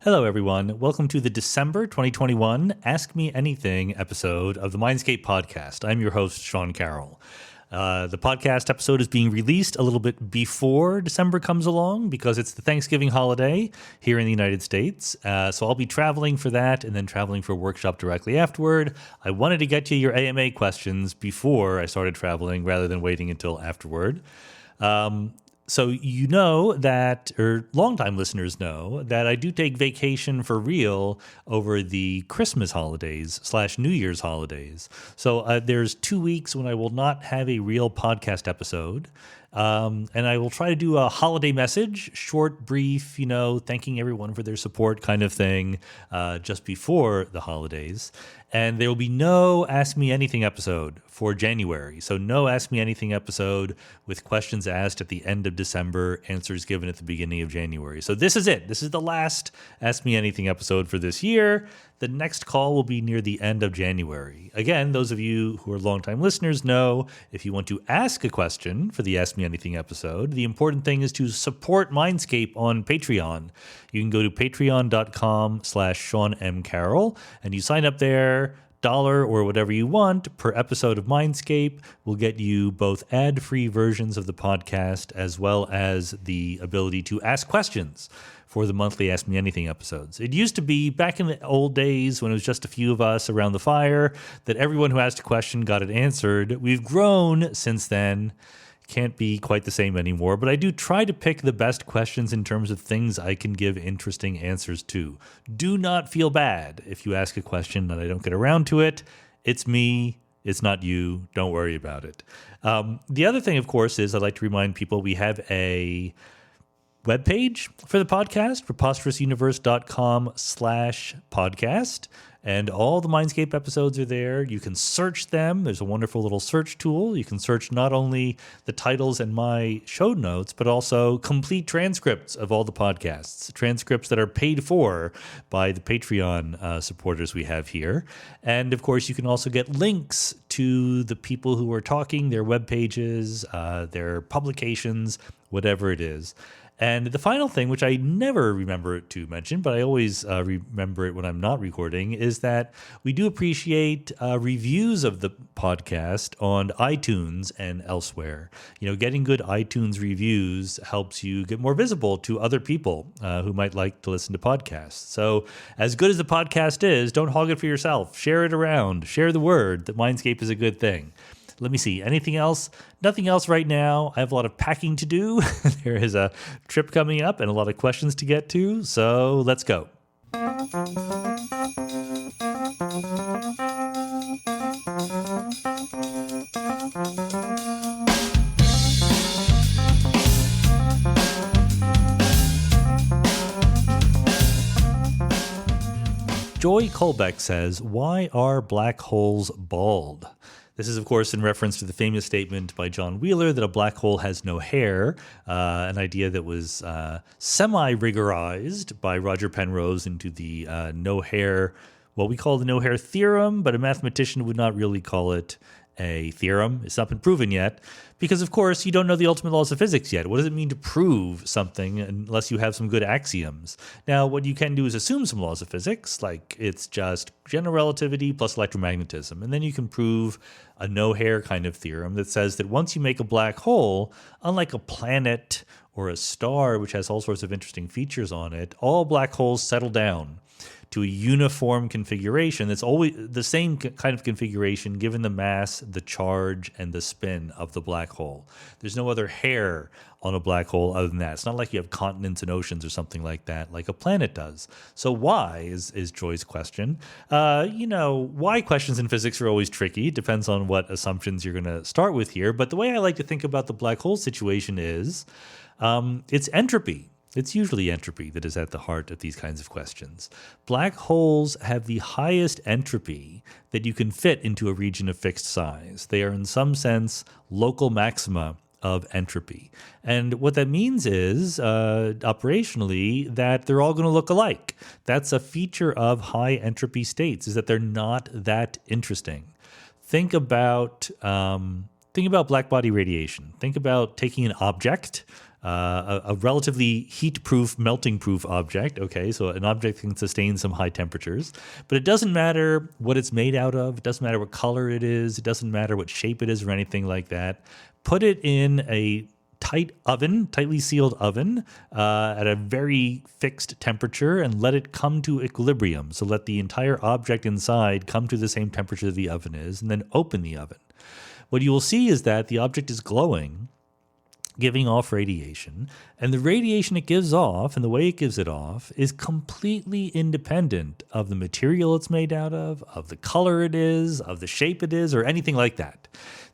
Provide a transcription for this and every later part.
Hello, everyone. Welcome to the December 2021 Ask Me Anything episode of the Mindscape podcast. I'm your host, Sean Carroll. The podcast episode is being released a little bit before December comes along because it's the Thanksgiving holiday here in the United States. So I'll be traveling for that and then traveling for a workshop directly afterward. I wanted to get to your AMA questions before I started traveling rather than waiting until afterward. So you know that, or longtime listeners know, that I do take vacation for real over the Christmas holidays / New Year's holidays. So there's 2 weeks when I will not have a real podcast episode. And I will try to do a holiday message, short, brief, thanking everyone for their support kind of thing, just before the holidays. And there will be no Ask Me Anything episode for January. So no Ask Me Anything episode with questions asked at the end of December, answers given at the beginning of January. So this is it. This is the last Ask Me Anything episode for this year. The next call will be near the end of January. Again, those of you who are longtime listeners know if you want to ask a question for the Ask Me Anything episode, the important thing is to support Mindscape on Patreon. You can go to patreon.com/Sean M. Carroll and you sign up there. $1 or whatever you want per episode of Mindscape will get you both ad-free versions of the podcast as well as the ability to ask questions for the monthly Ask Me Anything episodes. It used to be back in the old days when it was just a few of us around the fire that everyone who asked a question got it answered. We've grown since then. Can't be quite the same anymore, but I do try to pick the best questions in terms of things I can give interesting answers to. Do not feel bad if you ask a question and I don't get around to it. It's me. It's not you. Don't worry about it. The other thing, of course, is I'd like to remind people we have a webpage for the podcast, preposterousuniverse.com/podcast. And all the Mindscape episodes are there. You can search them. There's a wonderful little search tool. You can search not only the titles and my show notes, but also complete transcripts of all the podcasts, transcripts that are paid for by the Patreon supporters we have here. And of course, you can also get links to the people who are talking, their web pages, their publications, whatever it is. And the final thing, which I never remember to mention, but I always remember it when I'm not recording, is that we do appreciate reviews of the podcast on iTunes and elsewhere. Getting good iTunes reviews helps you get more visible to other people who might like to listen to podcasts. So as good as the podcast is, don't hog it for yourself. Share it around. Share the word that Mindscape is a good thing. Let me see. Anything else? Nothing else right now. I have a lot of packing to do. There is a trip coming up and a lot of questions to get to. So let's go. Joy Colbeck says, "Why are black holes bald?" This is, of course, in reference to the famous statement by John Wheeler that a black hole has no hair, an idea that was semi-rigorized by Roger Penrose into the what we call the no-hair theorem, but a mathematician would not really call it a theorem. It's not been proven yet because, of course, you don't know the ultimate laws of physics yet. What does it mean to prove something unless you have some good axioms? Now, what you can do is assume some laws of physics, like it's just general relativity plus electromagnetism. And then you can prove a no-hair kind of theorem that says that once you make a black hole, unlike a planet or a star, which has all sorts of interesting features on it, all black holes settle down to a uniform configuration that's always the same kind of configuration given the mass, the charge, and the spin of the black hole. There's no other hair on a black hole other than that. It's not like you have continents and oceans or something like that, like a planet does. So why is Joy's question. Why questions in physics are always tricky. It depends on what assumptions you're going to start with here. But the way I like to think about the black hole situation is it's entropy. It's usually entropy that is at the heart of these kinds of questions. Black holes have the highest entropy that you can fit into a region of fixed size. They are, in some sense, local maxima of entropy. And what that means is, operationally, that they're all going to look alike. That's a feature of high entropy states, is that they're not that interesting. Think about black body radiation. Think about taking an object, a relatively heat-proof, melting-proof object. Okay, so an object can sustain some high temperatures, but it doesn't matter what it's made out of. It doesn't matter what color it is. It doesn't matter what shape it is or anything like that. Put it in a tightly sealed oven at a very fixed temperature and let it come to equilibrium. So let the entire object inside come to the same temperature the oven is, and then open the oven. What you will see is that the object is glowing, giving off radiation, and the radiation it gives off and the way it gives it off is completely independent of the material it's made out of the color it is, of the shape it is, or anything like that.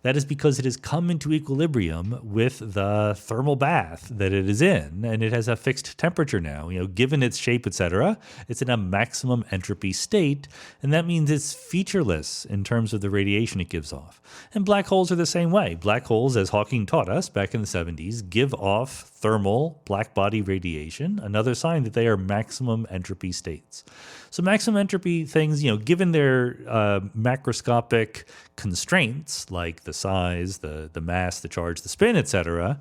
That is because it has come into equilibrium with the thermal bath that it is in, and it has a fixed temperature now. Given its shape, etc., it's in a maximum entropy state, and that means it's featureless in terms of the radiation it gives off. And black holes are the same way. Black holes, as Hawking taught us back in the 70s, give off thermal black body radiation, another sign that they are maximum entropy states. So maximum entropy things, given their macroscopic constraints, like the size, the mass, the charge, the spin, etc.,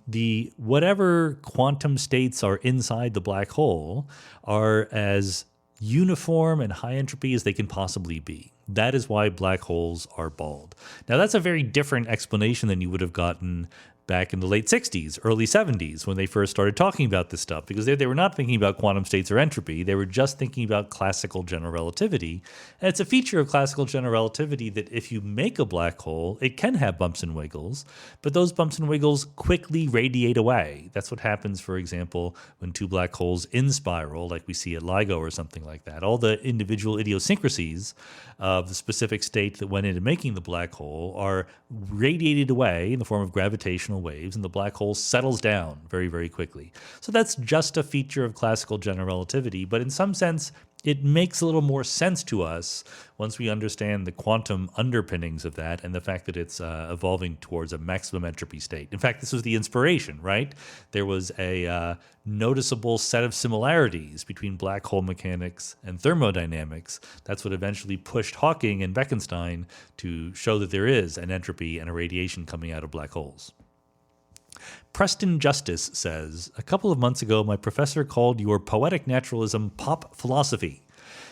the whatever quantum states are inside the black hole are as uniform and high entropy as they can possibly be. That is why black holes are bald. Now, that's a very different explanation than you would have gotten back in the late 60s, early 70s, when they first started talking about this stuff, because they were not thinking about quantum states or entropy. They were just thinking about classical general relativity. And it's a feature of classical general relativity that if you make a black hole, it can have bumps and wiggles, but those bumps and wiggles quickly radiate away. That's what happens, for example, when two black holes in spiral, like we see at LIGO or something like that. All the individual idiosyncrasies of the specific state that went into making the black hole are radiated away in the form of gravitational waves, and the black hole settles down very, very quickly. So that's just a feature of classical general relativity, but in some sense, it makes a little more sense to us once we understand the quantum underpinnings of that and the fact that it's evolving towards a maximum entropy state. In fact, this was the inspiration, right? There was a noticeable set of similarities between black hole mechanics and thermodynamics. That's what eventually pushed Hawking and Bekenstein to show that there is an entropy and a radiation coming out of black holes. Preston Justice says, a couple of months ago, my professor called your poetic naturalism pop philosophy.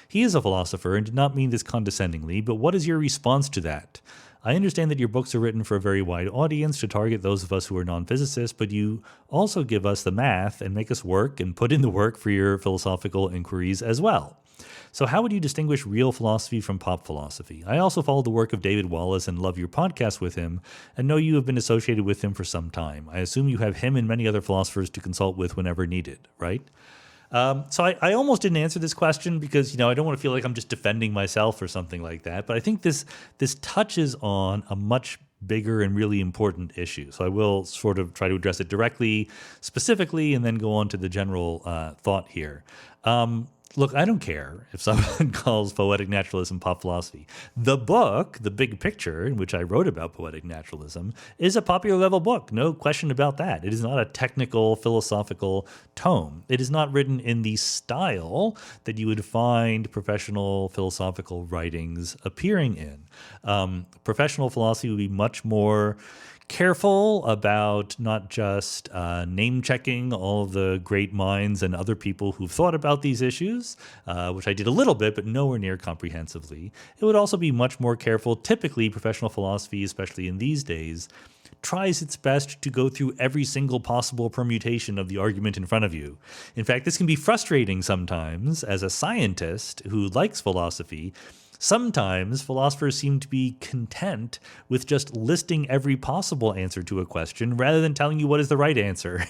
He is a philosopher and did not mean this condescendingly, but what is your response to that? I understand that your books are written for a very wide audience to target those of us who are non-physicists, but you also give us the math and make us work and put in the work for your philosophical inquiries as well. So how would you distinguish real philosophy from pop philosophy? I also follow the work of David Wallace and love your podcast with him, and know you have been associated with him for some time. I assume you have him and many other philosophers to consult with whenever needed, right? So I almost didn't answer this question because, I don't want to feel like I'm just defending myself or something like that. But I think this touches on a much bigger and really important issue. So I will sort of try to address it directly, specifically, and then go on to the general thought here. Look, I don't care if someone calls poetic naturalism pop philosophy. The book, The Big Picture, in which I wrote about poetic naturalism, is a popular level book. No question about that. It is not a technical, philosophical tome. It is not written in the style that you would find professional philosophical writings appearing in. Professional philosophy would be much more careful about not just name-checking all of the great minds and other people who've thought about these issues, which I did a little bit, but nowhere near comprehensively. It would also be much more careful. Typically, professional philosophy, especially in these days, tries its best to go through every single possible permutation of the argument in front of you. In fact, this can be frustrating sometimes as a scientist who likes philosophy. Sometimes philosophers seem to be content with just listing every possible answer to a question rather than telling you what is the right answer.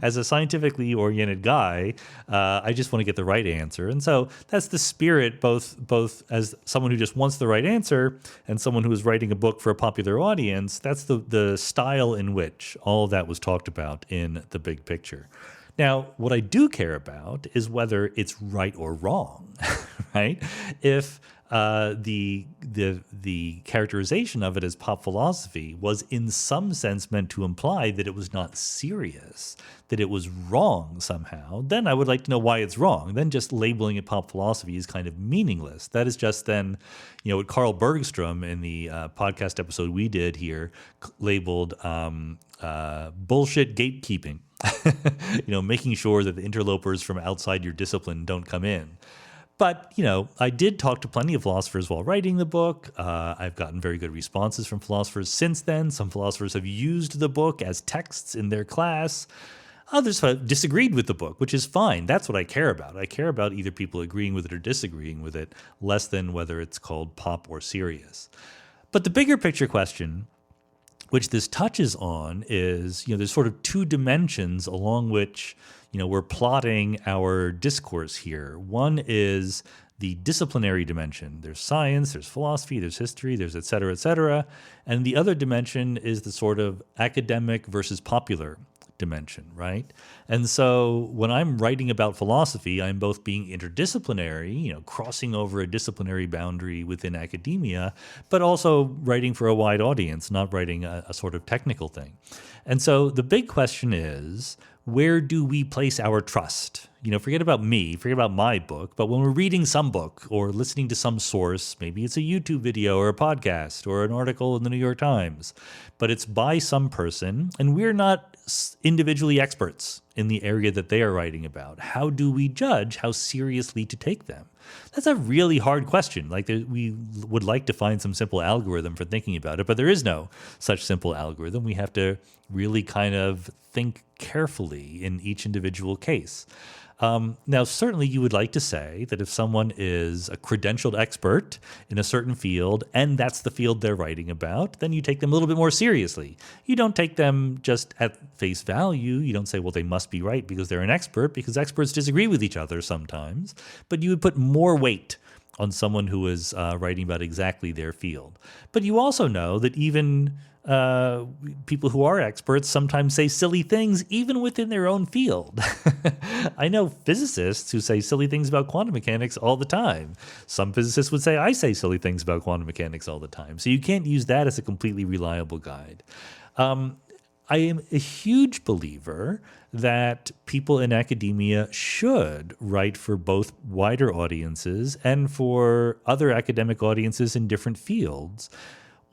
As a scientifically oriented guy, I just want to get the right answer. And so that's the spirit, both as someone who just wants the right answer and someone who is writing a book for a popular audience. That's the style in which all of that was talked about in The Big Picture. Now, what I do care about is whether it's right or wrong, right? If the characterization of it as pop philosophy was in some sense meant to imply that it was not serious, that it was wrong somehow, then I would like to know why it's wrong. Then just labeling it pop philosophy is kind of meaningless. That is just then, what Carl Bergstrom in the podcast episode we did here labeled bullshit gatekeeping. Making sure that the interlopers from outside your discipline don't come in. But, I did talk to plenty of philosophers while writing the book. I've gotten very good responses from philosophers since then. Some philosophers have used the book as texts in their class. Others have disagreed with the book, which is fine. That's what I care about. I care about either people agreeing with it or disagreeing with it, less than whether it's called pop or serious. But the bigger picture question, which this touches on, is, there's sort of two dimensions along which, we're plotting our discourse here. One is the disciplinary dimension. There's science, there's philosophy, there's history, there's et cetera, et cetera. And the other dimension is the sort of academic versus popular dimension, right? And so when I'm writing about philosophy, I'm both being interdisciplinary, crossing over a disciplinary boundary within academia, but also writing for a wide audience, not writing a sort of technical thing. And so the big question is, where do we place our trust? Forget about me, forget about my book, but when we're reading some book or listening to some source, maybe it's a YouTube video or a podcast or an article in the New York Times, but it's by some person, and we're not individually experts in the area that they are writing about. How do we judge how seriously to take them? That's a really hard question. We would like to find some simple algorithm for thinking about it, but there is no such simple algorithm. We have to really kind of think carefully in each individual case. Now, certainly you would like to say that if someone is a credentialed expert in a certain field and that's the field they're writing about, then you take them a little bit more seriously. You don't take them just at face value. You don't say, well, they must be right because they're an expert, because experts disagree with each other sometimes. But you would put more weight on someone who is writing about exactly their field. But you also know that even people who are experts sometimes say silly things even within their own field. I know physicists who say silly things about quantum mechanics all the time. Some physicists would say I say silly things about quantum mechanics all the time. So you can't use that as a completely reliable guide. I am a huge believer that people in academia should write for both wider audiences and for other academic audiences in different fields,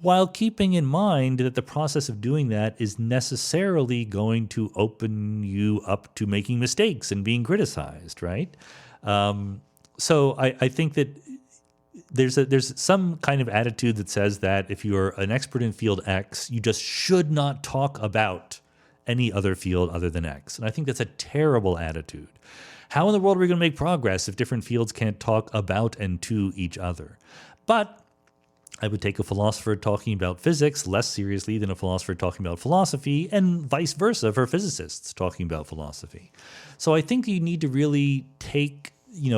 while keeping in mind that the process of doing that is necessarily going to open you up to making mistakes and being criticized, right? So I think that there's some kind of attitude that says that if you're an expert in field X, you just should not talk about any other field other than X. And I think that's a terrible attitude. How in the world are we going to make progress if different fields can't talk about and to each other? But I would take a philosopher talking about physics less seriously than a philosopher talking about philosophy, and vice versa for physicists talking about philosophy. So I think you need to really take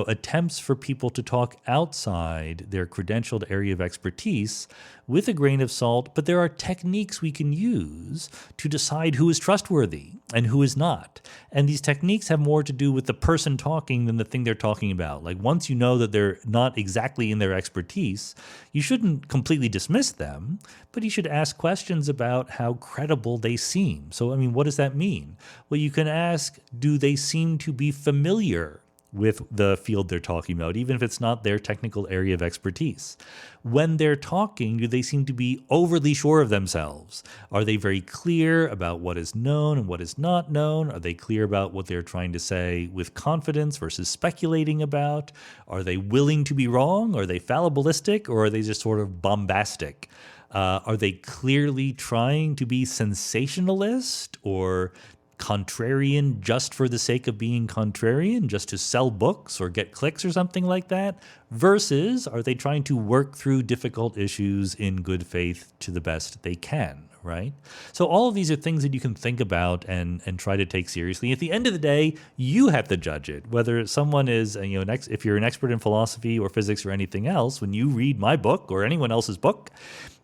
attempts for people to talk outside their credentialed area of expertise with a grain of salt, but there are techniques we can use to decide who is trustworthy and who is not. And these techniques have more to do with the person talking than the thing they're talking about. Like, once you know that they're not exactly in their expertise, you shouldn't completely dismiss them, but you should ask questions about how credible they seem. So, what does that mean? Well, you can ask, do they seem to be familiar with the field they're talking about, even if it's not their technical area of expertise? When they're talking, do they seem to be overly sure of themselves? Are they very clear about what is known and what is not known? Are they clear about what they're trying to say with confidence versus speculating about? Are they willing to be wrong? Are they fallibilistic, or are they just sort of bombastic? Are they clearly trying to be sensationalist or contrarian just for the sake of being contrarian, just to sell books or get clicks or something like that? Versus, are they trying to work through difficult issues in good faith to the best they can, right? So all of these are things that you can think about and try to take seriously. At the end of the day, you have to judge it. Whether someone is, if you're an expert in philosophy or physics or anything else, when you read my book or anyone else's book,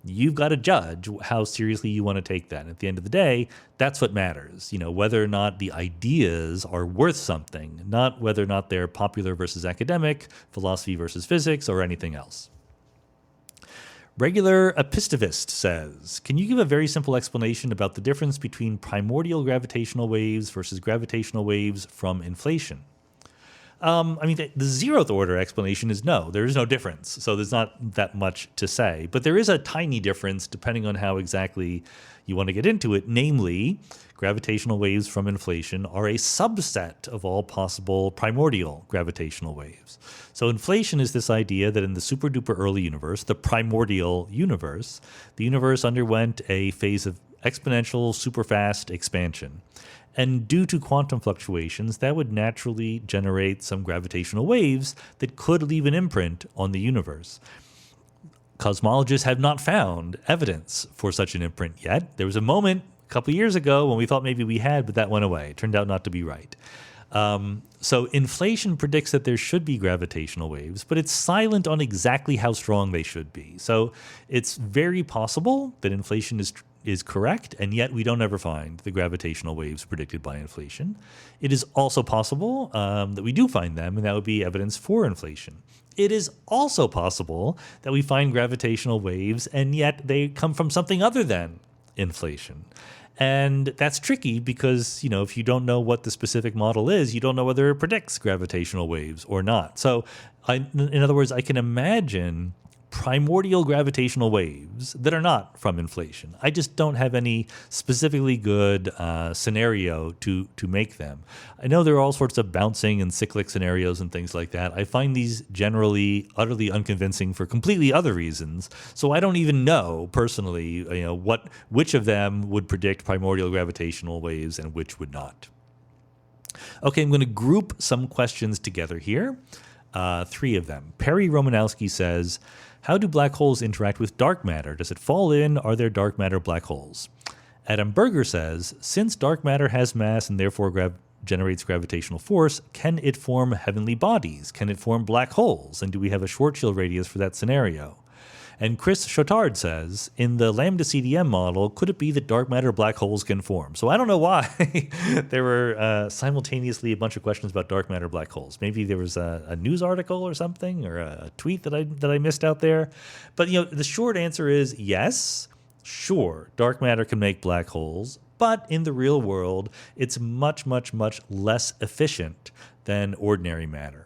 you've got to judge how seriously you want to take that. And at the end of the day, that's what matters. Whether or not the ideas are worth something, not whether or not they're popular versus academic, philosophy versus physics, or anything else. Regular Epistivist says, can you give a very simple explanation about the difference between primordial gravitational waves versus gravitational waves from inflation? The zeroth order explanation is no, there is no difference. So there's not that much to say. But there is a tiny difference depending on how exactly you want to get into it. Namely, gravitational waves from inflation are a subset of all possible primordial gravitational waves. So inflation is this idea that in the super duper early universe, the primordial universe, the universe underwent a phase of exponential super fast expansion. And due to quantum fluctuations, that would naturally generate some gravitational waves that could leave an imprint on the universe. Cosmologists have not found evidence for such an imprint yet. There was a moment a couple years ago when we thought maybe we had, but that went away. It turned out not to be right. So inflation predicts that there should be gravitational waves, but it's silent on exactly how strong they should be. So it's very possible that inflation is correct, and yet we don't ever find the gravitational waves predicted by inflation. It is also possible that we do find them, and that would be evidence for inflation. It is also possible that we find gravitational waves, and yet they come from something other than inflation. And that's tricky because, if you don't know what the specific model is, you don't know whether it predicts gravitational waves or not. So in other words, I can imagine primordial gravitational waves that are not from inflation. I just don't have any specifically good scenario to make them. I know there are all sorts of bouncing and cyclic scenarios and things like that. I find these generally utterly unconvincing for completely other reasons. So I don't even know personally, which of them would predict primordial gravitational waves and which would not. Okay, I'm going to group some questions together here. 3 of them. Perry Romanowski says, how do black holes interact with dark matter? Does it fall in? Are there dark matter black holes? Adam Berger says, since dark matter has mass and therefore generates gravitational force, can it form heavenly bodies? Can it form black holes? And do we have a Schwarzschild radius for that scenario? And Chris Chotard says, in the lambda CDM model, could it be that dark matter black holes can form? So I don't know why there were simultaneously a bunch of questions about dark matter black holes. Maybe there was a news article or something, or a tweet that I missed out there. But the short answer is yes, sure, dark matter can make black holes, but in the real world, it's much, much, much less efficient than ordinary matter.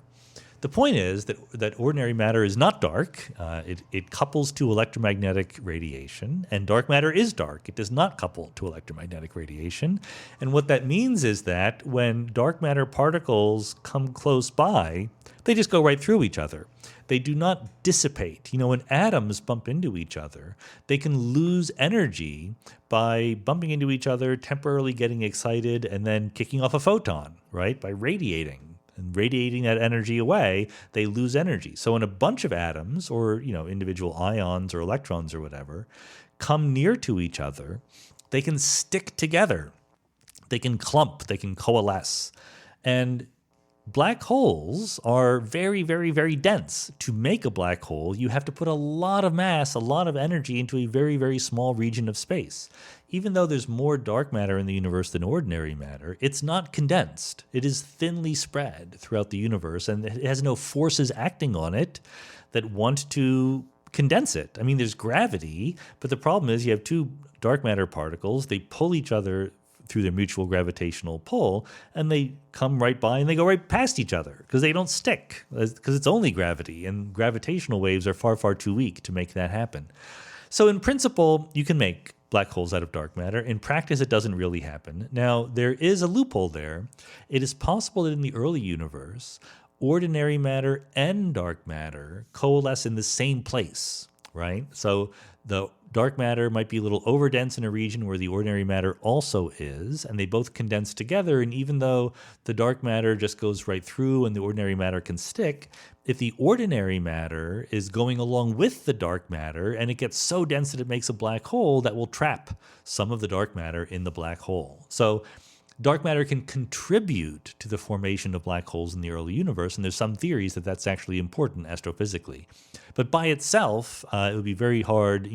The point is that ordinary matter is not dark. It couples to electromagnetic radiation, and dark matter is dark. It does not couple to electromagnetic radiation. And what that means is that when dark matter particles come close by, they just go right through each other. They do not dissipate. When atoms bump into each other, they can lose energy by bumping into each other, temporarily getting excited, and then kicking off a photon, right? By radiating. And radiating that energy away, they lose energy. So when a bunch of atoms or, individual ions or electrons or whatever come near to each other, they can stick together. They can clump, they can coalesce. And black holes are very, very, very dense. To make a black hole, you have to put a lot of mass, a lot of energy into a very, very small region of space. Even though there's more dark matter in the universe than ordinary matter, it's not condensed. It is thinly spread throughout the universe, and it has no forces acting on it that want to condense it. There's gravity, but the problem is you have 2 dark matter particles. They pull each other through their mutual gravitational pull, and they come right by and they go right past each other because they don't stick, because it's only gravity, and gravitational waves are far, far too weak to make that happen. So in principle, you can make black holes out of dark matter. In practice, it doesn't really happen. Now, there is a loophole there. It is possible that in the early universe, ordinary matter and dark matter coalesce in the same place, right? So the dark matter might be a little overdense in a region where the ordinary matter also is, and they both condense together. And even though the dark matter just goes right through and the ordinary matter can stick, if the ordinary matter is going along with the dark matter and it gets so dense that it makes a black hole, that will trap some of the dark matter in the black hole. So dark matter can contribute to the formation of black holes in the early universe, and there's some theories that that's actually important astrophysically. But by itself, it would be very hard,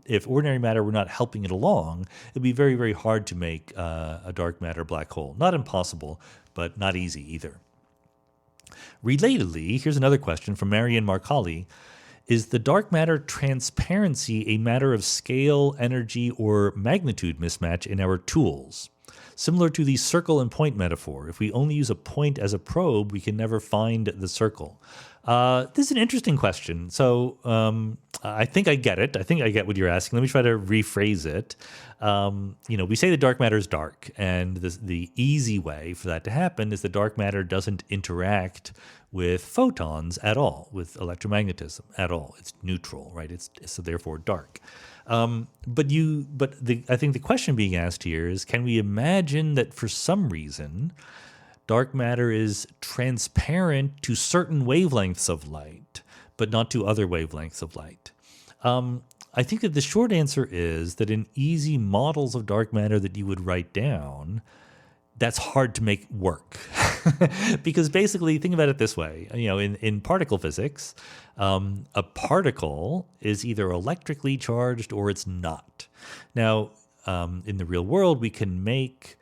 if ordinary matter were not helping it along, it'd be very, very hard to make a dark matter black hole. Not impossible, but not easy either. Relatedly, here's another question from Marian Marcali. Is the dark matter transparency a matter of scale, energy, or magnitude mismatch in our tools? Similar to the circle and point metaphor, if we only use a point as a probe, we can never find the circle. This is an interesting question. So I think I get it. I think I get what you're asking. Let me try to rephrase it. We say the dark matter is dark, and the easy way for that to happen is the dark matter doesn't interact with photons at all, with electromagnetism at all. It's neutral, right? It's so therefore dark. I think the question being asked here is, can we imagine that for some reason dark matter is transparent to certain wavelengths of light, but not to other wavelengths of light? I think that the short answer is that in easy models of dark matter that you would write down, that's hard to make work. Because basically, think about it this way. In particle physics, a particle is either electrically charged or it's not. Now, in the real world, we can make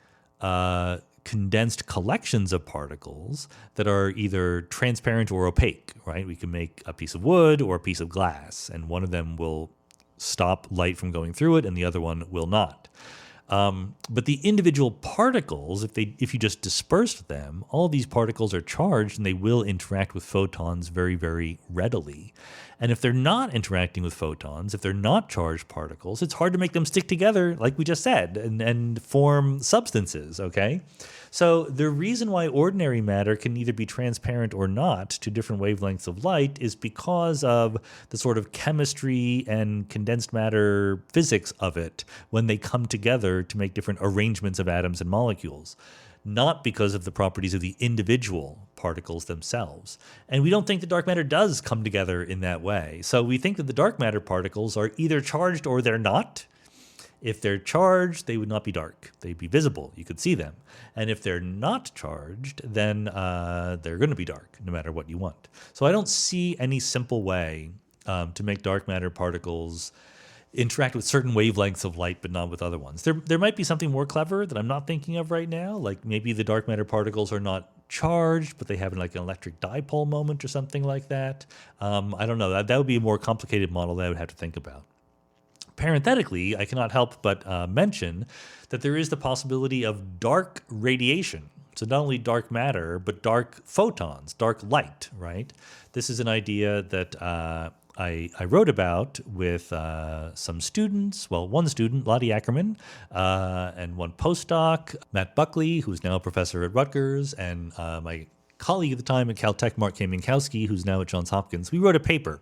condensed collections of particles that are either transparent or opaque, right? We can make a piece of wood or a piece of glass, and one of them will stop light from going through it, and the other one will not. But the individual particles, if you just dispersed them, all these particles are charged and they will interact with photons very, very readily. And if they're not interacting with photons, if they're not charged particles, it's hard to make them stick together, like we just said, and form substances, okay? So the reason why ordinary matter can either be transparent or not to different wavelengths of light is because of the sort of chemistry and condensed matter physics of it when they come together to make different arrangements of atoms and molecules, not because of the properties of the individual particles themselves. And we don't think the dark matter does come together in that way. So we think that the dark matter particles are either charged or they're not. If they're charged, they would not be dark. They'd be visible. You could see them. And if they're not charged, then they're going to be dark, no matter what you want. So I don't see any simple way to make dark matter particles interact with certain wavelengths of light, but not with other ones. There might be something more clever that I'm not thinking of right now, like maybe the dark matter particles are not charged, but they have like an electric dipole moment or something like that. I don't know. That would be a more complicated model that I would have to think about. Parenthetically, I cannot help but mention that there is the possibility of dark radiation. So not only dark matter, but dark photons, dark light, right? This is an idea that I wrote about with some students. Well, one student, Lottie Ackerman, and one postdoc, Matt Buckley, who's now a professor at Rutgers, and my colleague at the time at Caltech, Mark K. Minkowski, who's now at Johns Hopkins. We wrote a paper.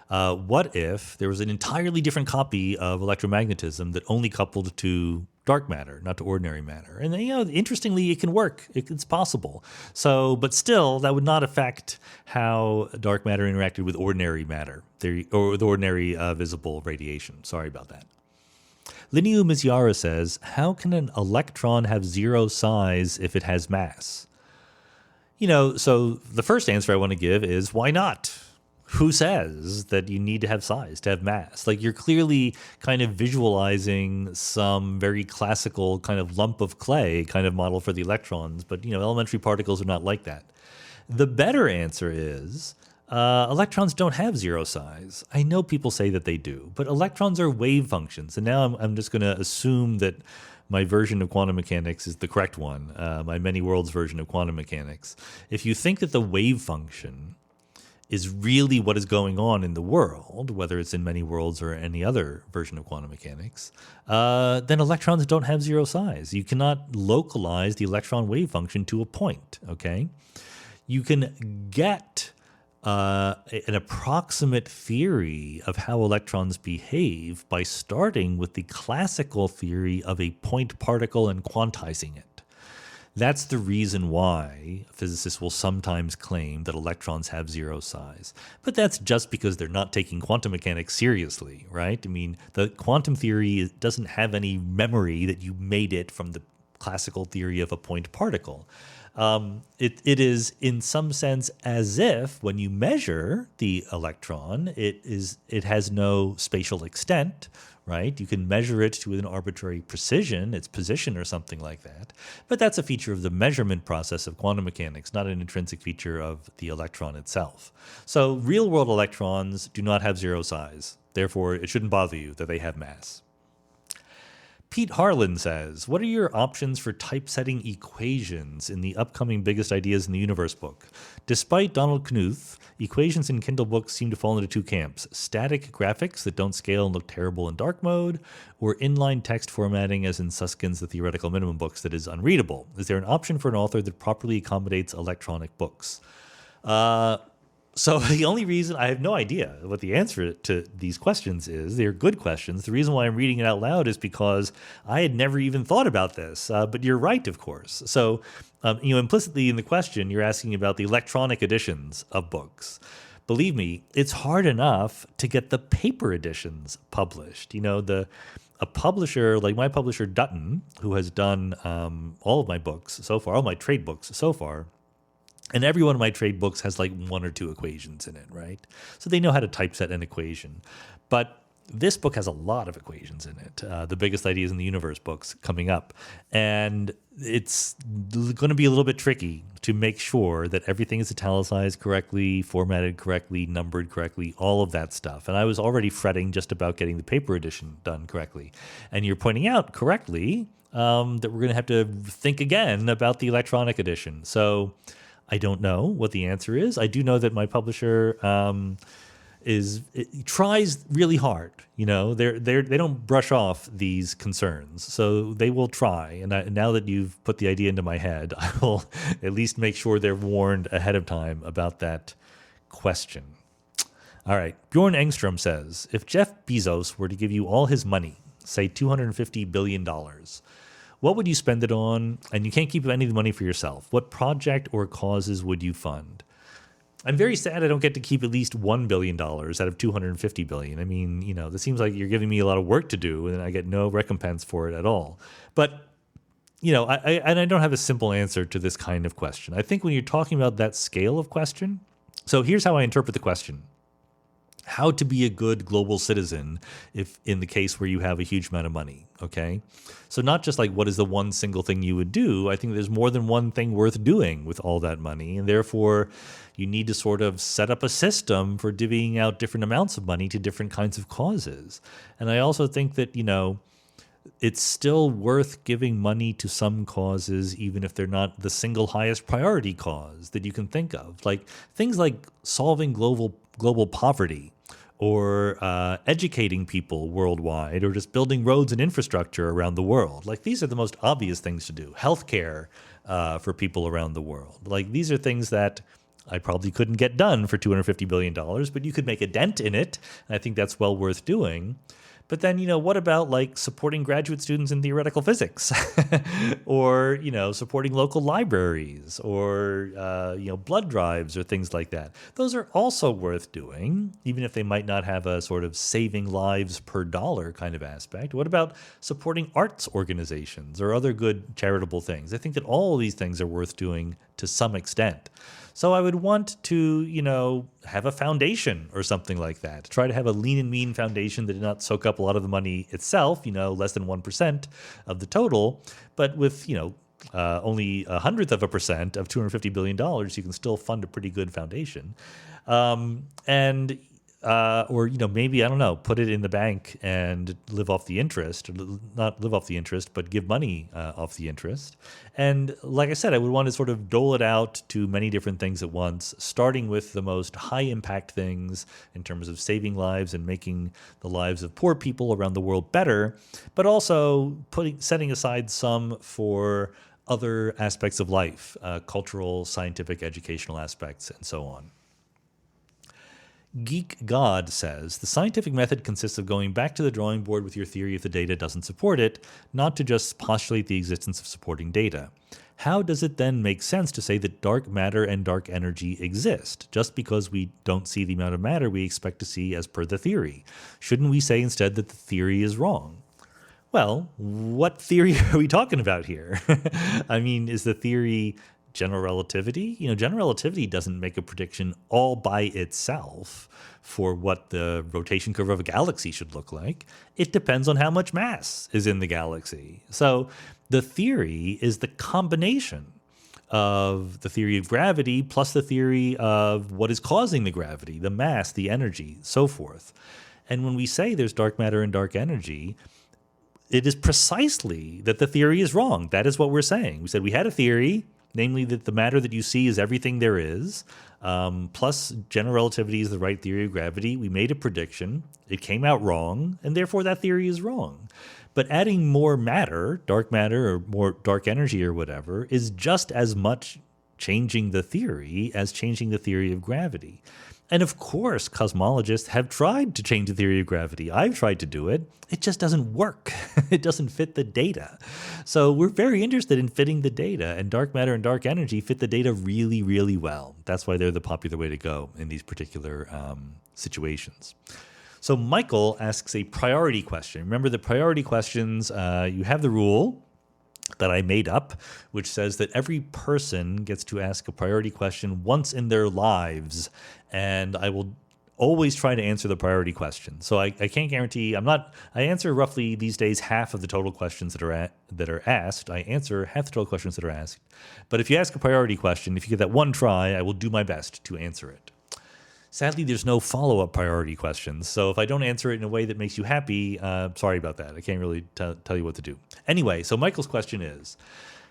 What if there was an entirely different copy of electromagnetism that only coupled to dark matter, not to ordinary matter? And interestingly, it can work. It's possible. So, but still, that would not affect how dark matter interacted with ordinary matter, or with ordinary visible radiation. Sorry about that. Lineu Miziara says, how can an electron have zero size if it has mass? So the first answer I want to give is, why not? Who says that you need to have size, to have mass? Like, you're clearly kind of visualizing some very classical kind of lump of clay kind of model for the electrons, but elementary particles are not like that. The better answer is electrons don't have zero size. I know people say that they do, but electrons are wave functions. And now I'm just going to assume that my version of quantum mechanics is the correct one, my many worlds version of quantum mechanics. If you think that the wave function is really what is going on in the world, whether it's in many worlds or any other version of quantum mechanics, then electrons don't have zero size. You cannot localize the electron wave function to a point, okay? You can get an approximate theory of how electrons behave by starting with the classical theory of a point particle and quantizing it. That's the reason why physicists will sometimes claim that electrons have zero size. But that's just because they're not taking quantum mechanics seriously, right? I mean, the quantum theory doesn't have any memory that you made it from the classical theory of a point particle. It is in some sense as if when you measure the electron, it has no spatial extent, right? You can measure it to an arbitrary precision, its position or something like that. But that's a feature of the measurement process of quantum mechanics, not an intrinsic feature of the electron itself. So real-world electrons do not have zero size. Therefore, it shouldn't bother you that they have mass. Pete Harlan says, what are your options for typesetting equations in the upcoming Biggest Ideas in the Universe book? Despite Donald Knuth, equations in Kindle books seem to fall into two camps: static graphics that don't scale and look terrible in dark mode, or inline text formatting as in Susskind's The Theoretical Minimum books that is unreadable. Is there an option for an author that properly accommodates electronic books? So the only reason, I have no idea what the answer to these questions is. They're good questions. The reason why I'm reading it out loud is because I had never even thought about this. But you're right, of course. So, implicitly in the question, you're asking about the electronic editions of books. Believe me, it's hard enough to get the paper editions published. A publisher like my publisher Dutton, who has done all of my books so far, all my trade books so far, and every one of my trade books has like one or two equations in it, right? So they know how to typeset an equation. But this book has a lot of equations in it, the Biggest Ideas in the Universe books coming up. And it's going to be a little bit tricky to make sure that everything is italicized correctly, formatted correctly, numbered correctly, all of that stuff. And I was already fretting just about getting the paper edition done correctly. And you're pointing out correctly that we're going to have to think again about the electronic edition. So I don't know what the answer is. I do know that my publisher tries really hard. They don't brush off these concerns, so they will try. And now that you've put the idea into my head, I will at least make sure they're warned ahead of time about that question. All right, Bjorn Engstrom says, if Jeff Bezos were to give you all his money, say $250 billion, what would you spend it on? And you can't keep any of the money for yourself. What project or causes would you fund? I'm very sad I don't get to keep at least $1 billion out of $250 billion. I mean, this seems like you're giving me a lot of work to do, and I get no recompense for it at all. But, I don't have a simple answer to this kind of question. I think when you're talking about that scale of question, so here's how I interpret the question. How to be a good global citizen if in the case where you have a huge amount of money, okay? So not just like what is the one single thing you would do. I think there's more than one thing worth doing with all that money. And therefore, you need to sort of set up a system for divvying out different amounts of money to different kinds of causes. And I also think that, it's still worth giving money to some causes, even if they're not the single highest priority cause that you can think of. Like things like solving global poverty, or educating people worldwide, or just building roads and infrastructure around the world. Like these are the most obvious things to do. Healthcare for people around the world. Like these are things that I probably couldn't get done for $250 billion, but you could make a dent in it. And I think that's well worth doing. But then, what about like supporting graduate students in theoretical physics or, supporting local libraries or, blood drives or things like that? Those are also worth doing, even if they might not have a sort of saving lives per dollar kind of aspect. What about supporting arts organizations or other good charitable things? I think that all of these things are worth doing to some extent. So I would want to, have a foundation or something like that. Try to have a lean and mean foundation that did not soak up a lot of the money itself, less than 1% of the total. But with, only 1/100% of $250 billion, you can still fund a pretty good foundation. Or maybe, I don't know, put it in the bank and live off the interest, or not live off the interest, but give money off the interest. And like I said, I would want to sort of dole it out to many different things at once, starting with the most high impact things in terms of saving lives and making the lives of poor people around the world better, but also setting aside some for other aspects of life, cultural, scientific, educational aspects, and so on. Geek God says, the scientific method consists of going back to the drawing board with your theory if the data doesn't support it, not to just postulate the existence of supporting data. How does it then make sense to say that dark matter and dark energy exist, just because we don't see the amount of matter we expect to see as per the theory? Shouldn't we say instead that the theory is wrong? Well, what theory are we talking about here? I mean, is the theory general relativity? General relativity doesn't make a prediction all by itself for what the rotation curve of a galaxy should look like. It depends on how much mass is in the galaxy. So the theory is the combination of the theory of gravity plus the theory of what is causing the gravity, the mass, the energy, so forth. And when we say there's dark matter and dark energy, it is precisely that the theory is wrong. That is what we're saying. We said we had a theory, namely that the matter that you see is everything there is, plus general relativity is the right theory of gravity. We made a prediction. It came out wrong, and therefore that theory is wrong. But adding more matter or more dark energy or whatever is just as much changing the theory as changing the theory of gravity. And of course, cosmologists have tried to change the theory of gravity. I've tried to do it. It just doesn't work. It doesn't fit the data. So we're very interested in fitting the data, and dark matter and dark energy fit the data really, really well. That's why they're the popular way to go in these particular situations. So Michael asks a priority question. Remember the priority questions, you have the rule that I made up, which says that every person gets to ask a priority question once in their lives, and I will always try to answer the priority question. So I can't guarantee, I answer roughly these days half of the total questions that are asked. I answer half the total questions that are asked. But if you ask a priority question, if you get that one try, I will do my best to answer it. Sadly, there's no follow-up priority questions, so if I don't answer it in a way that makes you happy, sorry about that. I can't really tell you what to do. Anyway, so Michael's question is,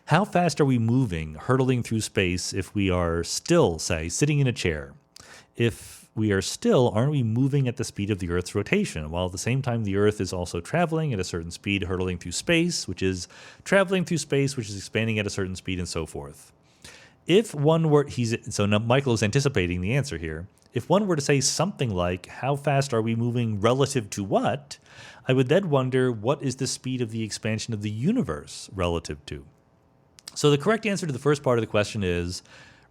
how fast are we moving, hurtling through space if we are still, say, sitting in a chair? If we are still, aren't we moving at the speed of the Earth's rotation, while at the same time the Earth is also traveling at a certain speed, hurtling through space, which is traveling through space, which is expanding at a certain speed, and so forth? If one were, so now Michael is anticipating the answer here. If one were to say something like, how fast are we moving relative to what? I would then wonder, what is the speed of the expansion of the universe relative to? So the correct answer to the first part of the question is,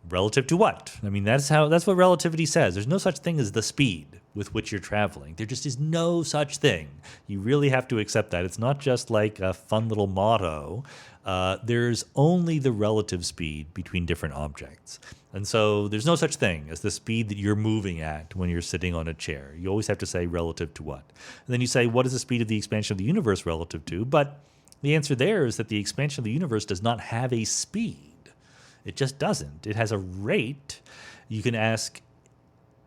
relative to what? I mean, that's what relativity says. There's no such thing as the speed with which you're traveling. There just is no such thing. You really have to accept that. It's not just like a fun little motto. There's only the relative speed between different objects. And so there's no such thing as the speed that you're moving at when you're sitting on a chair. You always have to say relative to what. And then you say, what is the speed of the expansion of the universe relative to? But the answer there is that the expansion of the universe does not have a speed. It just doesn't. It has a rate. You can ask,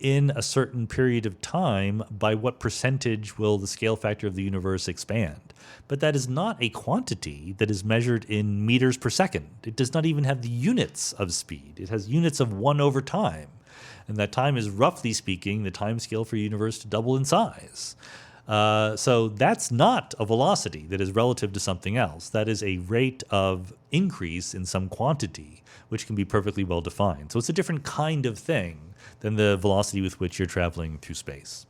in a certain period of time, by what percentage will the scale factor of the universe expand? But that is not a quantity that is measured in meters per second. It does not even have the units of speed. It has units of 1 over time. And that time is, roughly speaking, the time scale for a universe to double in size. So that's not a velocity that is relative to something else. That is a rate of increase in some quantity, which can be perfectly well defined. So it's a different kind of thing than the velocity with which you're traveling through space.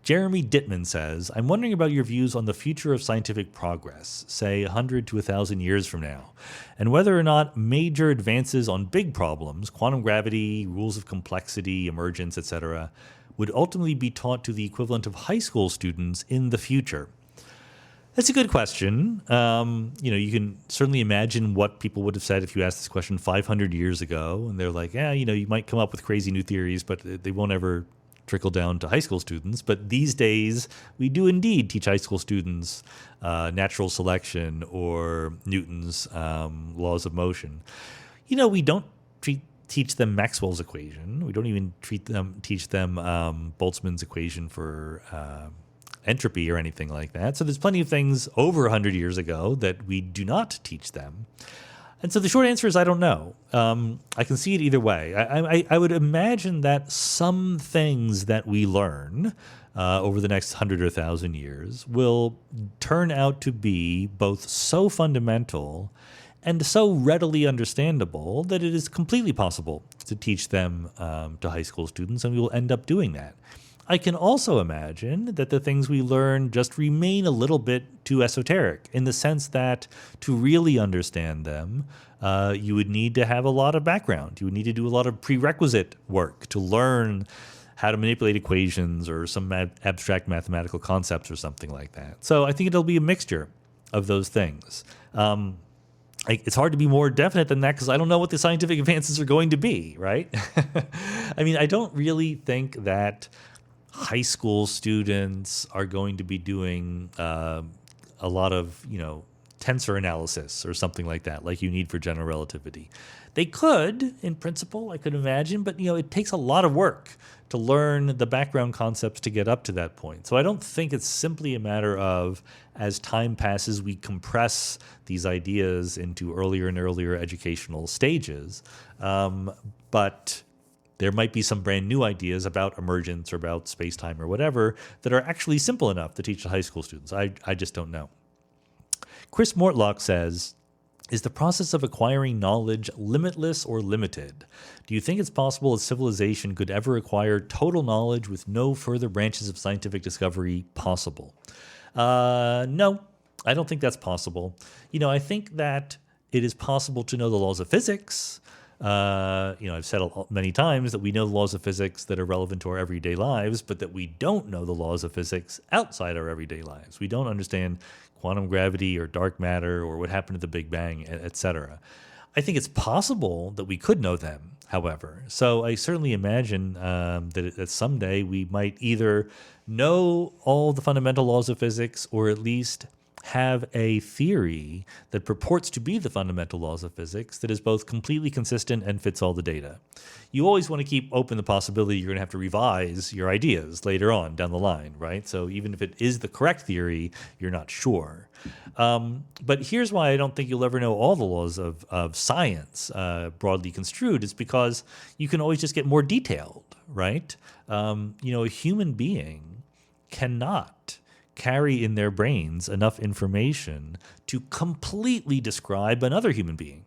Jeremy Dittman says, I'm wondering about your views on the future of scientific progress, say 100 to 1,000 years from now, and whether or not major advances on big problems, quantum gravity, rules of complexity, emergence, etc., would ultimately be taught to the equivalent of high school students in the future. That's a good question. You can certainly imagine what people would have said if you asked this question 500 years ago, and they're like, you might come up with crazy new theories, but they won't ever trickle down to high school students. But these days, we do indeed teach high school students natural selection or Newton's laws of motion. We don't teach them Maxwell's equation. We don't even teach them Boltzmann's equation for entropy or anything like that. So there's plenty of things over 100 years ago that we do not teach them. And so the short answer is I don't know. I can see it either way. I would imagine that some things that we learn over the next 100 or 1,000 years will turn out to be both so fundamental and so readily understandable that it is completely possible to teach them to high school students, and we will end up doing that. I can also imagine that the things we learn just remain a little bit too esoteric, in the sense that to really understand them, you would need to have a lot of background. You would need to do a lot of prerequisite work to learn how to manipulate equations or some abstract mathematical concepts or something like that. So I think it'll be a mixture of those things. It's hard to be more definite than that because I don't know what the scientific advances are going to be, right? I mean, I don't really think that high school students are going to be doing a lot of, tensor analysis or something like that, like you need for general relativity. They could, in principle, I could imagine, but it takes a lot of work to learn the background concepts to get up to that point. So I don't think it's simply a matter of, as time passes, we compress these ideas into earlier and earlier educational stages. But there might be some brand new ideas about emergence or about space-time or whatever that are actually simple enough to teach the high school students. I just don't know. Chris Mortlock says, is the process of acquiring knowledge limitless or limited? Do you think it's possible a civilization could ever acquire total knowledge with no further branches of scientific discovery possible? No, I don't think that's possible. I think that it is possible to know the laws of physics. I've said many times that we know the laws of physics that are relevant to our everyday lives, but that we don't know the laws of physics outside our everyday lives. We don't understand quantum gravity or dark matter or what happened to the Big Bang, etc. I think it's possible that we could know them, however. So I certainly imagine that someday we might either know all the fundamental laws of physics or at least have a theory that purports to be the fundamental laws of physics that is both completely consistent and fits all the data. You always want to keep open the possibility you're going to have to revise your ideas later on down the line, right? So even if it is the correct theory, you're not sure. But here's why I don't think you'll ever know all the laws of science broadly construed. It's because you can always just get more detailed, right? A human being cannot carry in their brains enough information to completely describe another human being.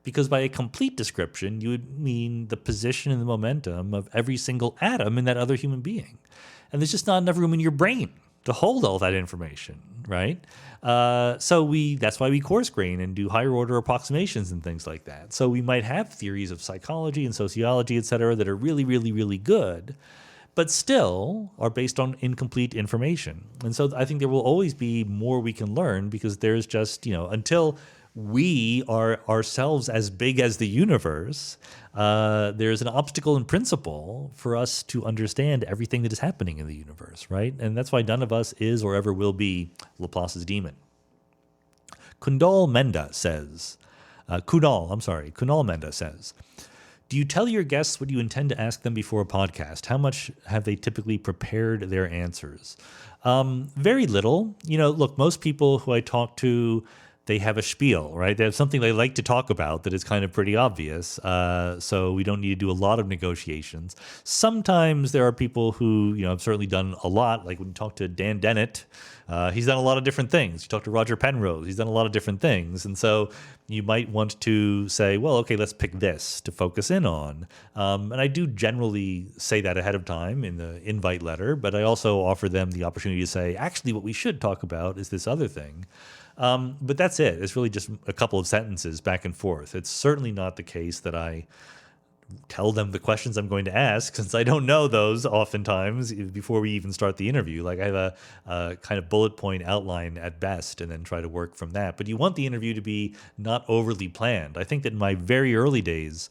Because by a complete description, you would mean the position and the momentum of every single atom in that other human being. And there's just not enough room in your brain to hold all that information, right? So that's why we coarse grain and do higher order approximations and things like that. So we might have theories of psychology and sociology, et cetera, that are really, really, really good, but still are based on incomplete information. And so I think there will always be more we can learn because there's just, until we are ourselves as big as the universe, there's an obstacle in principle for us to understand everything that is happening in the universe, right? And that's why none of us is or ever will be Laplace's demon. Kunal Menda says, do you tell your guests what you intend to ask them before a podcast? How much have they typically prepared their answers? Very little. Look, most people who I talk to, they have a spiel, right? They have something they like to talk about that is kind of pretty obvious. So we don't need to do a lot of negotiations. Sometimes there are people who, have certainly done a lot. Like when you talk to Dan Dennett, he's done a lot of different things. You talk to Roger Penrose, he's done a lot of different things. And so you might want to say, well, okay, let's pick this to focus in on. And I do generally say that ahead of time in the invite letter, but I also offer them the opportunity to say, actually, what we should talk about is this other thing. But that's it. It's really just a couple of sentences back and forth. It's certainly not the case that I tell them the questions I'm going to ask, since I don't know those oftentimes before we even start the interview. Like I have a kind of bullet point outline at best and then try to work from that. But you want the interview to be not overly planned. I think that in my very early days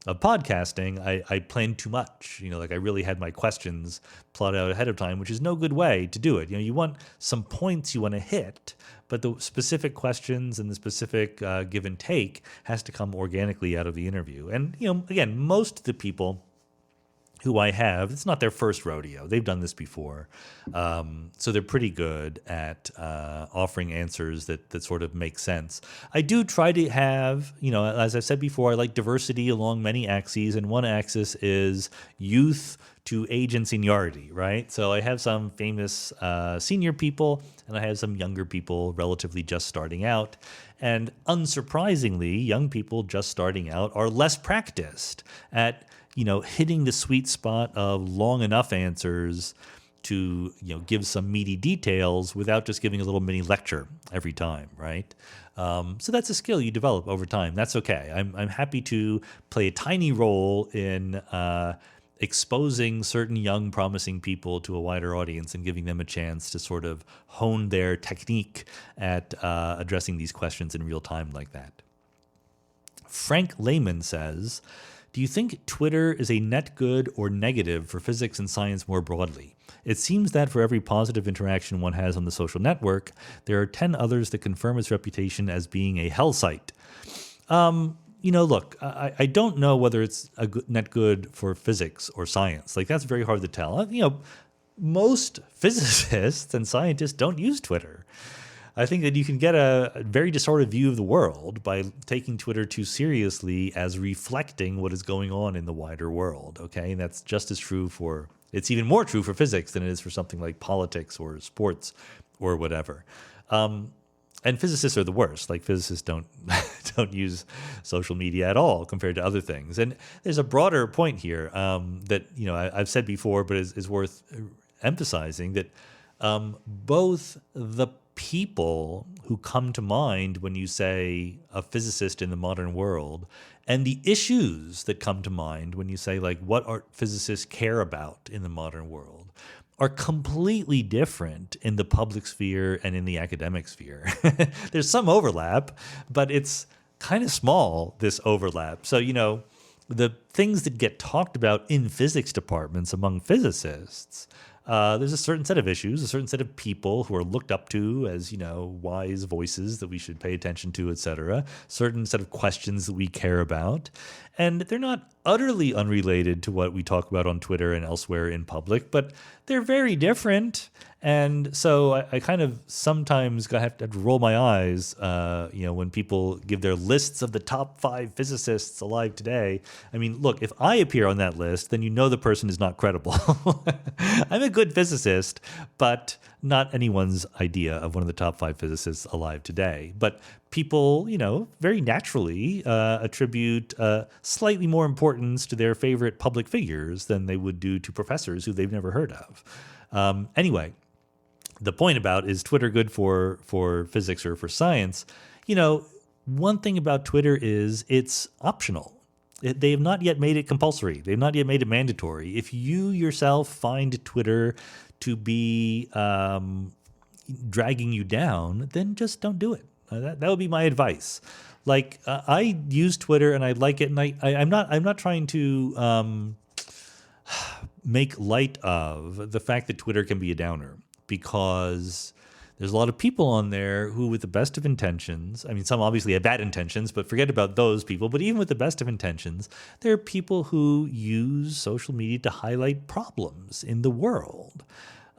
of podcasting, I planned too much. I really had my questions plotted out ahead of time, which is no good way to do it. You want some points you want to hit, but the specific questions and the specific give and take has to come organically out of the interview. And, again, most of the people who I have, it's not their first rodeo. They've done this before. So they're pretty good at offering answers that sort of make sense. I do try to have, as I've said before, I like diversity along many axes. And one axis is youth to age and seniority, right? So I have some famous senior people and I have some younger people relatively just starting out. And unsurprisingly, young people just starting out are less practiced at hitting the sweet spot of long enough answers to, give some meaty details without just giving a little mini lecture every time, right? So that's a skill you develop over time. That's okay. I'm happy to play a tiny role in exposing certain young, promising people to a wider audience and giving them a chance to sort of hone their technique at addressing these questions in real time like that. Frank Lehman says, do you think Twitter is a net good or negative for physics and science more broadly? It seems that for every positive interaction one has on the social network, there are 10 others that confirm its reputation as being a hell site. Look, I don't know whether it's a net good for physics or science. Like, that's very hard to tell. Most physicists and scientists don't use Twitter. I think that you can get a very distorted view of the world by taking Twitter too seriously as reflecting what is going on in the wider world, okay? And that's just as true it's even more true for physics than it is for something like politics or sports or whatever. And physicists are the worst. Like, physicists don't use social media at all compared to other things. And there's a broader point here that I've said before, but is worth emphasizing, that both the people who come to mind when you say a physicist in the modern world and the issues that come to mind when you say, like, what are physicists care about in the modern world are completely different in the public sphere and in the academic sphere. There's some overlap, but it's kind of small, this overlap. So, the things that get talked about in physics departments among physicists, there's a certain set of issues, a certain set of people who are looked up to as, wise voices that we should pay attention to, et cetera, certain set of questions that we care about. And they're not utterly unrelated to what we talk about on Twitter and elsewhere in public, but they're very different. And so I kind of sometimes have to roll my eyes, when people give their lists of the top 5 physicists alive today. I mean, look, if I appear on that list, then the person is not credible. I'm a good physicist, but not anyone's idea of one of the top 5 physicists alive today. But people, very naturally attribute slightly more importance to their favorite public figures than they would do to professors who they've never heard of. Anyway, the point about, is Twitter good for physics or for science? One thing about Twitter is it's optional. They have not yet made it compulsory. They've not yet made it mandatory. If you yourself find Twitter to be dragging you down, then just don't do it. That would be my advice. Like, I use Twitter and I like it, and I'm not trying to make light of the fact that Twitter can be a downer, because there's a lot of people on there who, with the best of intentions, I mean, some obviously have bad intentions, but forget about those people. But even with the best of intentions, there are people who use social media to highlight problems in the world,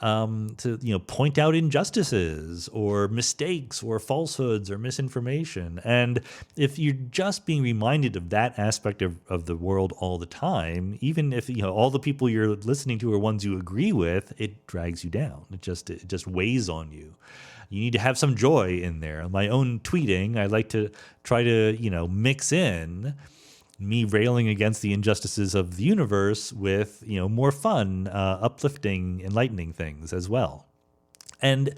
to point out injustices or mistakes or falsehoods or misinformation. And if you're just being reminded of that aspect of the world all the time, even if all the people you're listening to are ones you agree with, it drags you down. It just weighs on you. You need to have some joy in there. My own tweeting, I like to try to mix in me railing against the injustices of the universe with, more fun, uplifting, enlightening things as well. And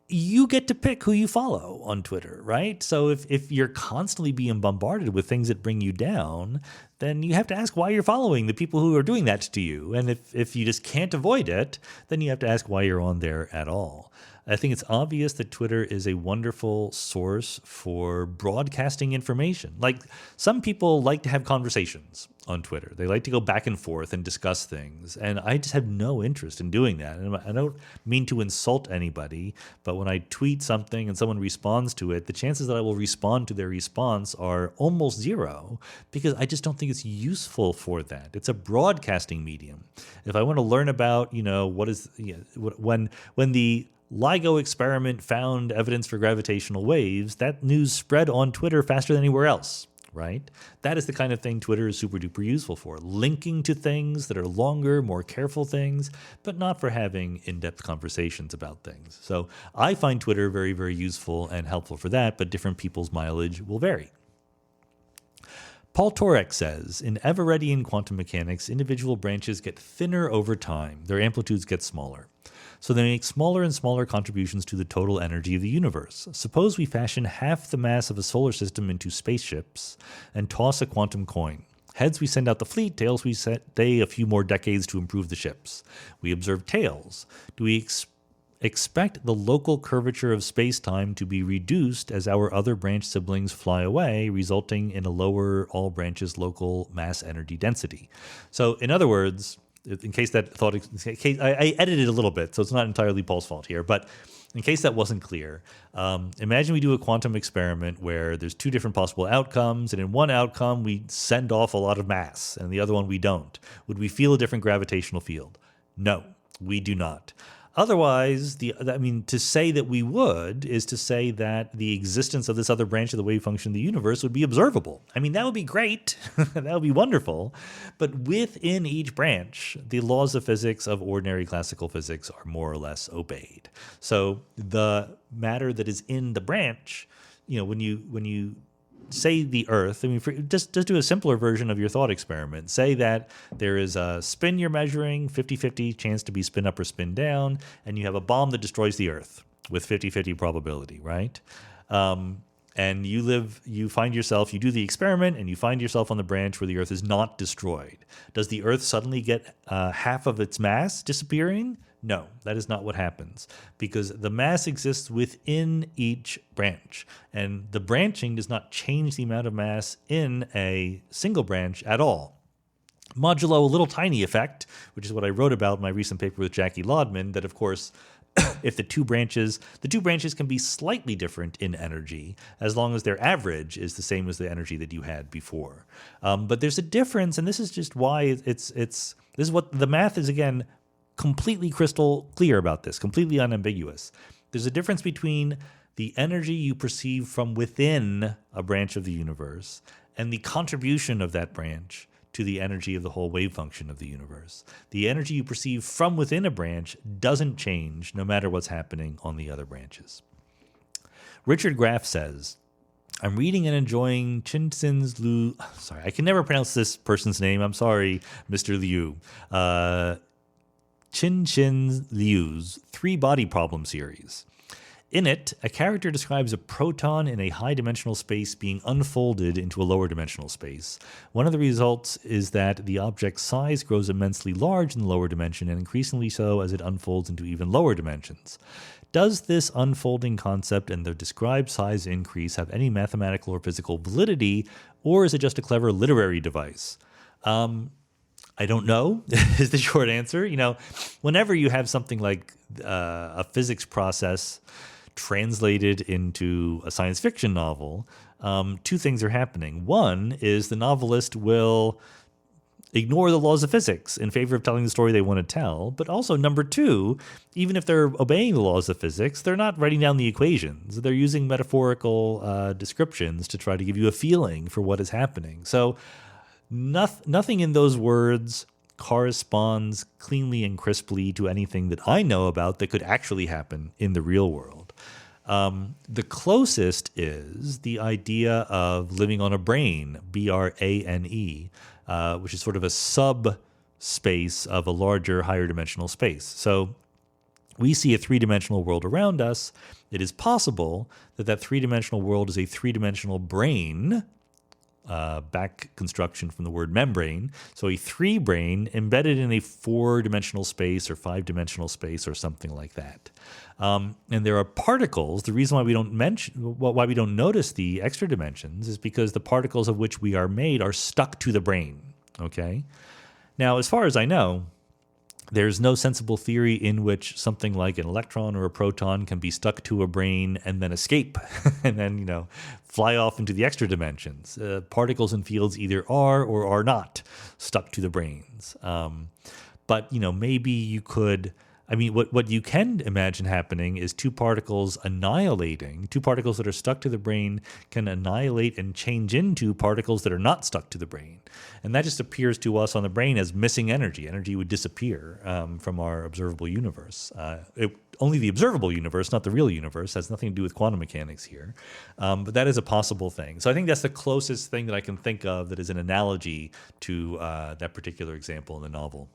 you get to pick who you follow on Twitter, right? So if you're constantly being bombarded with things that bring you down, then you have to ask why you're following the people who are doing that to you. And if you just can't avoid it, then you have to ask why you're on there at all. I think it's obvious that Twitter is a wonderful source for broadcasting information. Like, some people like to have conversations on Twitter. They like to go back and forth and discuss things. And I just have no interest in doing that. And I don't mean to insult anybody, but when I tweet something and someone responds to it, the chances that I will respond to their response are almost zero, because I just don't think it's useful for that. It's a broadcasting medium. If I want to learn about, when the LIGO experiment found evidence for gravitational waves, that news spread on Twitter faster than anywhere else, right? That is the kind of thing Twitter is super duper useful for. Linking to things that are longer, more careful things, but not for having in-depth conversations about things. So I find Twitter very, very useful and helpful for that, but different people's mileage will vary. Paul Torek says, in Everettian quantum mechanics, individual branches get thinner over time. Their amplitudes get smaller. So they make smaller and smaller contributions to the total energy of the universe. Suppose we fashion half the mass of a solar system into spaceships and toss a quantum coin. Heads, we send out the fleet. Tails, we stay a few more decades to improve the ships. We observe tails. Do we expect the local curvature of space-time to be reduced as our other branch siblings fly away, resulting in a lower all branches local mass energy density? So in other words, in case that thought, I edited a little bit, so it's not entirely Paul's fault here, but in case that wasn't clear, imagine we do a quantum experiment where there's two different possible outcomes, and in one outcome we send off a lot of mass, and the other one we don't. Would we feel a different gravitational field? No, we do not. Otherwise, to say that we would is to say that the existence of this other branch of the wave function of the universe would be observable. I mean, that would be great. That would be wonderful. But within each branch, the laws of physics of ordinary classical physics are more or less obeyed. So the matter that is in the branch, when you say the Earth, just do a simpler version of your thought experiment. Say that there is a spin you're measuring, 50-50 chance to be spin up or spin down, and you have a bomb that destroys the Earth with 50-50 probability, right? And you do the experiment, and you find yourself on the branch where the Earth is not destroyed. Does the Earth suddenly get half of its mass disappearing? No, that is not what happens, because the mass exists within each branch, and the branching does not change the amount of mass in a single branch at all. Modulo a little tiny effect, which is what I wrote about in my recent paper with Jackie Laudman, that of course, if the two branches can be slightly different in energy as long as their average is the same as the energy that you had before. But there's a difference, and this is just why this is what the math is, again, completely crystal clear about this, completely unambiguous. There's a difference between the energy you perceive from within a branch of the universe and the contribution of that branch to the energy of the whole wave function of the universe. The energy you perceive from within a branch doesn't change no matter what's happening on the other branches. Richard Graff says, I'm reading and enjoying Chin-Sin's Liu. Sorry, I can never pronounce this person's name. I'm sorry, Mr. Liu. Chin-Chin Liu's three-body problem series. In it, a character describes a proton in a high-dimensional space being unfolded into a lower-dimensional space. One of the results is that the object's size grows immensely large in the lower dimension and increasingly so as it unfolds into even lower dimensions. Does this unfolding concept and the described size increase have any mathematical or physical validity, or is it just a clever literary device? I don't know, is the short answer. Whenever you have something like a physics process translated into a science fiction novel, two things are happening. One is the novelist will ignore the laws of physics in favor of telling the story they want to tell. But also, number two, even if they're obeying the laws of physics, they're not writing down the equations. They're using metaphorical descriptions to try to give you a feeling for what is happening. So nothing in those words corresponds cleanly and crisply to anything that I know about that could actually happen in the real world. The closest is the idea of living on a brane, B-R-A-N-E, which is sort of a subspace of a larger, higher dimensional space. So we see a three-dimensional world around us. It is possible that that three-dimensional world is a three-dimensional brane, back construction from the word membrane. So a three-brane embedded in a four-dimensional space or five-dimensional space or something like that. And there are particles. The reason why we don't notice the extra dimensions is because the particles of which we are made are stuck to the brane. Okay. Now, as far as I know, there's no sensible theory in which something like an electron or a proton can be stuck to a brane and then escape and then, fly off into the extra dimensions. Particles and fields either are or are not stuck to the branes. But, maybe you could... what you can imagine happening is two particles that are stuck to the brane can annihilate and change into particles that are not stuck to the brane. And that just appears to us on the brane as missing energy. Energy would disappear from our observable universe. Only the observable universe, not the real universe, has nothing to do with quantum mechanics here. But that is a possible thing. So I think that's the closest thing that I can think of that is an analogy to that particular example in the novel.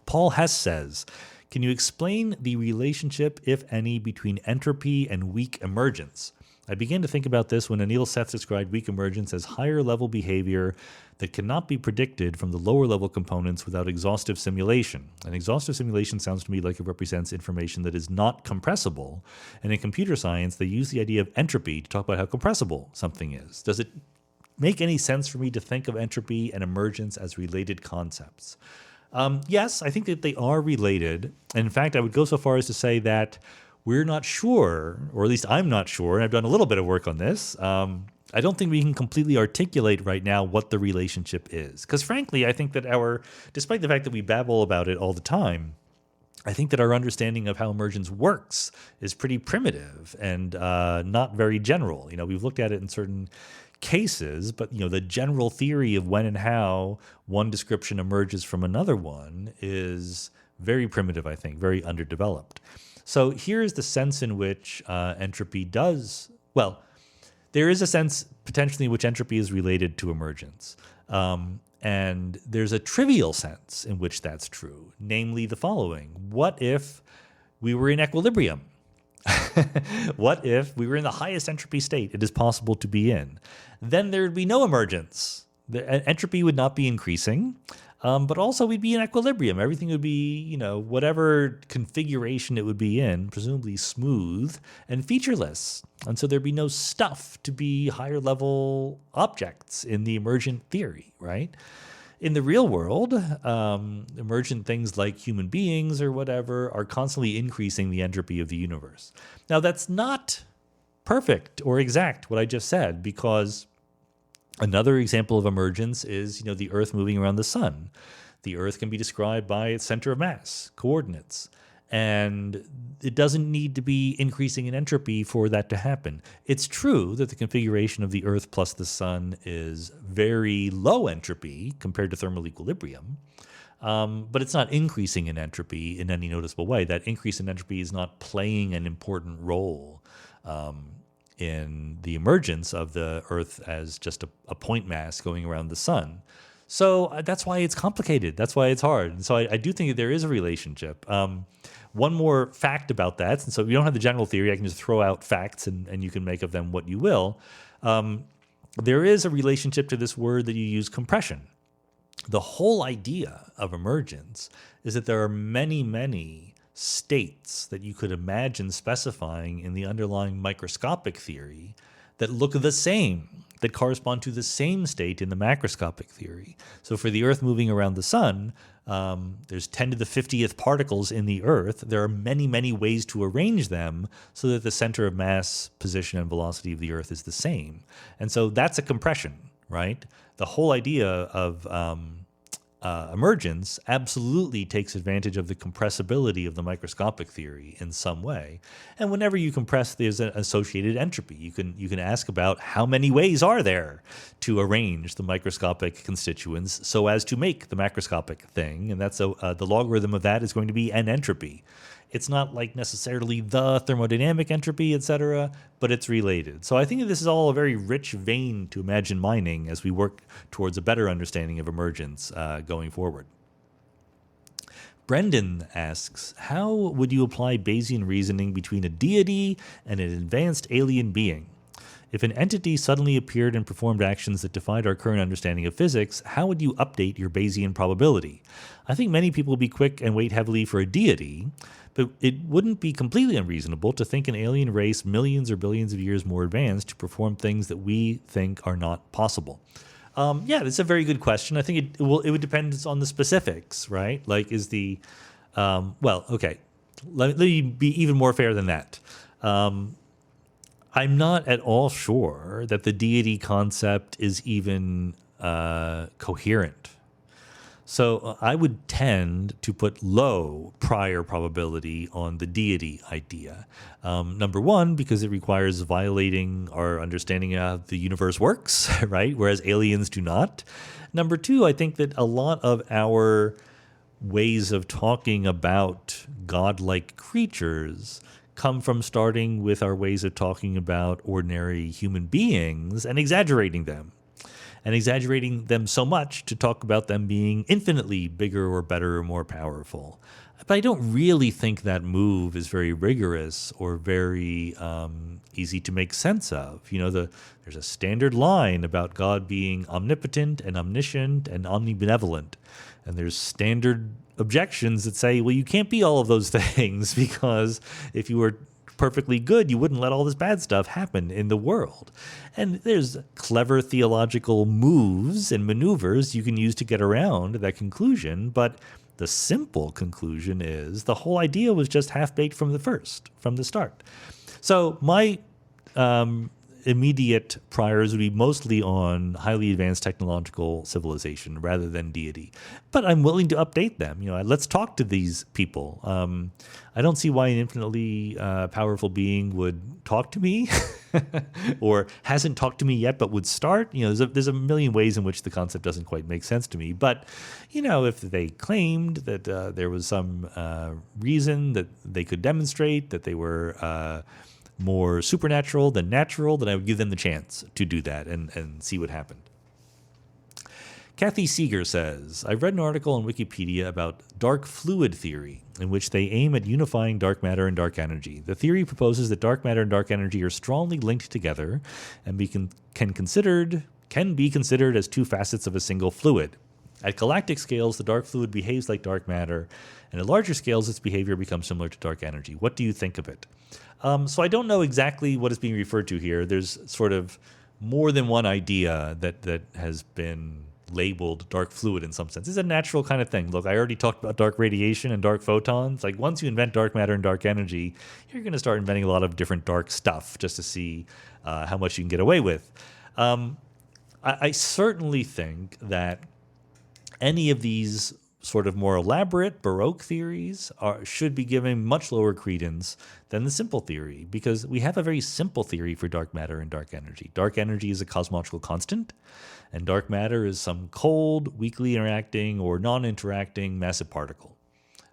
Paul Hess says, can you explain the relationship, if any, between entropy and weak emergence? I began to think about this when Anil Seth described weak emergence as higher level behavior that cannot be predicted from the lower level components without exhaustive simulation. And exhaustive simulation sounds to me like it represents information that is not compressible. And in computer science, they use the idea of entropy to talk about how compressible something is. Does it make any sense for me to think of entropy and emergence as related concepts? Yes, I think that they are related. In fact, I would go so far as to say that we're not sure, or at least I'm not sure, and I've done a little bit of work on this. I don't think we can completely articulate right now what the relationship is. Because frankly, I think that despite the fact that we babble about it all the time, I think that our understanding of how emergence works is pretty primitive and not very general. We've looked at it in certain cases, but the general theory of when and how one description emerges from another one is very primitive, I think, very underdeveloped. So here's the sense in which entropy does, well, there is a sense potentially in which entropy is related to emergence. And there's a trivial sense in which that's true, namely the following. What if we were in equilibrium? What if we were in the highest entropy state it is possible to be in? Then there would be no emergence. The entropy would not be increasing, but also we'd be in equilibrium. Everything would be, whatever configuration it would be in, presumably smooth and featureless. And so there'd be no stuff to be higher level objects in the emergent theory, right? In the real world, emergent things like human beings or whatever are constantly increasing the entropy of the universe. Now, that's not perfect or exact, what I just said, because another example of emergence is, the Earth moving around the sun. The Earth can be described by its center of mass, coordinates, and it doesn't need to be increasing in entropy for that to happen. It's true that the configuration of the Earth plus the sun is very low entropy compared to thermal equilibrium, but it's not increasing in entropy in any noticeable way. That increase in entropy is not playing an important role in the emergence of the Earth as just a point mass going around the sun. So that's why it's complicated. That's why it's hard. And so I do think that there is a relationship. One more fact about that, and so if you don't have the general theory, I can just throw out facts and you can make of them what you will. There is a relationship to this word that you use, compression. The whole idea of emergence is that there are many, many states that you could imagine specifying in the underlying microscopic theory that look the same, that correspond to the same state in the macroscopic theory. So for the Earth moving around the sun, there's 10 to the 50th particles in the Earth. There are many, many ways to arrange them so that the center of mass, position, and velocity of the Earth is the same. And so that's a compression, right? The whole idea of emergence absolutely takes advantage of the compressibility of the microscopic theory in some way. And whenever you compress, there's an associated entropy. You can ask about how many ways are there to arrange the microscopic constituents so as to make the macroscopic thing, and that's the logarithm of that is going to be n entropy. It's not like necessarily the thermodynamic entropy, etc., but it's related. So I think that this is all a very rich vein to imagine mining as we work towards a better understanding of emergence going forward. Brendan asks, how would you apply Bayesian reasoning between a deity and an advanced alien being? If an entity suddenly appeared and performed actions that defied our current understanding of physics, how would you update your Bayesian probability? I think many people would be quick and wait heavily for a deity, but it wouldn't be completely unreasonable to think an alien race millions or billions of years more advanced to perform things that we think are not possible. Yeah, that's a very good question. I think it would depend on the specifics, right? Like, is the okay. Let me be even more fair than that. I'm not at all sure that the deity concept is even coherent. So I would tend to put low prior probability on the deity idea. Number one, because it requires violating our understanding of how the universe works, right? Whereas aliens do not. Number two, I think that a lot of our ways of talking about godlike creatures come from starting with our ways of talking about ordinary human beings and exaggerating them. and exaggerating them so much to talk about them being infinitely bigger or better or more powerful. But I don't really think that move is very rigorous or very easy to make sense of. There's a standard line about God being omnipotent and omniscient and omnibenevolent. And there's standard objections that say, well, you can't be all of those things, because if you were perfectly good, you wouldn't let all this bad stuff happen in the world. And there's clever theological moves and maneuvers you can use to get around that conclusion, but the simple conclusion is the whole idea was just half-baked from the start. So my immediate priors would be mostly on highly advanced technological civilization rather than deity. But I'm willing to update them. Let's talk to these people. I don't see why an infinitely powerful being would talk to me or hasn't talked to me yet but would start. There's a million ways in which the concept doesn't quite make sense to me. But, if they claimed that there was some reason that they could demonstrate that they were more supernatural than natural, then I would give them the chance to do that and see what happened. Kathy Seeger says, I've read an article on Wikipedia about dark fluid theory, in which they aim at unifying dark matter and dark energy. The theory proposes that dark matter and dark energy are strongly linked together and can be considered as two facets of a single fluid. At galactic scales, the dark fluid behaves like dark matter, and at larger scales, its behavior becomes similar to dark energy. What do you think of it? So I don't know exactly what is being referred to here. There's sort of more than one idea that has been labeled dark fluid in some sense. It's a natural kind of thing. Look, I already talked about dark radiation and dark photons. Like, once you invent dark matter and dark energy, you're going to start inventing a lot of different dark stuff just to see how much you can get away with. I certainly think that any of these sort of more elaborate Baroque theories should be given much lower credence than the simple theory, because we have a very simple theory for dark matter and dark energy. Dark energy is a cosmological constant, and dark matter is some cold, weakly interacting or non-interacting massive particle.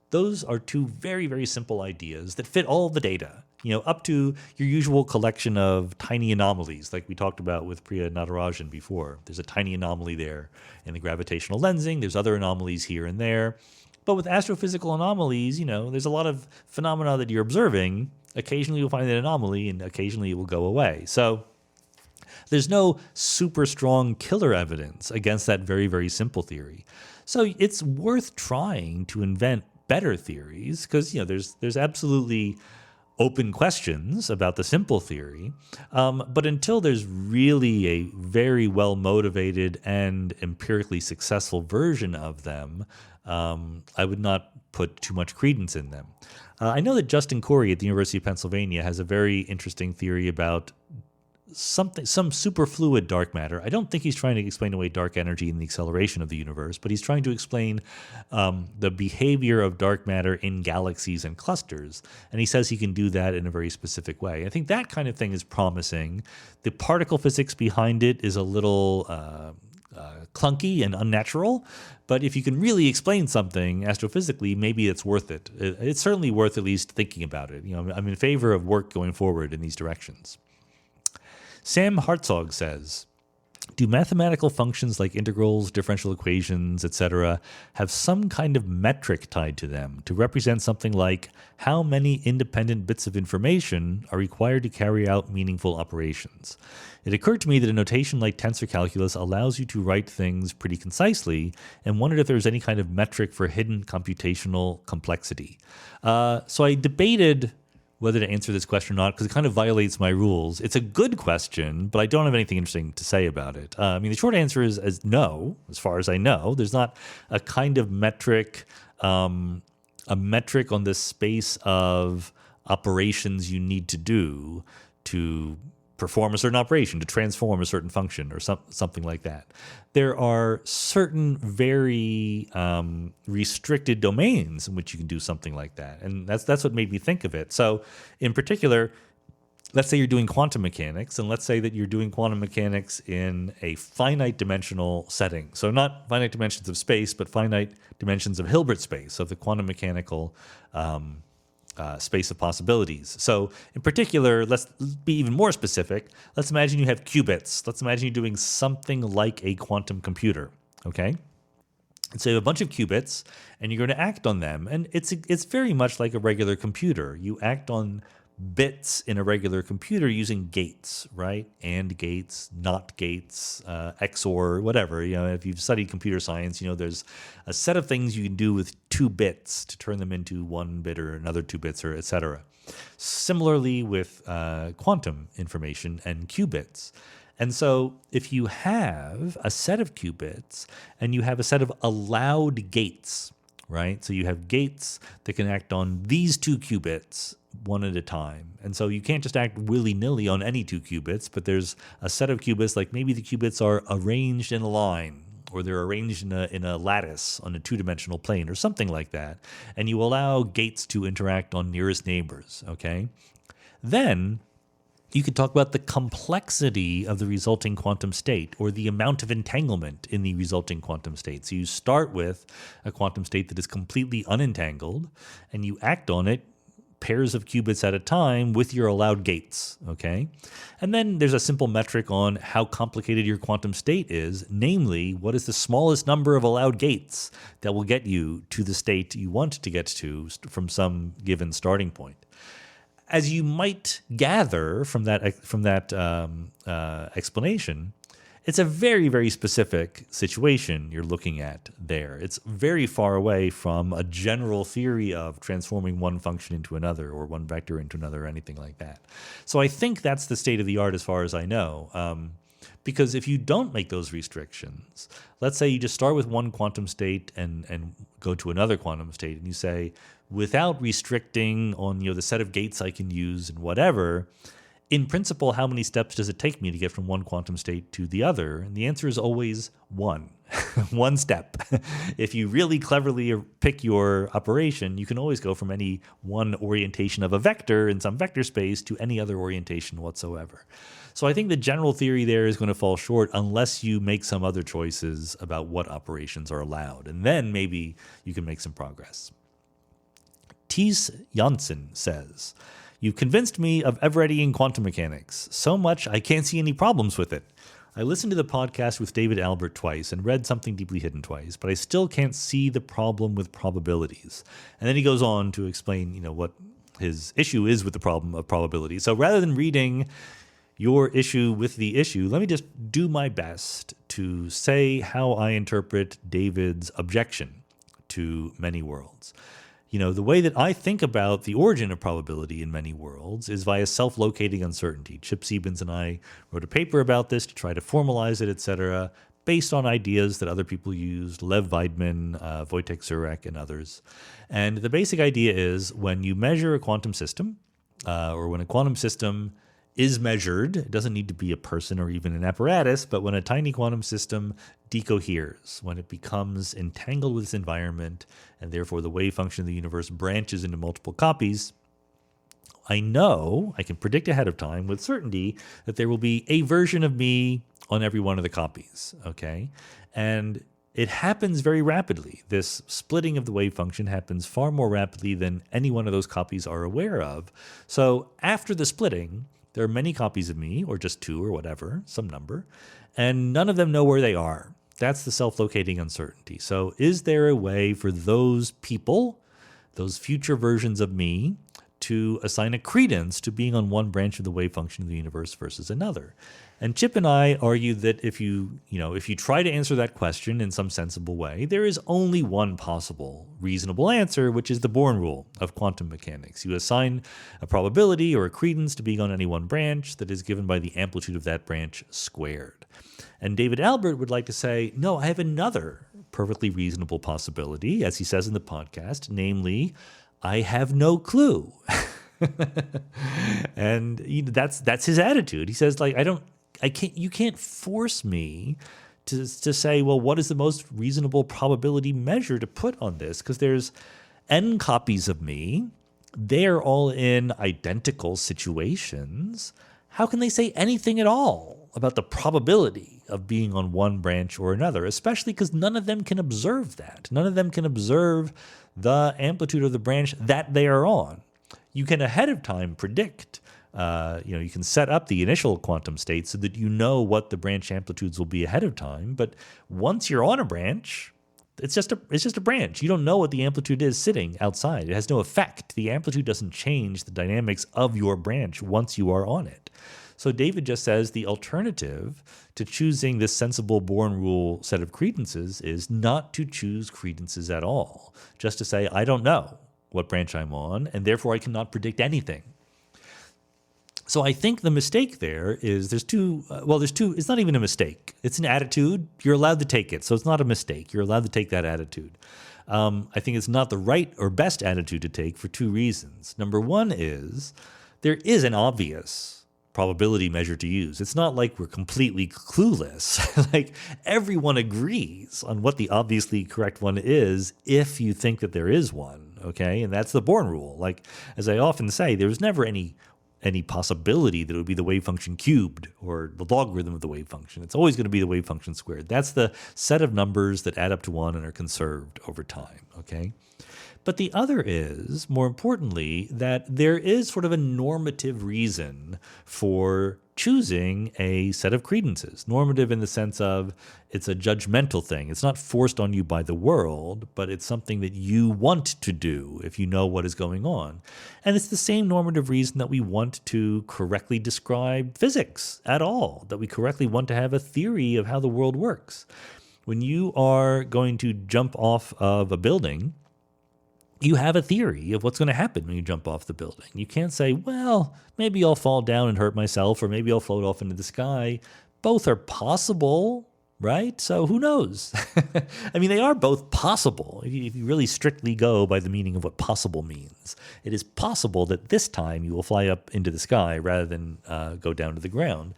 Those are two very, very simple ideas that fit all the data, up to your usual collection of tiny anomalies, like we talked about with Priya Natarajan before. There's a tiny anomaly there in the gravitational lensing. There's other anomalies here and there. But with astrophysical anomalies, there's a lot of phenomena that you're observing. Occasionally you'll find an anomaly, and occasionally it will go away. So there's no super strong killer evidence against that very, very simple theory. So it's worth trying to invent better theories, because there's absolutely open questions about the simple theory, but until there's really a very well-motivated and empirically successful version of them, I would not put too much credence in them. I know that Justin Corey at the University of Pennsylvania has a very interesting theory about some superfluid dark matter. I don't think he's trying to explain away dark energy and the acceleration of the universe, but he's trying to explain the behavior of dark matter in galaxies and clusters. And he says he can do that in a very specific way. I think that kind of thing is promising. The particle physics behind it is a little clunky and unnatural, but if you can really explain something astrophysically, maybe it's worth it. It's certainly worth at least thinking about it. I'm in favor of work going forward in these directions. Sam Hartzog says, do mathematical functions like integrals, differential equations, etc., have some kind of metric tied to them to represent something like how many independent bits of information are required to carry out meaningful operations? It occurred to me that a notation like tensor calculus allows you to write things pretty concisely, and wondered if there was any kind of metric for hidden computational complexity. So I debated whether to answer this question or not, because it kind of violates my rules. It's a good question, but I don't have anything interesting to say about it. The short answer is no, as far as I know. There's not a kind of metric, a metric on the space of operations you need to do to perform a certain operation, to transform a certain function or something like that. There are certain very restricted domains in which you can do something like that. And that's what made me think of it. So in particular, let's say you're doing quantum mechanics, and let's say that you're doing quantum mechanics in a finite dimensional setting. So not finite dimensions of space, but finite dimensions of Hilbert space, of the quantum mechanical space of possibilities. So in particular, let's be even more specific. Let's imagine you have qubits. Let's imagine you're doing something like a quantum computer, okay? And so you have a bunch of qubits, and you're going to act on them. And it's very much like a regular computer. You act on bits in a regular computer using gates, right? And gates, not gates, XOR, whatever. If you've studied computer science, there's a set of things you can do with 2 bits to turn them into 1 bit or another 2 bits, or etc. Similarly with quantum information and qubits. And so if you have a set of qubits and you have a set of allowed gates, right? So you have gates that can act on these 2 qubits one at a time. And so you can't just act willy-nilly on any 2 qubits, but there's a set of qubits, like maybe the qubits are arranged in a line, or they're arranged in a lattice on a 2-dimensional plane or something like that. And you allow gates to interact on nearest neighbors, okay? Then you could talk about the complexity of the resulting quantum state, or the amount of entanglement in the resulting quantum state. So you start with a quantum state that is completely unentangled, and you act on it pairs of qubits at a time with your allowed gates, okay? And then there's a simple metric on how complicated your quantum state is, namely, what is the smallest number of allowed gates that will get you to the state you want to get to from some given starting point. As you might gather from that explanation, it's a very, very specific situation you're looking at there. It's very far away from a general theory of transforming one function into another, or one vector into another, or anything like that. So I think that's the state of the art as far as I know. Because if you don't make those restrictions, let's say you just start with one quantum state and go to another quantum state, and you say, without restricting on the set of gates I can use and whatever, in principle, how many steps does it take me to get from one quantum state to the other? And the answer is always 1. 1 step. If you really cleverly pick your operation, you can always go from any one orientation of a vector in some vector space to any other orientation whatsoever. So I think the general theory there is going to fall short unless you make some other choices about what operations are allowed. And then maybe you can make some progress. Thies Janssen says, "You've convinced me of Everettian quantum mechanics so much I can't see any problems with it. I listened to the podcast with David Albert twice and read Something Deeply Hidden twice, but I still can't see the problem with probabilities." And then he goes on to explain, what his issue is with the problem of probability. So rather than reading your issue with the issue, let me just do my best to say how I interpret David's objection to many worlds. The way that I think about the origin of probability in many worlds is via self-locating uncertainty. Chip Siebens and I wrote a paper about this to try to formalize it, etc., based on ideas that other people used, Lev Weidman, Wojtek Zurek, and others. And the basic idea is when you measure a quantum system, or when a quantum system is measured, it doesn't need to be a person or even an apparatus, but when a tiny quantum system decoheres, when it becomes entangled with its environment, and therefore the wave function of the universe branches into multiple copies, I can predict ahead of time with certainty that there will be a version of me on every one of the copies, okay? And it happens very rapidly. This splitting of the wave function happens far more rapidly than any one of those copies are aware of. So after the splitting, there are many copies of me, or just 2 or whatever, some number, and none of them know where they are. That's the self-locating uncertainty. So is there a way for those people, those future versions of me, to assign a credence to being on one branch of the wave function of the universe versus another? And Chip and I argue that if you try to answer that question in some sensible way, there is only one possible reasonable answer, which is the Born rule of quantum mechanics. You assign a probability or a credence to being on any one branch that is given by the amplitude of that branch squared. And David Albert would like to say, no, I have another perfectly reasonable possibility, as he says in the podcast, namely, I have no clue. And that's his attitude. He says, you can't force me to say, well, what is the most reasonable probability measure to put on this? Because there's n copies of me. They're all in identical situations. How can they say anything at all about the probability of being on one branch or another, especially because none of them can observe that. None of them can observe the amplitude of the branch that they are on. you can ahead of time predict. You can set up the initial quantum state so that you know what the branch amplitudes will be ahead of time. But once you're on a branch, it's just a branch. You don't know what the amplitude is sitting outside. It has no effect. The amplitude doesn't change the dynamics of your branch once you are on it. So David just says the alternative to choosing this sensible Born rule set of credences is not to choose credences at all. Just to say, I don't know what branch I'm on, and therefore I cannot predict anything. So I think the mistake there is there's two, it's not even a mistake. It's an attitude. You're allowed to take it. So it's not a mistake. You're allowed to take that attitude. I think it's not the right or best attitude to take for two reasons. Number one is there is an obvious probability measure to use. It's not like we're completely clueless. Like everyone agrees on what the obviously correct one is if you think that there is one, okay? And that's the Born rule. Like, as I often say, there's never any possibility that it would be the wave function cubed or the logarithm of the wave function. It's always going to be the wave function squared. That's the set of numbers that add up to 1 and are conserved over time, okay? But the other is, more importantly, that there is sort of a normative reason for choosing a set of credences. Normative in the sense of it's a judgmental thing. It's not forced on you by the world, but it's something that you want to do if you know what is going on. And it's the same normative reason that we want to correctly describe physics at all, that we correctly want to have a theory of how the world works. When you are going to jump off of a building, you have a theory of what's going to happen when you jump off the building. You can't say, well, maybe I'll fall down and hurt myself, or maybe I'll float off into the sky. Both are possible, right? So who knows? I mean, they are both possible. If you really strictly go by the meaning of what possible means, it is possible that this time you will fly up into the sky rather than go down to the ground.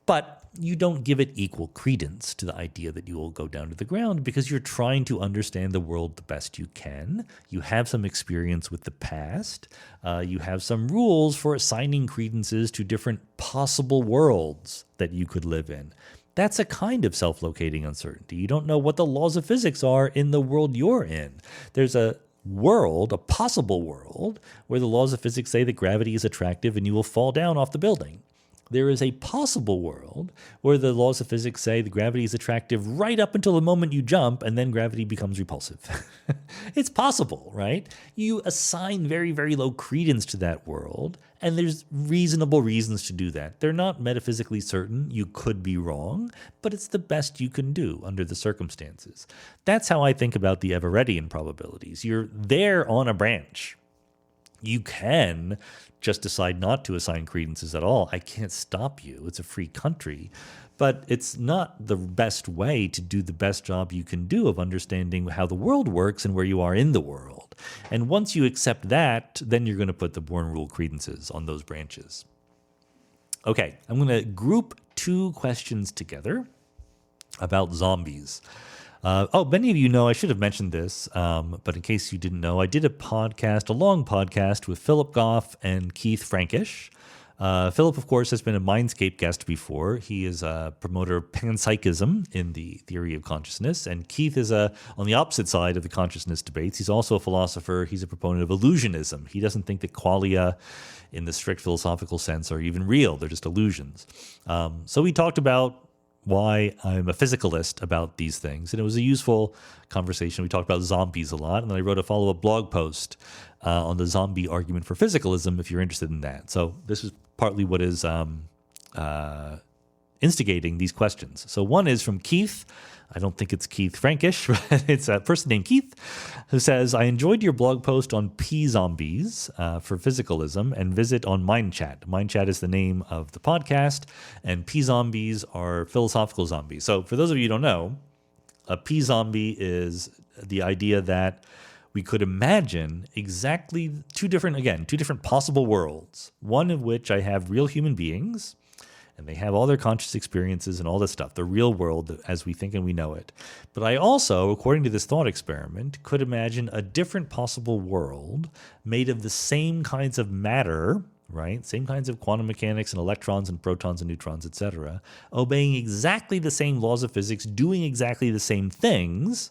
But you don't give it equal credence to the idea that you will go down to the ground because you're trying to understand the world the best you can. You have some experience with the past. You have some rules for assigning credences to different possible worlds that you could live in. That's a kind of self-locating uncertainty. You don't know what the laws of physics are in the world you're in. There's a world, a possible world, where the laws of physics say that gravity is attractive and you will fall down off the building. There is a possible world where the laws of physics say the gravity is attractive right up until the moment you jump, and then gravity becomes repulsive. It's possible, right? You assign very, very low credence to that world, and there's reasonable reasons to do that. They're not metaphysically certain. You could be wrong, but it's the best you can do under the circumstances. That's how I think about the Everettian probabilities. You're there on a branch. You can just decide not to assign credences at all. I can't stop you. It's a free country. But it's not the best way to do the best job you can do of understanding how the world works and where you are in the world. And once you accept that, then you're going to put the Born rule credences on those branches. Okay, I'm going to group two questions together about zombies. Many of you know, I should have mentioned this, but in case you didn't know, I did a long podcast with Philip Goff and Keith Frankish. Philip, of course, has been a Mindscape guest before. He is a promoter of panpsychism in the theory of consciousness, and Keith is on the opposite side of the consciousness debates. He's also a philosopher. He's a proponent of illusionism. He doesn't think that qualia in the strict philosophical sense are even real. They're just illusions. So we talked about why I'm a physicalist about these things. And it was a useful conversation. We talked about zombies a lot. And then I wrote a follow-up blog post on the zombie argument for physicalism if you're interested in that. So this is partly what is instigating these questions. So one is from Keith. I don't think it's Keith Frankish, but it's a person named Keith who says, I enjoyed your blog post on P-zombies for physicalism and visit on MindChat. MindChat is the name of the podcast, and P-zombies are philosophical zombies. So for those of you who don't know, a P-zombie is the idea that we could imagine exactly two different possible worlds, one of which I have real human beings, and they have all their conscious experiences and all this stuff, the real world as we think and we know it. But I also, according to this thought experiment, could imagine a different possible world made of the same kinds of matter, right? Same kinds of quantum mechanics and electrons and protons and neutrons, etc., obeying exactly the same laws of physics, doing exactly the same things,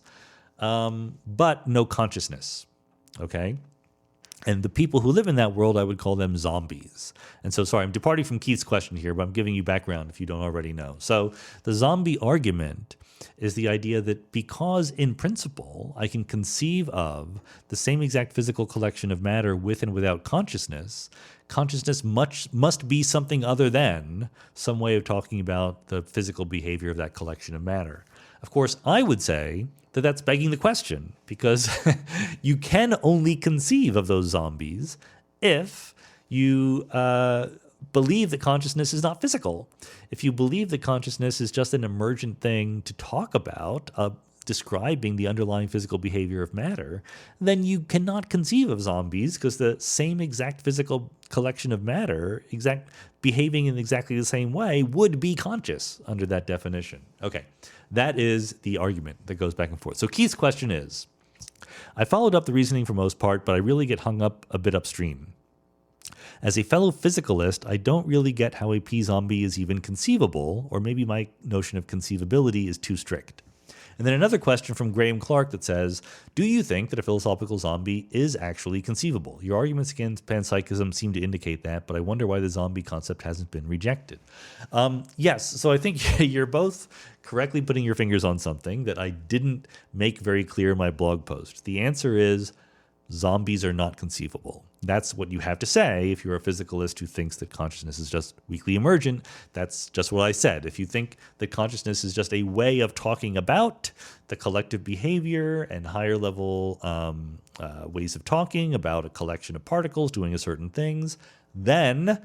but no consciousness, okay? And the people who live in that world, I would call them zombies. And so, sorry, I'm departing from Keith's question here, but I'm giving you background if you don't already know. So the zombie argument is the idea that because in principle I can conceive of the same exact physical collection of matter with and without consciousness, consciousness must be something other than some way of talking about the physical behavior of that collection of matter. Of course, I would say that that's begging the question, because you can only conceive of those zombies if you believe that consciousness is not physical. If you believe that consciousness is just an emergent thing to talk about, describing the underlying physical behavior of matter, then you cannot conceive of zombies, because the same exact physical collection of matter, behaving in exactly the same way, would be conscious under that definition. Okay, that is the argument that goes back and forth. So Keith's question is, I followed up the reasoning for most part, but I really get hung up a bit upstream. As a fellow physicalist, I don't really get how a p-zombie is even conceivable, or maybe my notion of conceivability is too strict. And then another question from Graham Clark that says, do you think that a philosophical zombie is actually conceivable? Your arguments against panpsychism seem to indicate that, but I wonder why the zombie concept hasn't been rejected. Yes, so I think you're both correctly putting your fingers on something that I didn't make very clear in my blog post. The answer is zombies are not conceivable. That's what you have to say if you're a physicalist who thinks that consciousness is just weakly emergent. That's just what I said. If you think that consciousness is just a way of talking about the collective behavior and higher level ways of talking about a collection of particles doing a certain things, then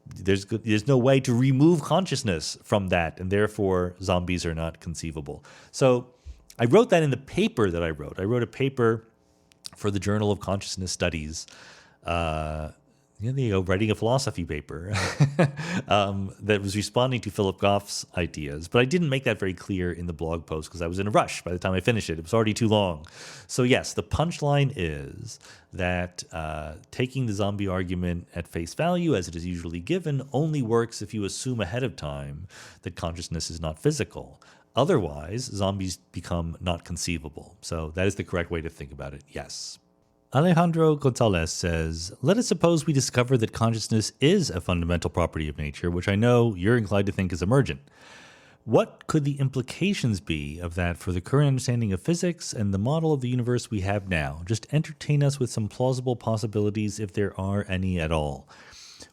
there's no way to remove consciousness from that, and therefore zombies are not conceivable. So I wrote that in the paper that I wrote. I wrote a paper for the Journal of Consciousness Studies, writing a philosophy paper that was responding to Philip Goff's ideas. But I didn't make that very clear in the blog post because I was in a rush by the time I finished it. It was already too long. So yes, the punchline is that taking the zombie argument at face value, as it is usually given, only works if you assume ahead of time that consciousness is not physical. Otherwise, zombies become not conceivable. So that is the correct way to think about it, yes. Alejandro Gonzalez says, let us suppose we discover that consciousness is a fundamental property of nature, which I know you're inclined to think is emergent. What could the implications be of that for the current understanding of physics and the model of the universe we have now? Just entertain us with some plausible possibilities if there are any at all.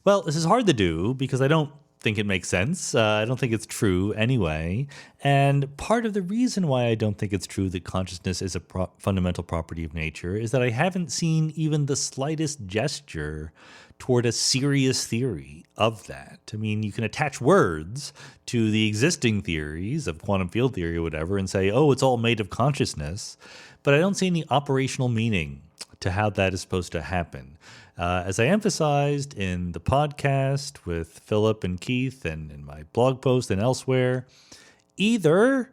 Well, this is hard to do because I don't think it makes sense. I don't think it's true anyway. And part of the reason why I don't think it's true that consciousness is a fundamental property of nature is that I haven't seen even the slightest gesture toward a serious theory of that. I mean, you can attach words to the existing theories of quantum field theory or whatever and say, oh, it's all made of consciousness. But I don't see any operational meaning to how that is supposed to happen. As I emphasized in the podcast with Philip and Keith and in my blog post and elsewhere, either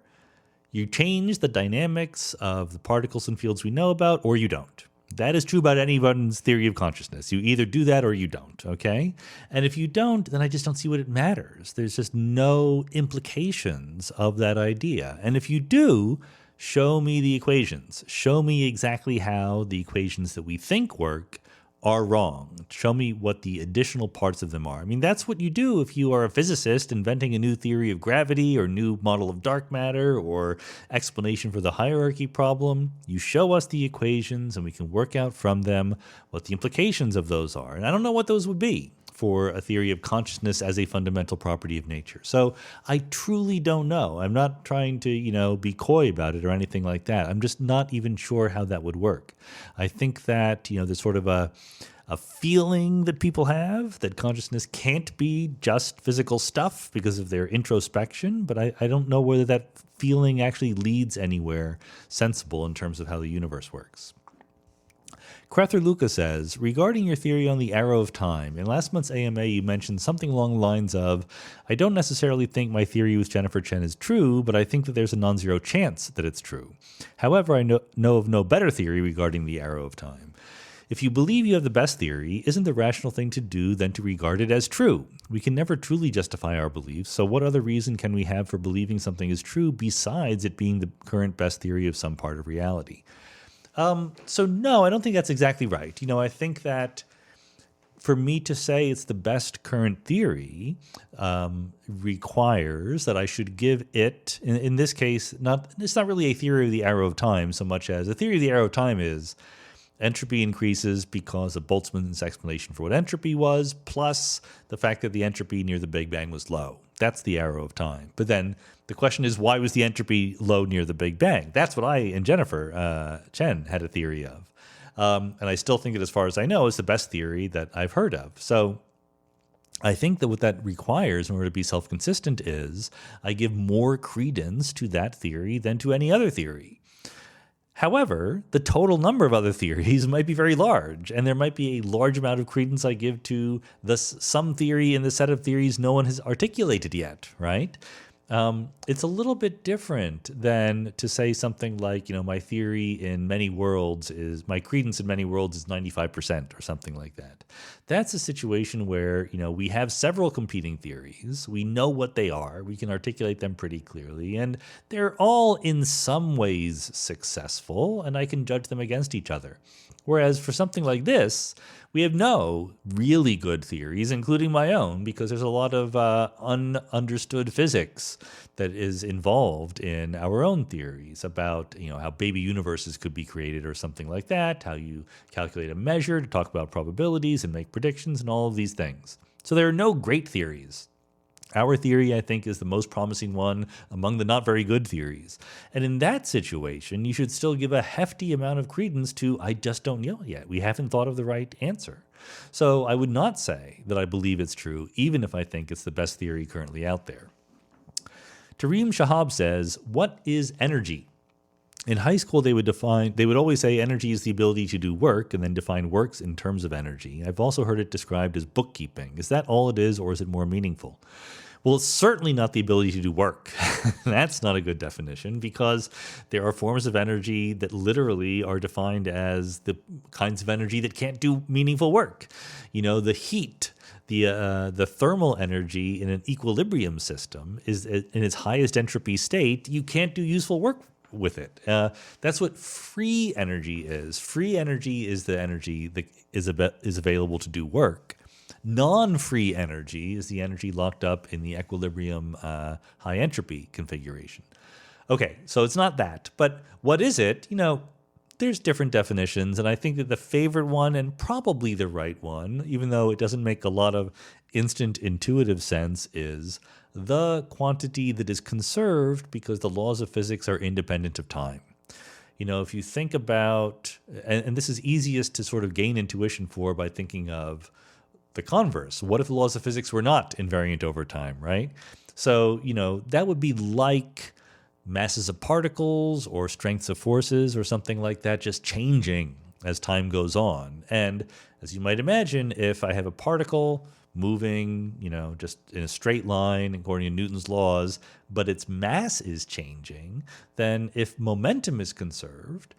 you change the dynamics of the particles and fields we know about, or you don't. That is true about anyone's theory of consciousness. You either do that or you don't, okay? And if you don't, then I just don't see what it matters. There's just no implications of that idea. And if you do, show me the equations. Show me exactly how the equations that we think work are wrong. Show me what the additional parts of them are. I mean, that's what you do if you are a physicist inventing a new theory of gravity or new model of dark matter or explanation for the hierarchy problem. You show us the equations and we can work out from them what the implications of those are. And I don't know what those would be for a theory of consciousness as a fundamental property of nature. So I truly don't know. I'm not trying to, be coy about it or anything like that. I'm just not even sure how that would work. I think that, there's sort of a feeling that people have that consciousness can't be just physical stuff because of their introspection, but I don't know whether that feeling actually leads anywhere sensible in terms of how the universe works. Crethor Luca says, regarding your theory on the arrow of time, in last month's AMA you mentioned something along the lines of, I don't necessarily think my theory with Jennifer Chen is true, but I think that there's a non-zero chance that it's true. However, I know of no better theory regarding the arrow of time. If you believe you have the best theory, isn't the rational thing to do than to regard it as true? We can never truly justify our beliefs, so what other reason can we have for believing something is true besides it being the current best theory of some part of reality? So no, I don't think that's exactly right. I think that for me to say it's the best current theory requires that I should give it, in this case, it's not really a theory of the arrow of time so much as a theory of the arrow of time is entropy increases because of Boltzmann's explanation for what entropy was, plus the fact that the entropy near the Big Bang was low. That's the arrow of time. But then the question is, why was the entropy low near the Big Bang? That's what I and Jennifer Chen had a theory of. And I still think it, as far as I know, is the best theory that I've heard of. So I think that what that requires in order to be self-consistent is I give more credence to that theory than to any other theory. However, the total number of other theories might be very large, and there might be a large amount of credence I give to some theory in the set of theories no one has articulated yet, right? It's a little bit different than to say something like, my theory in many worlds my credence in many worlds is 95% or something like that. That's a situation where, we have several competing theories. We know what they are. We can articulate them pretty clearly, and they're all in some ways successful, and I can judge them against each other. Whereas for something like this, we have no really good theories, including my own, because there's a lot of ununderstood physics that is involved in our own theories about, how baby universes could be created or something like that, how you calculate a measure to talk about probabilities and make predictions and all of these things. So there are no great theories. Our theory, I think, is the most promising one among the not very good theories. And in that situation, you should still give a hefty amount of credence to, I just don't know yet. We haven't thought of the right answer. So I would not say that I believe it's true, even if I think it's the best theory currently out there. Tareem Shahab says, what is energy? In high school, they would always say energy is the ability to do work and then define works in terms of energy. I've also heard it described as bookkeeping. Is that all it is, or is it more meaningful? Well, it's certainly not the ability to do work. That's not a good definition, because there are forms of energy that literally are defined as the kinds of energy that can't do meaningful work. The heat, the thermal energy in an equilibrium system is in its highest entropy state. You can't do useful work with it. That's what free energy is. Free energy is the energy that is available to do work. Non-free energy is the energy locked up in the equilibrium high entropy configuration. Okay, so it's not that. But what is it? There's different definitions, and I think that the favorite one, and probably the right one, even though it doesn't make a lot of instant intuitive sense, is the quantity that is conserved because the laws of physics are independent of time. If you think about, and this is easiest to sort of gain intuition for by thinking of the converse. What if the laws of physics were not invariant over time, right? So, that would be like masses of particles or strengths of forces or something like that just changing as time goes on. And as you might imagine, if I have a particle moving, just in a straight line according to Newton's laws, but its mass is changing, then if momentum is conserved,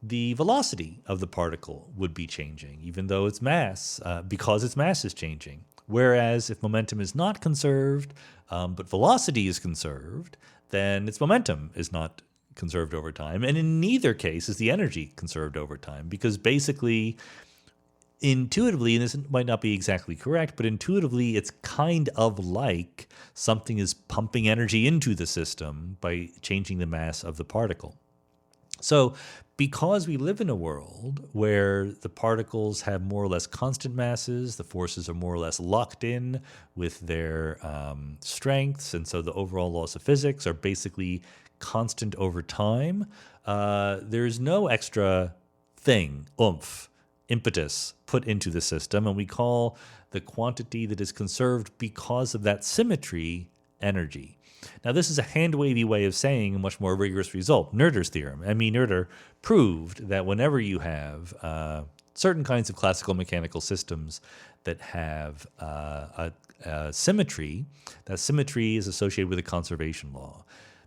the velocity of the particle would be changing, even though its mass, because its mass is changing. Whereas if momentum is not conserved, but velocity is conserved, then its momentum is not conserved over time. And in neither case is the energy conserved over time, because basically, intuitively, and this might not be exactly correct, but intuitively it's kind of like something is pumping energy into the system by changing the mass of the particle. So because we live in a world where the particles have more or less constant masses, the forces are more or less locked in with their strengths, and so the overall laws of physics are basically constant over time, there's no extra thing, oomph, impetus put into the system, and we call the quantity that is conserved because of that symmetry energy. Now, this is a hand-wavy way of saying a much more rigorous result. Noether's theorem, M.E. Noether, proved that whenever you have certain kinds of classical mechanical systems that have a symmetry, that symmetry is associated with a conservation law.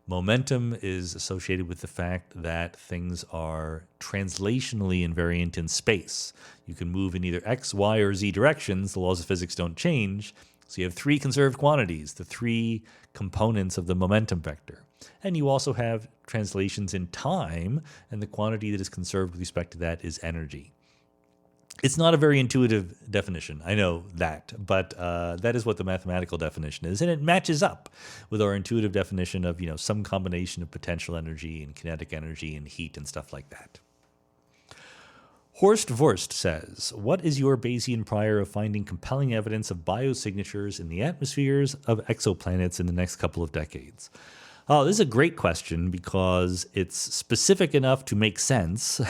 Momentum is associated with the fact that things are translationally invariant in space. You can move in either x, y, or z directions. The laws of physics don't change. So you have three conserved quantities, the three components of the momentum vector. And you also have translations in time, and the quantity that is conserved with respect to that is energy. It's not a very intuitive definition, I know that, but that is what the mathematical definition is, and it matches up with our intuitive definition of, some combination of potential energy and kinetic energy and heat and stuff like that. Horst Wurst says, what is your Bayesian prior of finding compelling evidence of biosignatures in the atmospheres of exoplanets in the next couple of decades? Oh, this is a great question because it's specific enough to make sense.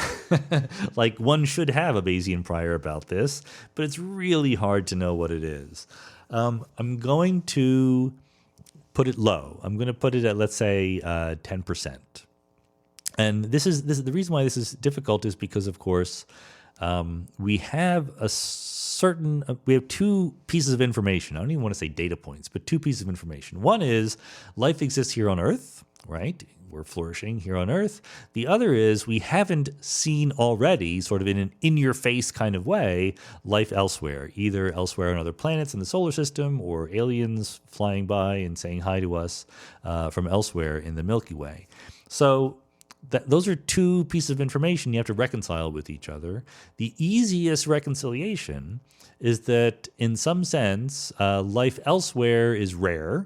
Like one should have a Bayesian prior about this, but it's really hard to know what it is. I'm going to put it low. I'm going to put it at, let's say, 10%. And this is the reason why this is difficult is because, of course, we have we have two pieces of information. I don't even want to say data points, but two pieces of information. One is life exists here on Earth, right? We're flourishing here on Earth. The other is we haven't seen already, sort of in an in-your-face kind of way, life elsewhere, either elsewhere on other planets in the solar system or aliens flying by and saying hi to us from elsewhere in the Milky Way. So those are two pieces of information you have to reconcile with each other. The easiest reconciliation is that, in some sense, life elsewhere is rare.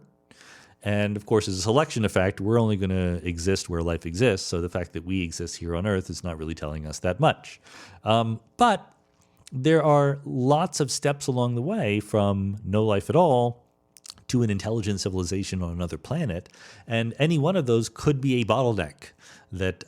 And, of course, as a selection effect, we're only going to exist where life exists. So the fact that we exist here on Earth is not really telling us that much. But there are lots of steps along the way from no life at all to an intelligent civilization on another planet. And any one of those could be a bottleneck that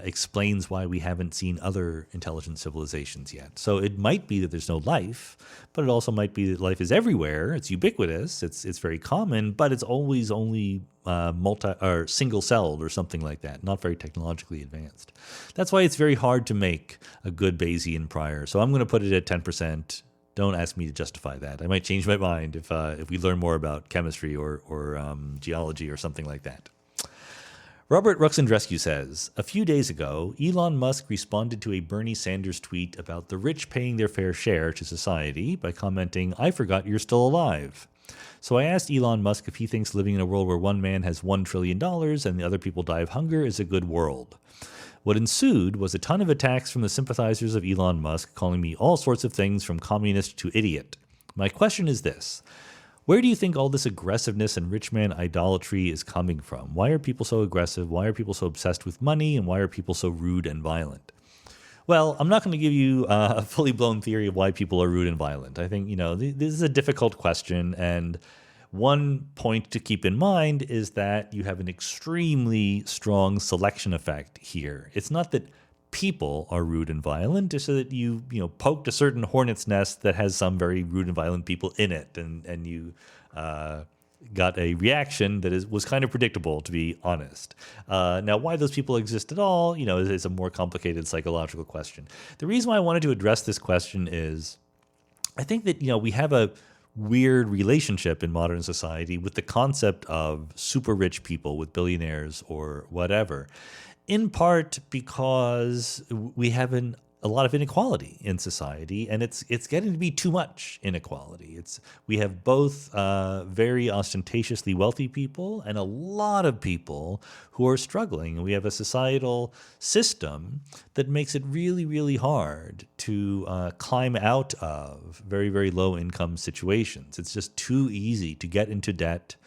explains why we haven't seen other intelligent civilizations yet. So it might be that there's no life, but it also might be that life is everywhere. It's ubiquitous. It's very common, but it's always only or single-celled or something like that, not very technologically advanced. That's why it's very hard to make a good Bayesian prior. So I'm going to put it at 10%. Don't ask me to justify that. I might change my mind if we learn more about chemistry or geology or something like that. Robert Ruxandrescu says, a few days ago, Elon Musk responded to a Bernie Sanders tweet about the rich paying their fair share to society by commenting, I forgot you're still alive. So I asked Elon Musk if he thinks living in a world where one man has $1 trillion and the other people die of hunger is a good world. What ensued was a ton of attacks from the sympathizers of Elon Musk, calling me all sorts of things from communist to idiot. My question is this. Where do you think all this aggressiveness and rich man idolatry is coming from? Why are people so aggressive? Why are people so obsessed with money? And why are people so rude and violent? Well, I'm not going to give you a fully blown theory of why people are rude and violent. I think, this is a difficult question. And one point to keep in mind is that you have an extremely strong selection effect here. It's not that people are rude and violent, it's so that you poked a certain hornet's nest that has some very rude and violent people in it, and you got a reaction that was kind of predictable, to be honest. Now, why those people exist at all, is a more complicated psychological question. The reason why I wanted to address this question is I think that, we have a weird relationship in modern society with the concept of super rich people, with billionaires or whatever. In part because we have a lot of inequality in society, and it's getting to be too much inequality. We have both very ostentatiously wealthy people and a lot of people who are struggling. And we have a societal system that makes it really, really hard to climb out of very, very low income situations. It's just too easy to get into debt,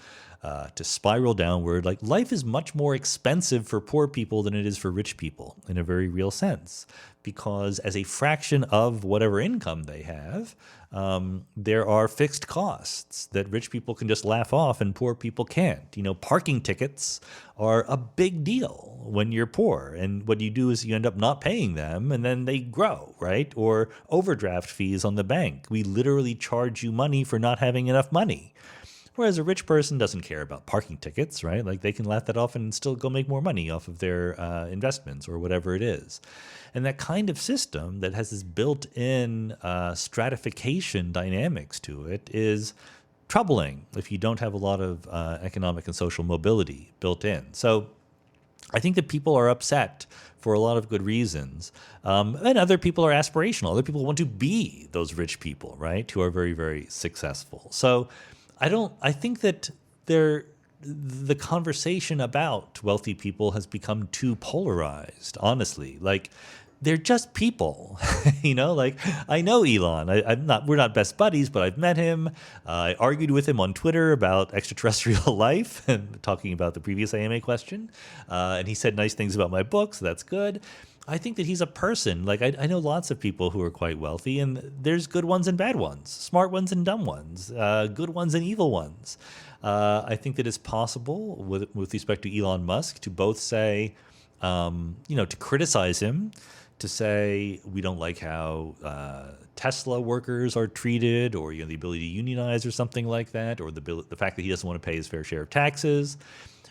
to spiral downward. Like, life is much more expensive for poor people than it is for rich people in a very real sense, because as a fraction of whatever income they have, there are fixed costs that rich people can just laugh off and poor people can't. Parking tickets are a big deal when you're poor, and what you do is you end up not paying them, and then they grow, right? Or overdraft fees on the bank. We literally charge you money for not having enough money. Whereas a rich person doesn't care about parking tickets, right? Like, they can laugh that off and still go make more money off of their investments or whatever it is. And that kind of system that has this built-in stratification dynamics to it is troubling if you don't have a lot of economic and social mobility built in. So I think that people are upset for a lot of good reasons. And other people are aspirational. Other people want to be those rich people, right, who are very, very successful. So I think that there the conversation about wealthy people has become too polarized, honestly. Like, they're just people, like I know Elon. We're not best buddies, but I've met him. I argued with him on Twitter about extraterrestrial life and talking about the previous AMA question. And he said nice things about my book, so that's good. I think that he's a person. Like, I know lots of people who are quite wealthy, and there's good ones and bad ones, smart ones and dumb ones, good ones and evil ones. I think that it's possible with respect to Elon Musk to both say, to criticize him, to say we don't like how Tesla workers are treated, or the ability to unionize or something like that, or the fact that he doesn't want to pay his fair share of taxes,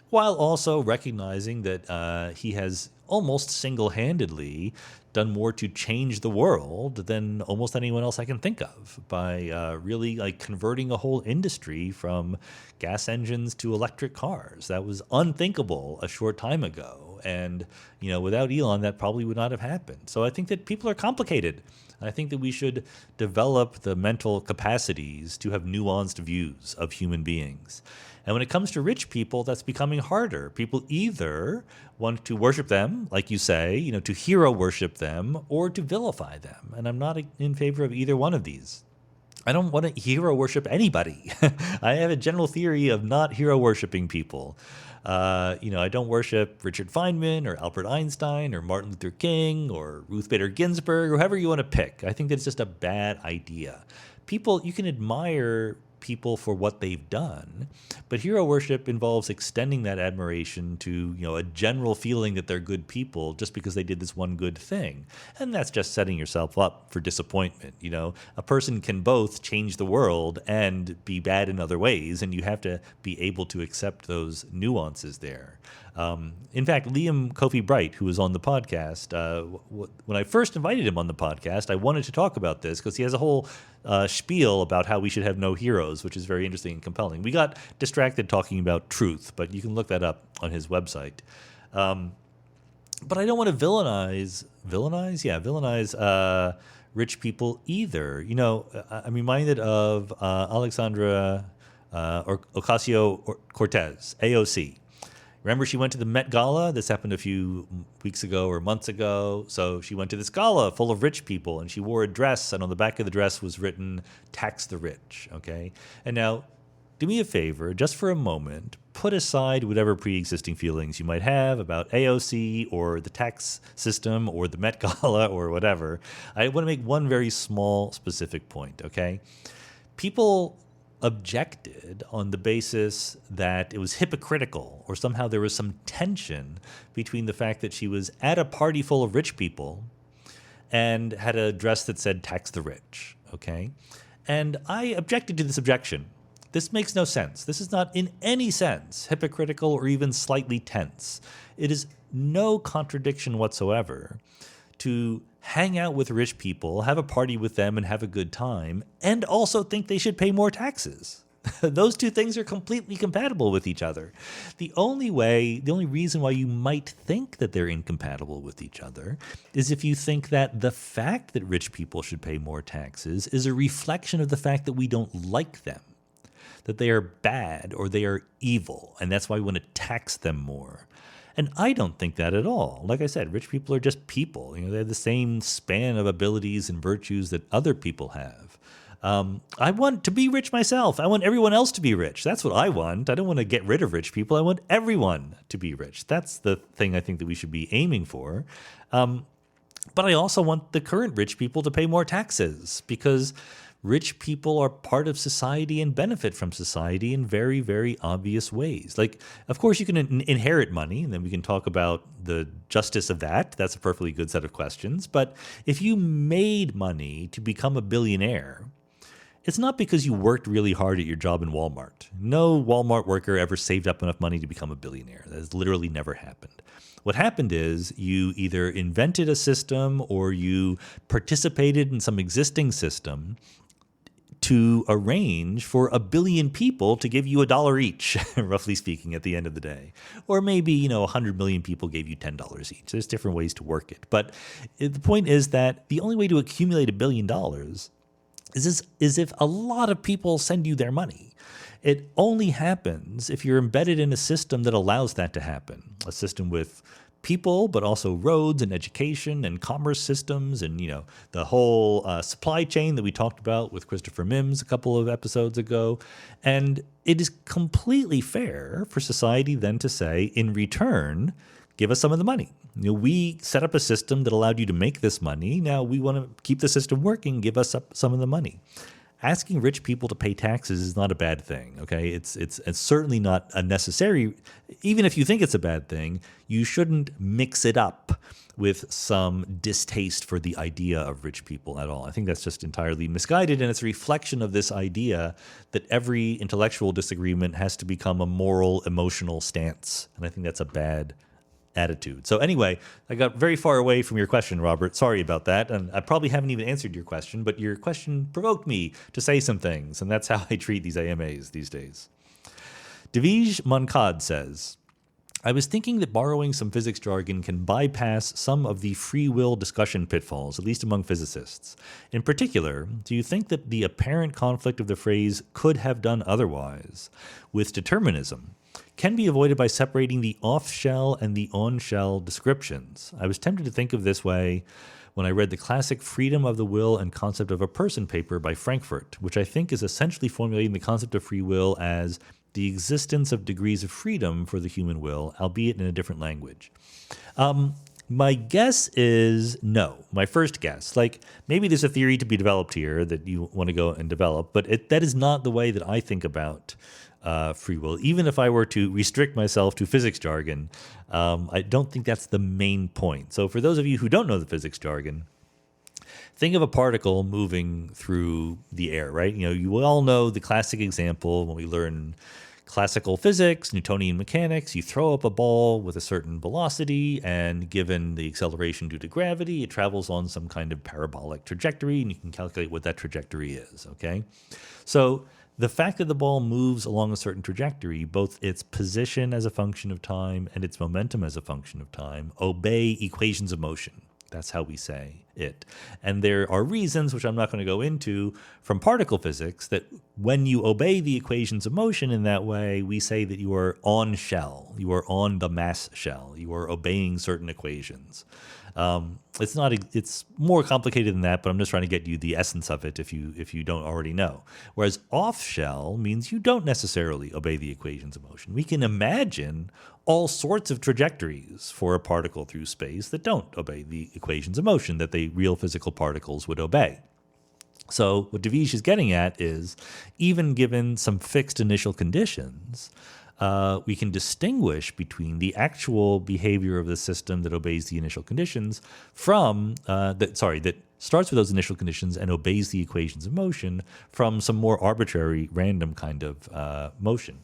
while also recognizing that he has almost single-handedly done more to change the world than almost anyone else I can think of by really like converting a whole industry from gas engines to electric cars. That was unthinkable a short time ago. And, without Elon, that probably would not have happened. So I think that people are complicated. I think that we should develop the mental capacities to have nuanced views of human beings. And when it comes to rich people, that's becoming harder. People either want to worship them, like you say, to hero worship them, or to vilify them. And I'm not in favor of either one of these. I don't want to hero worship anybody. I have a general theory of not hero worshiping people. I don't worship Richard Feynman or Albert Einstein or Martin Luther King or Ruth Bader Ginsburg or whoever you want to pick. I think that's just a bad idea. People, you can admire people for what they've done, but hero worship involves extending that admiration to a general feeling that they're good people just because they did this one good thing, and that's just setting yourself up for disappointment. A person can both change the world and be bad in other ways, and you have to be able to accept those nuances there. In fact, Liam Kofi Bright, who was on the podcast, when I first invited him on the podcast, I wanted to talk about this because he has a whole spiel about how we should have no heroes, which is very interesting and compelling. We got distracted talking about truth, but you can look that up on his website. But I don't want to villainize rich people either. I'm reminded of Alexandra Ocasio-Cortez, AOC. Remember, she went to the Met Gala? This happened a few weeks ago or months ago. So she went to this gala full of rich people, and she wore a dress, and on the back of the dress was written, "Tax the rich," okay? And now, do me a favor, just for a moment, put aside whatever pre-existing feelings you might have about AOC or the tax system or the Met Gala or whatever. I want to make one very small, specific point, okay? People objected on the basis that it was hypocritical, or somehow there was some tension between the fact that she was at a party full of rich people and had a dress that said "tax the rich," okay? And I objected to this objection. This makes no sense. This is not in any sense hypocritical or even slightly tense. It is no contradiction whatsoever to hang out with rich people, have a party with them, and have a good time, and also think they should pay more taxes. Those two things are completely compatible with each other. The only reason why you might think that they're incompatible with each other is if you think that the fact that rich people should pay more taxes is a reflection of the fact that we don't like them, that they are bad or they are evil, and that's why we want to tax them more. And I don't think that at all. Like I said, rich people are just people. They have the same span of abilities and virtues that other people have. I want to be rich myself. I want everyone else to be rich. That's what I want. I don't want to get rid of rich people. I want everyone to be rich. That's the thing I think that we should be aiming for. But I also want the current rich people to pay more taxes, because rich people are part of society and benefit from society in very, very obvious ways. Like, of course, you can inherit money, and then we can talk about the justice of that. That's a perfectly good set of questions. But if you made money to become a billionaire, it's not because you worked really hard at your job in Walmart. No Walmart worker ever saved up enough money to become a billionaire. That has literally never happened. What happened is you either invented a system or you participated in some existing system to arrange for 1 billion people to give you $1 each, roughly speaking, at the end of the day. Or maybe, 100 million people gave you $10 each. There's different ways to work it. But the point is that the only way to accumulate $1 billion is if a lot of people send you their money. It only happens if you're embedded in a system that allows that to happen, a system with people, but also roads and education and commerce systems and, the whole supply chain that we talked about with Christopher Mims a couple of episodes ago. And it is completely fair for society then to say, in return, give us some of the money. We set up a system that allowed you to make this money. Now we want to keep the system working. Give us up some of the money. Asking rich people to pay taxes is not a bad thing, okay? It's certainly not a necessary. Even if you think it's a bad thing, you shouldn't mix it up with some distaste for the idea of rich people at all. I think that's just entirely misguided, and it's a reflection of this idea that every intellectual disagreement has to become a moral, emotional stance, and I think that's a bad attitude. So anyway, I got very far away from your question, Robert. Sorry about that. And I probably haven't even answered your question, but your question provoked me to say some things. And that's how I treat these AMAs these days. Divij Mankad says, I was thinking that borrowing some physics jargon can bypass some of the free will discussion pitfalls, at least among physicists. In particular, do you think that the apparent conflict of the phrase could have done otherwise with determinism can be avoided by separating the off-shell and the on-shell descriptions? I was tempted to think of this way when I read the classic Freedom of the Will and Concept of a Person paper by Frankfurt, which I think is essentially formulating the concept of free will as the existence of degrees of freedom for the human will, albeit in a different language. My guess is no. My first guess. Maybe there's a theory to be developed here that you want to go and develop, but that is not the way that I think about free will. Even if I were to restrict myself to physics jargon, I don't think that's the main point. So for those of you who don't know the physics jargon, think of a particle moving through the air, right? You all know the classic example when we learn classical physics, Newtonian mechanics. You throw up a ball with a certain velocity, and given the acceleration due to gravity, it travels on some kind of parabolic trajectory, and you can calculate what that trajectory is, okay? So the fact that the ball moves along a certain trajectory, both its position as a function of time and its momentum as a function of time, obey equations of motion. That's how we say it. And there are reasons, which I'm not going to go into, from particle physics, that when you obey the equations of motion in that way, we say that you are on shell. You are on the mass shell. You are obeying certain equations. It's more complicated than that, but I'm just trying to get you the essence of it if you don't already know. Whereas off shell means you don't necessarily obey the equations of motion. We can imagine all sorts of trajectories for a particle through space that don't obey the equations of motion that the real physical particles would obey. So what Divij is getting at is, even given some fixed initial conditions, we can distinguish between the actual behavior of the system that obeys the initial conditions from that starts with those initial conditions and obeys the equations of motion from some more arbitrary, random kind of motion.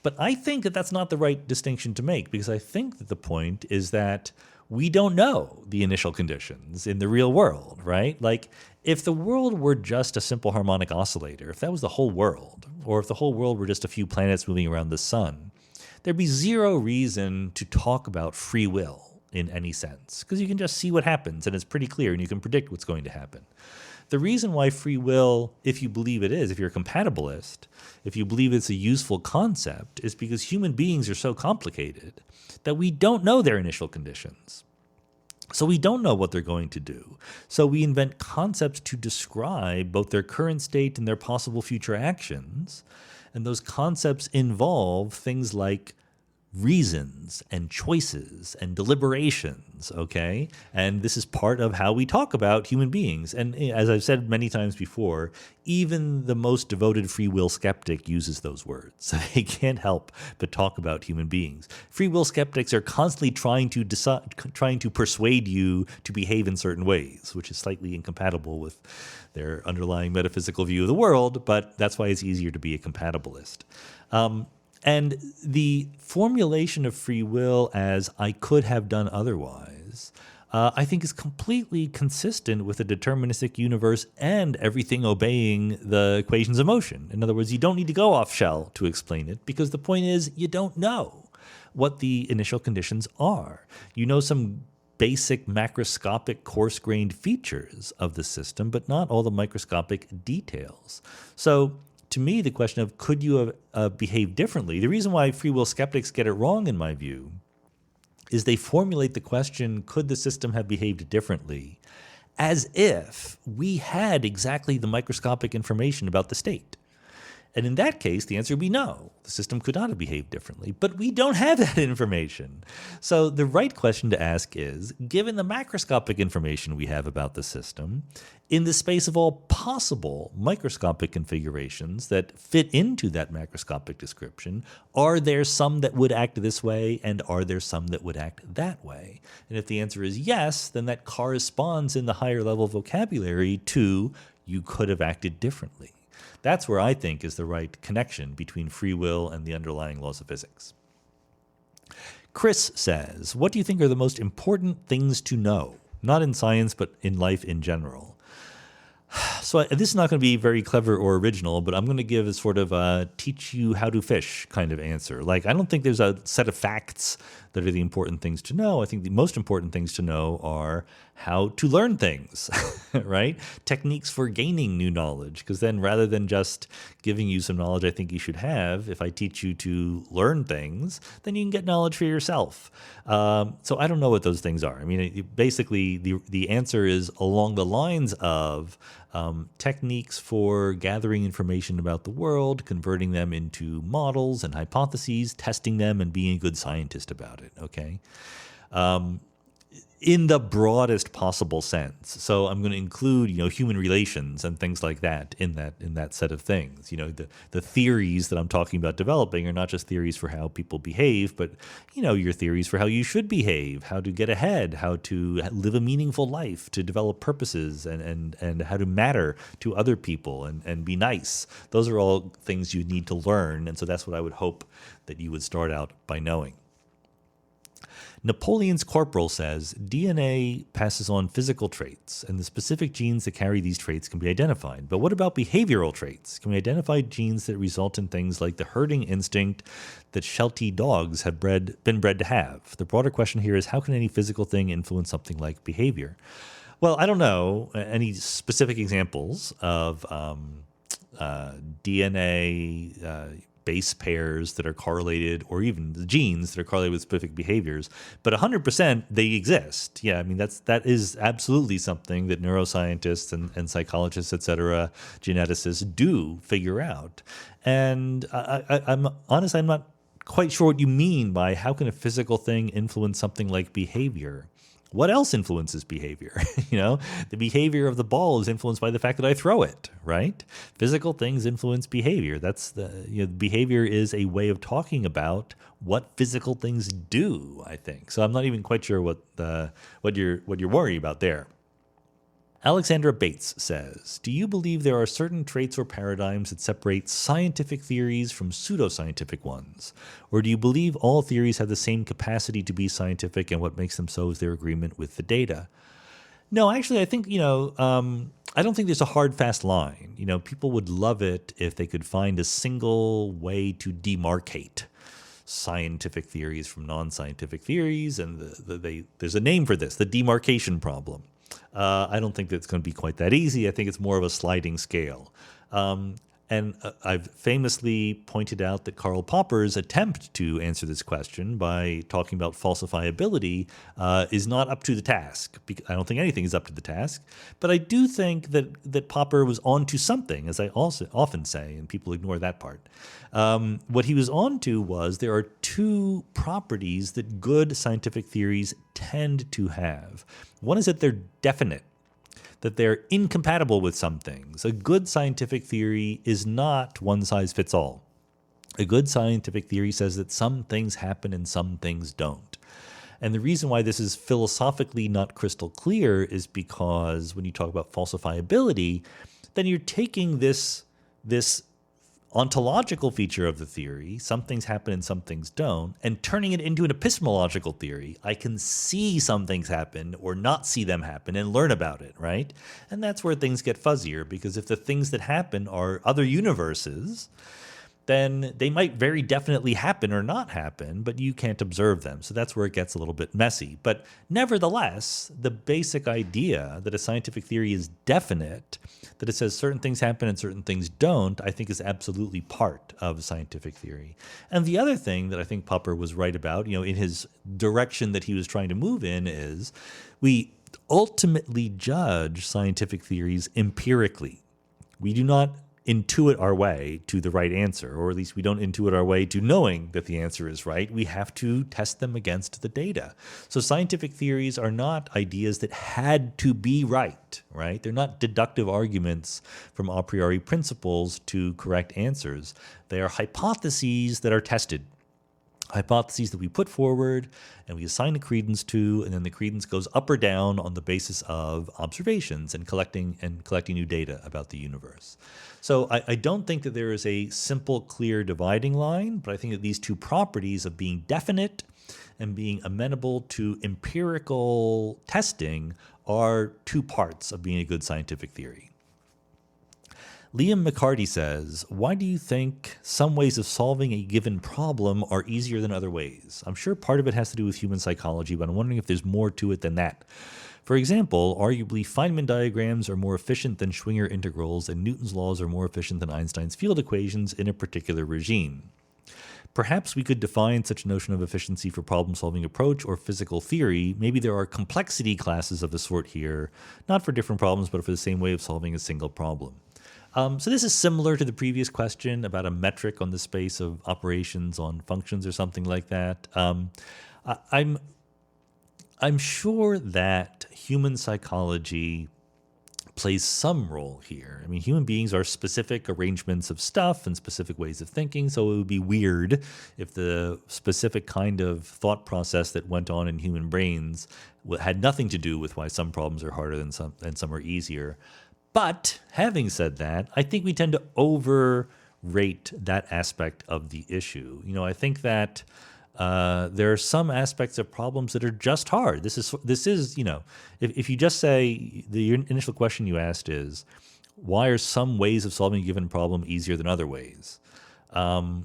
But I think that that's not the right distinction to make, because I think that the point is that we don't know the initial conditions in the real world, right? If the world were just a simple harmonic oscillator, if that was the whole world, or if the whole world were just a few planets moving around the sun, there'd be zero reason to talk about free will in any sense, because you can just see what happens and it's pretty clear and you can predict what's going to happen. The reason why free will, if you believe it is, if you're a compatibilist, if you believe it's a useful concept, is because human beings are so complicated that we don't know their initial conditions. So we don't know what they're going to do. So we invent concepts to describe both their current state and their possible future actions. And those concepts involve things like reasons and choices and deliberations, okay? And this is part of how we talk about human beings. And as I've said many times before, even the most devoted free will skeptic uses those words. They can't help but talk about human beings. Free will skeptics are constantly trying to persuade you to behave in certain ways, which is slightly incompatible with their underlying metaphysical view of the world, but that's why it's easier to be a compatibilist. And the formulation of free will as I could have done otherwise, I think is completely consistent with a deterministic universe and everything obeying the equations of motion. In other words, you don't need to go off shell to explain it, because the point is you don't know what the initial conditions are. You know some basic macroscopic coarse-grained features of the system, but not all the microscopic details. So to me, the question of could you have behaved differently, the reason why free will skeptics get it wrong, in my view, is they formulate the question, could the system have behaved differently, as if we had exactly the microscopic information about the state. And in that case, the answer would be no, the system could not have behaved differently. But we don't have that information. So the right question to ask is, given the macroscopic information we have about the system, in the space of all possible microscopic configurations that fit into that macroscopic description, are there some that would act this way and are there some that would act that way? And if the answer is yes, then that corresponds in the higher level vocabulary to you could have acted differently. That's where I think is the right connection between free will and the underlying laws of physics. Chris says, what do you think are the most important things to know? Not in science, but in life in general. So this is not going to be very clever or original, but I'm going to give a sort of a teach you how to fish kind of answer. Like, I don't think there's a set of facts that are the important things to know. I think the most important things to know are how to learn things, right? Techniques for gaining new knowledge, because then rather than just giving you some knowledge I think you should have, if I teach you to learn things, then you can get knowledge for yourself. So I don't know what those things are. I mean, basically the answer is along the lines of techniques for gathering information about the world, converting them into models and hypotheses, testing them, and being a good scientist about it, okay? In the broadest possible sense. So I'm going to include, human relations and things like that in that set of things. The theories that I'm talking about developing are not just theories for how people behave, but, your theories for how you should behave, how to get ahead, how to live a meaningful life, to develop purposes, and how to matter to other people and be nice. Those are all things you need to learn, and so that's what I would hope that you would start out by knowing. Napoleon's Corporal says, DNA passes on physical traits, and the specific genes that carry these traits can be identified. But what about behavioral traits? Can we identify genes that result in things like the herding instinct that Sheltie dogs have been bred to have? The broader question here is, how can any physical thing influence something like behavior? Well, I don't know any specific examples of DNA base pairs that are correlated, or even the genes that are correlated with specific behaviors, but 100% they exist. Yeah, I mean, that is absolutely something that neuroscientists and psychologists, et cetera, geneticists do figure out. And I'm honestly, I'm not quite sure what you mean by how can a physical thing influence something like behavior. What else influences behavior? The behavior of the ball is influenced by the fact that I throw it, right? Physical things influence behavior. That's behavior is a way of talking about what physical things do, I think. So I'm not even quite sure what you're worried about there. Alexandra Bates says, do you believe there are certain traits or paradigms that separate scientific theories from pseudoscientific ones? Or do you believe all theories have the same capacity to be scientific and what makes them so is their agreement with the data? No, actually, I think, I don't think there's a hard, fast line. People would love it if they could find a single way to demarcate scientific theories from non-scientific theories, and there's a name for this, the demarcation problem. I don't think that's going to be quite that easy. I think it's more of a sliding scale. And I've famously pointed out that Karl Popper's attempt to answer this question by talking about falsifiability is not up to the task. I don't think anything is up to the task. But I do think that Popper was onto something, as I also often say, and people ignore that part. What he was onto was there are two properties that good scientific theories tend to have. One is that they're definite, that they're incompatible with some things. A good scientific theory is not one size fits all. A good scientific theory says that some things happen and some things don't. And the reason why this is philosophically not crystal clear is because when you talk about falsifiability, then you're taking this ontological feature of the theory, some things happen and some things don't, and turning it into an epistemological theory. I can see some things happen or not see them happen and learn about it, right? And that's where things get fuzzier, because if the things that happen are other universes, then they might very definitely happen or not happen, but you can't observe them. So that's where it gets a little bit messy. But nevertheless, the basic idea that a scientific theory is definite, that it says certain things happen and certain things don't, I think is absolutely part of scientific theory. And the other thing that I think Popper was right about, in his direction that he was trying to move in, is we ultimately judge scientific theories empirically. We do not intuit our way to the right answer, or at least we don't intuit our way to knowing that the answer is right. We have to test them against the data. So scientific theories are not ideas that had to be right? They're not deductive arguments from a priori principles to correct answers. They are hypotheses that are tested. Hypotheses that we put forward and we assign a credence to, and then the credence goes up or down on the basis of observations and collecting new data about the universe. So I don't think that there is a simple, clear dividing line, but I think that these two properties of being definite and being amenable to empirical testing are two parts of being a good scientific theory. Liam McCarty says, why do you think some ways of solving a given problem are easier than other ways? I'm sure part of it has to do with human psychology, but I'm wondering if there's more to it than that. For example, arguably Feynman diagrams are more efficient than Schwinger integrals, and Newton's laws are more efficient than Einstein's field equations in a particular regime. Perhaps we could define such a notion of efficiency for problem-solving approach or physical theory. Maybe there are complexity classes of the sort here, not for different problems, but for the same way of solving a single problem. So this is similar to the previous question about a metric on the space of operations on functions or something like that. I'm sure that human psychology plays some role here. I mean, human beings are specific arrangements of stuff and specific ways of thinking, so it would be weird if the specific kind of thought process that went on in human brains had nothing to do with why some problems are harder than some are easier. But having said that, I think we tend to overrate that aspect of the issue. I think that there are some aspects of problems that are just hard. This is if you just say the initial question you asked is, why are some ways of solving a given problem easier than other ways?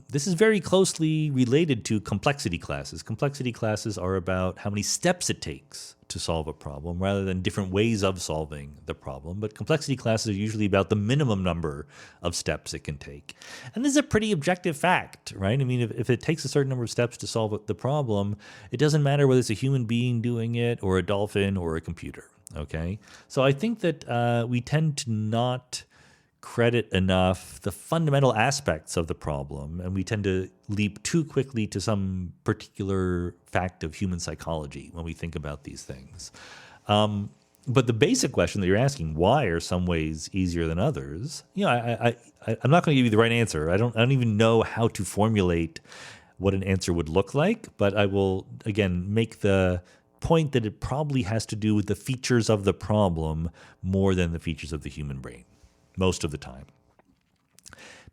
This is very closely related to complexity classes. Complexity classes are about how many steps it takes to solve a problem rather than different ways of solving the problem. But complexity classes are usually about the minimum number of steps it can take. And this is a pretty objective fact, right? I mean, if it takes a certain number of steps to solve the problem, it doesn't matter whether it's a human being doing it or a dolphin or a computer, okay? So I think that we tend to not credit enough the fundamental aspects of the problem, and we tend to leap too quickly to some particular fact of human psychology when we think about these things. But the basic question that you're asking, why are some ways easier than others? I'm not going to give you the right answer. I don't even know how to formulate what an answer would look like, but I will again make the point that it probably has to do with the features of the problem more than the features of the human brain. Most of the time.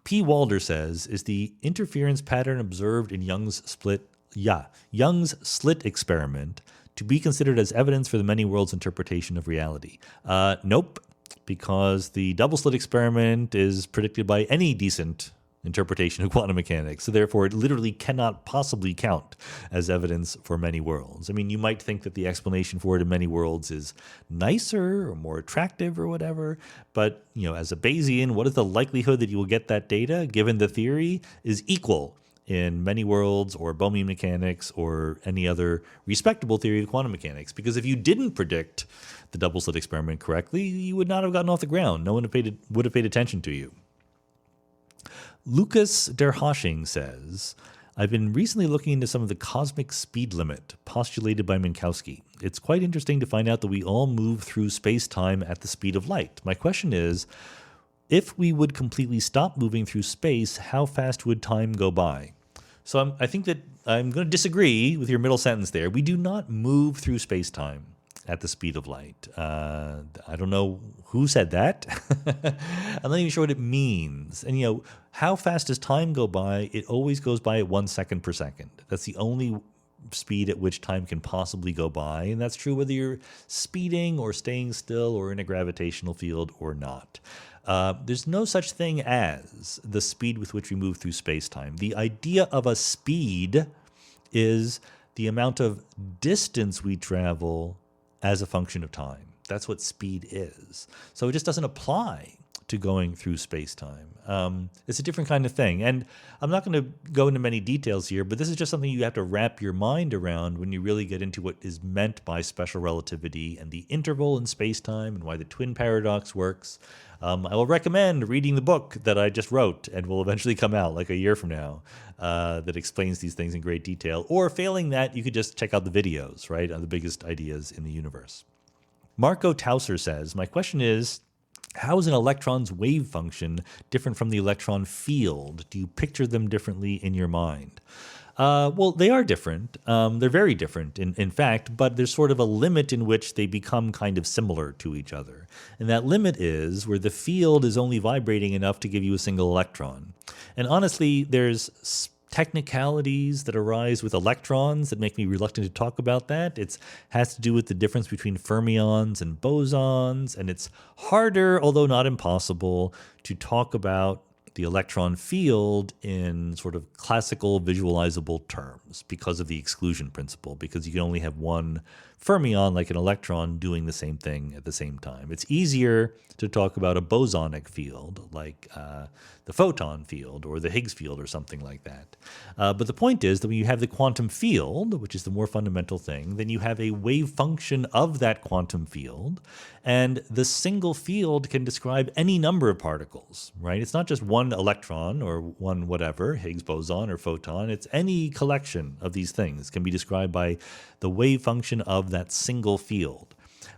P. Walder says, is the interference pattern observed in Young's slit experiment to be considered as evidence for the many worlds interpretation of reality? Nope, because the double slit experiment is predicted by any decent interpretation of quantum mechanics. So therefore, it literally cannot possibly count as evidence for many worlds. I mean, you might think that the explanation for it in many worlds is nicer or more attractive or whatever, but as a Bayesian, what is the likelihood that you will get that data given the theory is equal in many worlds or Bohmian mechanics or any other respectable theory of quantum mechanics? Because if you didn't predict the double slit experiment correctly, you would not have gotten off the ground. No one would have paid attention to you. Lucas der Hoshing says, I've been recently looking into some of the cosmic speed limit postulated by Minkowski. It's quite interesting to find out that we all move through space-time at the speed of light. My question is, if we would completely stop moving through space, how fast would time go by? So I think that I'm going to disagree with your middle sentence there. We do not move through space-time at the speed of light. I don't know who said that. I'm not even sure what it means. And how fast does time go by? It always goes by at 1 second per second. That's the only speed at which time can possibly go by. And that's true whether you're speeding or staying still or in a gravitational field or not. There's no such thing as the speed with which we move through space-time. The idea of a speed is the amount of distance we travel as a function of time. That's what speed is. So it just doesn't apply to going through space-time. It's a different kind of thing. And I'm not going to go into many details here, but this is just something you have to wrap your mind around when you really get into what is meant by special relativity and the interval in space-time and why the twin paradox works. I will recommend reading the book that I just wrote and will eventually come out like a year from now that explains these things in great detail. Or failing that, you could just check out the videos, right, on the biggest ideas in the universe. Marco Tauser says, my question is, how is an electron's wave function different from the electron field? Do you picture them differently in your mind? Well, they are different. They're very different, in fact, but there's sort of a limit in which they become kind of similar to each other. And that limit is where the field is only vibrating enough to give you a single electron. And honestly, there's technicalities that arise with electrons that make me reluctant to talk about that. It has to do with the difference between fermions and bosons, and it's harder, although not impossible, to talk about the electron field in sort of classical visualizable terms because of the exclusion principle, because you can only have one fermion, like an electron, doing the same thing at the same time. It's easier to talk about a bosonic field, like the photon field or the Higgs field or something like that. But the point is that when you have the quantum field, which is the more fundamental thing, then you have a wave function of that quantum field, and the single field can describe any number of particles, right? It's not just one electron or one whatever, Higgs boson or photon. It's any collection of these things can be described by the wave function of that single field.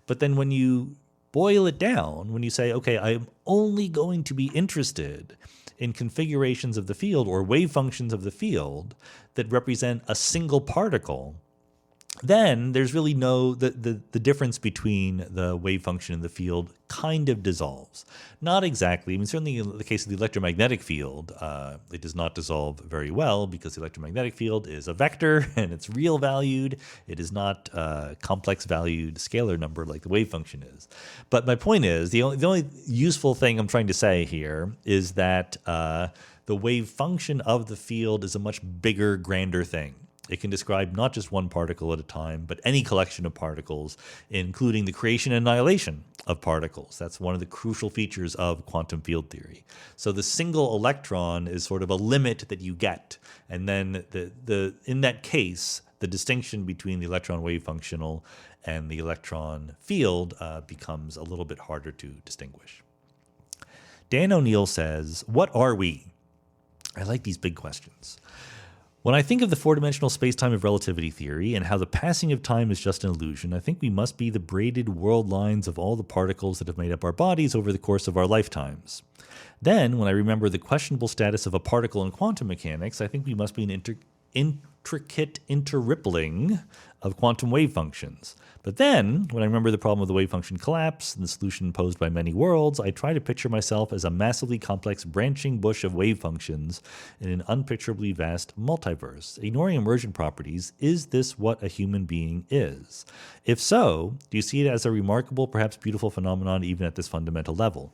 But then when you boil it down, when you say, okay, I'm only going to be interested in configurations of the field or wave functions of the field that represent a single particle, then there's really the difference between the wave function and the field kind of dissolves. Not exactly. I mean, certainly in the case of the electromagnetic field, it does not dissolve very well because the electromagnetic field is a vector and it's real valued. It is not a complex valued scalar number like the wave function is. But my point is, the only useful thing I'm trying to say here is that the wave function of the field is a much bigger, grander thing. It can describe not just one particle at a time, but any collection of particles, including the creation and annihilation of particles. That's one of the crucial features of quantum field theory. So the single electron is sort of a limit that you get. And then in that case, the distinction between the electron wave functional and the electron field becomes a little bit harder to distinguish. Dan O'Neill says, what are we? I like these big questions. When I think of the four-dimensional space-time of relativity theory and how the passing of time is just an illusion, I think we must be the braided world lines of all the particles that have made up our bodies over the course of our lifetimes. Then, when I remember the questionable status of a particle in quantum mechanics, I think we must be an intricate interrippling of quantum wave functions. But then, when I remember the problem of the wave function collapse and the solution posed by many worlds, I try to picture myself as a massively complex branching bush of wave functions in an unpicturably vast multiverse. Ignoring emergent properties, is this what a human being is? If so, do you see it as a remarkable, perhaps beautiful phenomenon even at this fundamental level?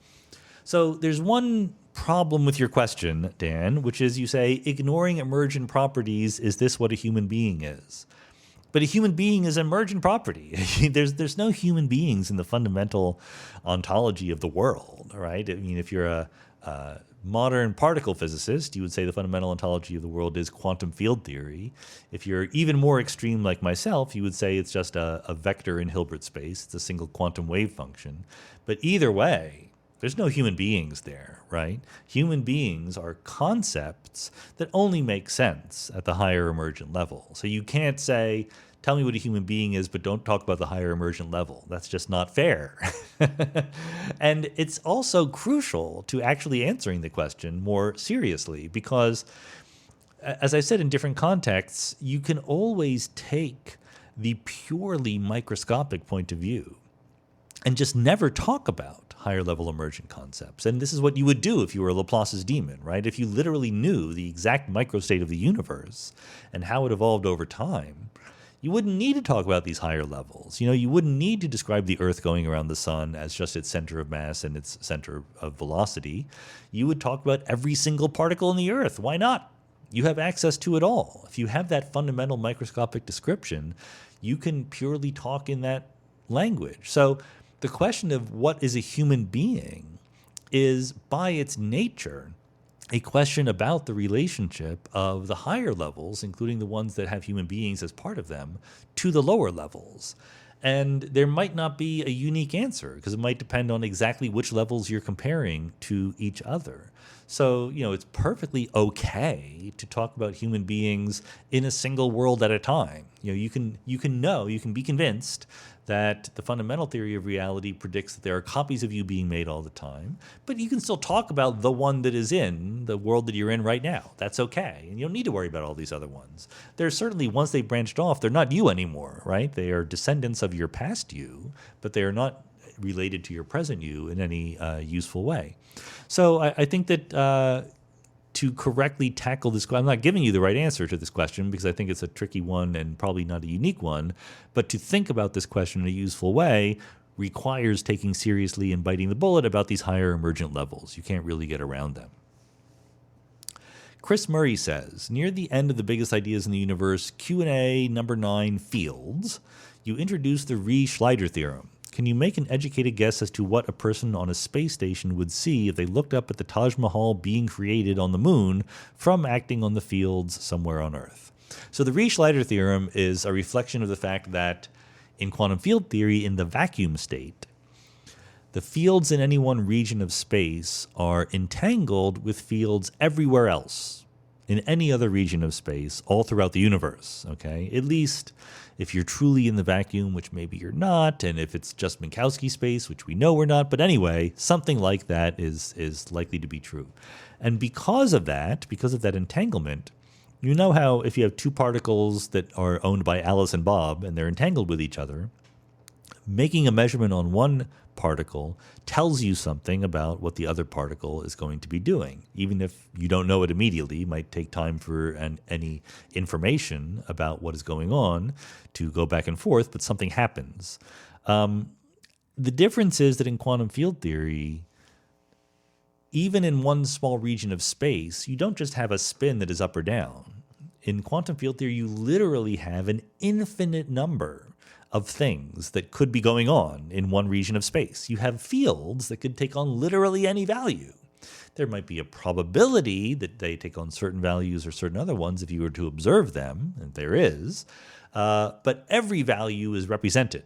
So there's one problem with your question, Dan, which is you say, ignoring emergent properties, is this what a human being is? But a human being is an emergent property. There's no human beings in the fundamental ontology of the world, right? I mean, if you're a modern particle physicist, you would say the fundamental ontology of the world is quantum field theory. If you're even more extreme like myself, you would say it's just a vector in Hilbert space. It's a single quantum wave function. But either way, there's no human beings there, right? Human beings are concepts that only make sense at the higher emergent level. So you can't say, tell me what a human being is, but don't talk about the higher emergent level. That's just not fair. And it's also crucial to actually answering the question more seriously because, as I said in different contexts, you can always take the purely microscopic point of view. and just never talk about higher level emergent concepts. And this is what you would do if you were Laplace's demon, right? If you literally knew the exact microstate of the universe and how it evolved over time, you wouldn't need to talk about these higher levels. You wouldn't need to describe the Earth going around the sun as just its center of mass and its center of velocity. You would talk about every single particle in the Earth. Why not? You have access to it all. If you have that fundamental microscopic description, you can purely talk in that language. So the question of what is a human being is, by its nature, a question about the relationship of the higher levels, including the ones that have human beings as part of them, to the lower levels. And there might not be a unique answer, because it might depend on exactly which levels you're comparing to each other. So, it's perfectly okay to talk about human beings in a single world at a time. You can be convinced that the fundamental theory of reality predicts that there are copies of you being made all the time, but you can still talk about the one that is in the world that you're in right now. That's okay. And you don't need to worry about all these other ones. There's certainly, once they branched off, they're not you anymore, right? They are descendants of your past you, but they are not related to your present you in any useful way. So I think that to correctly tackle this question, I'm not giving you the right answer to this question because I think it's a tricky one and probably not a unique one, but to think about this question in a useful way requires taking seriously and biting the bullet about these higher emergent levels. You can't really get around them. Chris Murray says, near the end of the biggest ideas in the universe, Q&A number 9, fields, you introduce the Riesch-Leider theorem. Can you make an educated guess as to what a person on a space station would see if they looked up at the Taj Mahal being created on the moon from acting on the fields somewhere on Earth? So the Riesch-Leider theorem is a reflection of the fact that in quantum field theory, in the vacuum state, the fields in any one region of space are entangled with fields everywhere else in any other region of space all throughout the universe, okay? At least if you're truly in the vacuum, which maybe you're not, and if it's just Minkowski space, which we know we're not, but anyway, something like that is likely to be true. And because of that entanglement, you know how if you have two particles that are owned by Alice and Bob and they're entangled with each other, making a measurement on one particle tells you something about what the other particle is going to be doing. Even if you don't know it immediately, it might take time for any information about what is going on to go back and forth, but something happens. The difference is that in quantum field theory, even in one small region of space, you don't just have a spin that is up or down. In quantum field theory, you literally have an infinite number of things that could be going on in one region of space. You have fields that could take on literally any value. There might be a probability that they take on certain values or certain other ones if you were to observe them, and there is, but every value is represented,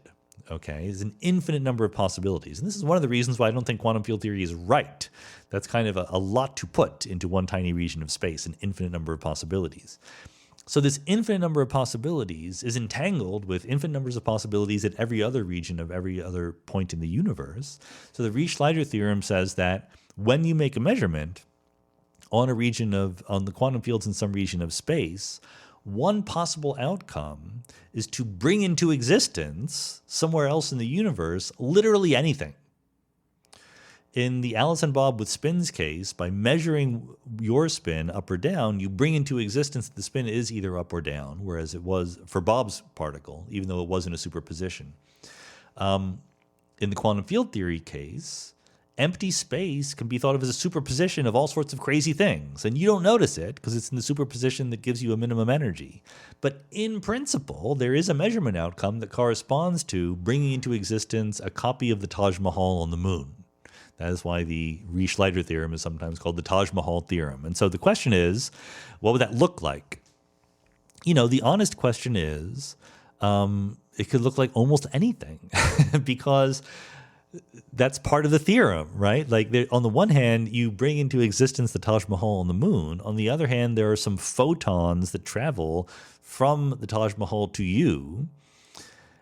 okay? There's an infinite number of possibilities. And this is one of the reasons why I don't think quantum field theory is right. That's kind of a lot to put into one tiny region of space, an infinite number of possibilities. So this infinite number of possibilities is entangled with infinite numbers of possibilities at every other region of every other point in the universe. So the Riesch-Leider theorem says that when you make a measurement on the quantum fields in some region of space, one possible outcome is to bring into existence somewhere else in the universe literally anything. In the Alice and Bob with spins case, by measuring your spin up or down, you bring into existence that the spin is either up or down, whereas it was for Bob's particle, even though it wasn't a superposition. In the quantum field theory case, empty space can be thought of as a superposition of all sorts of crazy things, and you don't notice it because it's in the superposition that gives you a minimum energy. But in principle, there is a measurement outcome that corresponds to bringing into existence a copy of the Taj Mahal on the moon. That is why the Riesch-Leider theorem is sometimes called the Taj Mahal theorem. And so the question is, what would that look like? The honest question is, it could look like almost anything because that's part of the theorem, right? Like on the one hand, you bring into existence the Taj Mahal on the moon. On the other hand, there are some photons that travel from the Taj Mahal to you.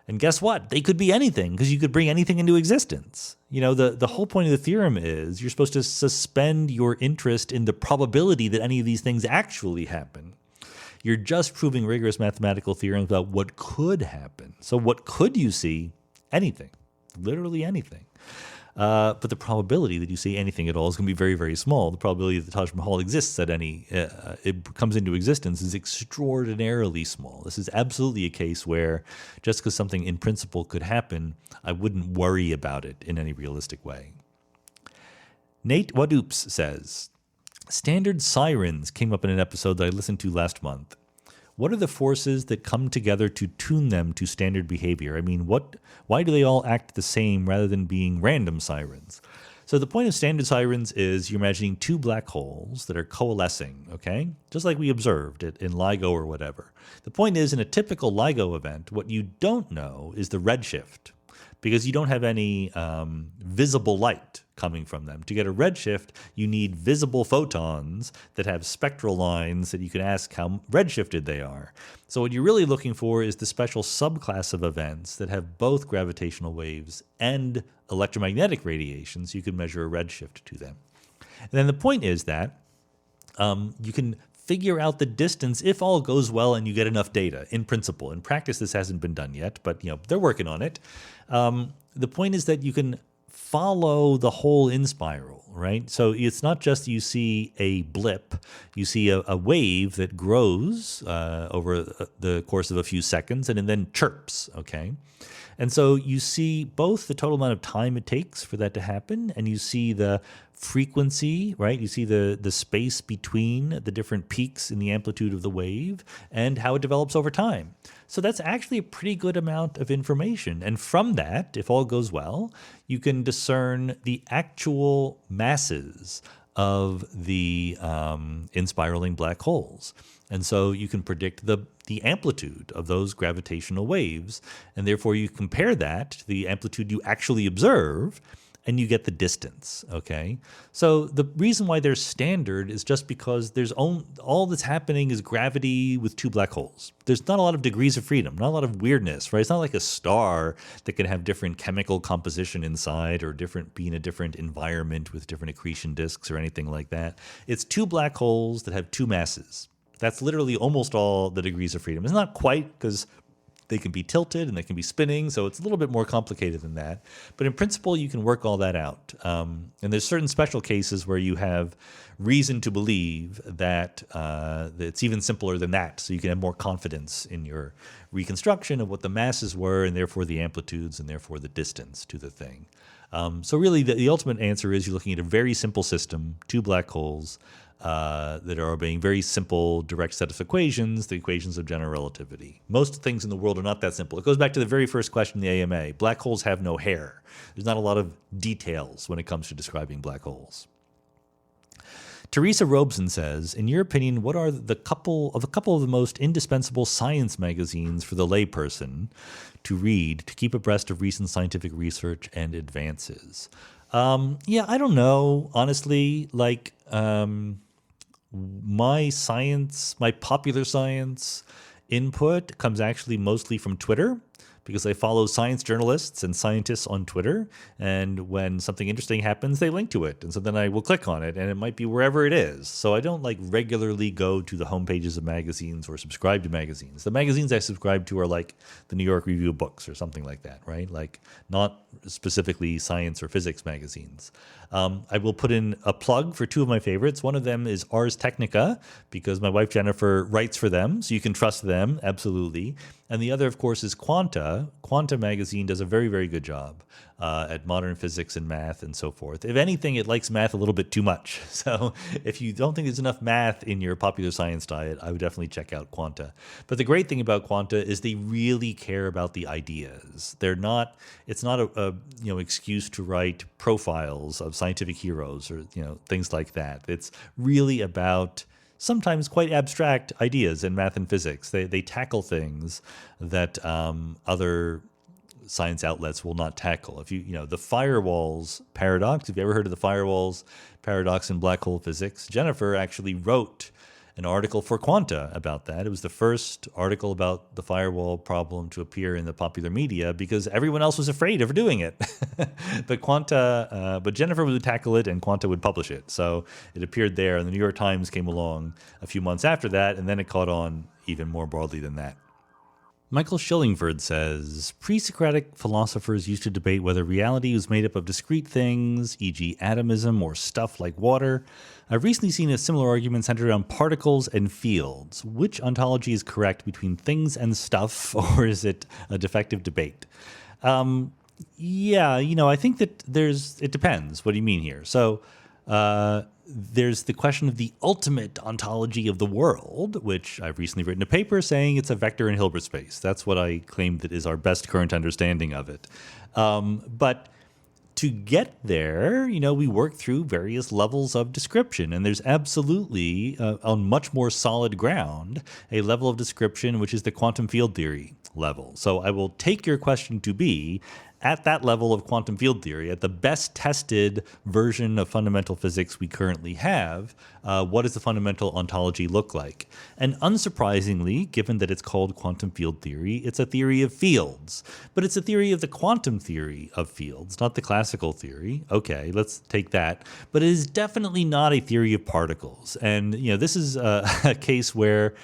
And guess what? They could be anything because you could bring anything into existence. The whole point of the theorem is you're supposed to suspend your interest in the probability that any of these things actually happen. You're just proving rigorous mathematical theorems about what could happen. So what could you see? Anything. literally anything. But the probability that you see anything at all is going to be very, very small. The probability that the Taj Mahal exists at it comes into existence is extraordinarily small. This is absolutely a case where just because something in principle could happen, I wouldn't worry about it in any realistic way. Nate Wadoops says, standard sirens came up in an episode that I listened to last month. What are the forces that come together to tune them to standard behavior? I mean, why do they all act the same rather than being random sirens? So the point of standard sirens is you're imagining two black holes that are coalescing, okay? Just like we observed in LIGO or whatever. The point is, in a typical LIGO event, what you don't know is the redshift, because you don't have any visible light coming from them. To get a redshift, you need visible photons that have spectral lines that you can ask how redshifted they are. So what you're really looking for is the special subclass of events that have both gravitational waves and electromagnetic radiation, so you can measure a redshift to them. And then the point is that you can figure out the distance if all goes well and you get enough data, in principle. In practice, this hasn't been done yet, but they're working on it. The point is that you can follow the whole in spiral, right? So it's not just you see a blip, you see a wave that grows over the course of a few seconds and then chirps, okay? And so you see both the total amount of time it takes for that to happen, and you see the frequency, right? You see the space between the different peaks in the amplitude of the wave and how it develops over time. So that's actually a pretty good amount of information. And from that, if all goes well, you can discern the actual masses of the in-spiraling black holes. And so you can predict the amplitude of those gravitational waves, and therefore you compare that to the amplitude you actually observe, and you get the distance, okay? So the reason why they're standard is just because all that's happening is gravity with two black holes. There's not a lot of degrees of freedom, not a lot of weirdness, right? It's not like a star that can have different chemical composition inside or be in a different environment with different accretion disks or anything like that. It's two black holes that have two masses. That's literally almost all the degrees of freedom. It's not quite, because they can be tilted and they can be spinning, so it's a little bit more complicated than that. But in principle, you can work all that out. And there's certain special cases where you have reason to believe that it's even simpler than that, so you can have more confidence in your reconstruction of what the masses were, and therefore the amplitudes, and therefore the distance to the thing. So really, the ultimate answer is you're looking at a very simple system, two black holes, that are obeying very simple direct set of equations, the equations of general relativity. Most things in the world are not that simple. It goes back to the very first question in the AMA. Black holes have no hair. There's not a lot of details when it comes to describing black holes. Teresa Robeson says, in your opinion, what are a couple of the most indispensable science magazines for the layperson to read to keep abreast of recent scientific research and advances? I don't know, honestly. My popular science input comes actually mostly from Twitter, because I follow science journalists and scientists on Twitter, and when something interesting happens, they link to it, and so then I will click on it, and it might be wherever it is. So I don't regularly go to the homepages of magazines or subscribe to magazines. The magazines I subscribe to are like the New York Review of Books or something like that, right? Not specifically science or physics magazines. I will put in a plug for two of my favorites. One of them is Ars Technica, because my wife Jennifer writes for them, so you can trust them, absolutely. And the other, of course, is Quanta. Quanta magazine does a very, very good job at modern physics and math and so forth. If anything, it likes math a little bit too much. So if you don't think there's enough math in your popular science diet, I would definitely check out Quanta. But the great thing about Quanta is they really care about the ideas. It's not a excuse to write profiles of scientific heroes or things like that. It's really about sometimes quite abstract ideas in math and physics. They tackle things that other science outlets will not tackle. If the firewalls paradox, have you ever heard of the firewalls paradox in black hole physics? Jennifer actually wrote an article for Quanta about that. It was the first article about the firewall problem to appear in the popular media because everyone else was afraid of doing it. But Jennifer would tackle it and Quanta would publish it. So it appeared there, and the New York Times came along a few months after that, and then it caught on even more broadly than that. Michael Schillingford says, pre-Socratic philosophers used to debate whether reality was made up of discrete things, e.g. atomism or stuff like water. I've recently seen a similar argument centered on particles and fields. Which ontology is correct between things and stuff, or is it a defective debate? Yeah, I think that it depends. What do you mean here? So there's the question of the ultimate ontology of the world, which I've recently written a paper saying it's a vector in Hilbert space. That's what I claim that is our best current understanding of it. But to get there, we work through various levels of description, and there's absolutely, on much more solid ground, a level of description which is the quantum field theory level. So I will take your question to be, at that level of quantum field theory, at the best tested version of fundamental physics we currently have, what does the fundamental ontology look like? And unsurprisingly, given that it's called quantum field theory, it's a theory of fields. But it's a theory of the quantum theory of fields, not the classical theory. Okay, let's take that. But it is definitely not a theory of particles. And this is a case where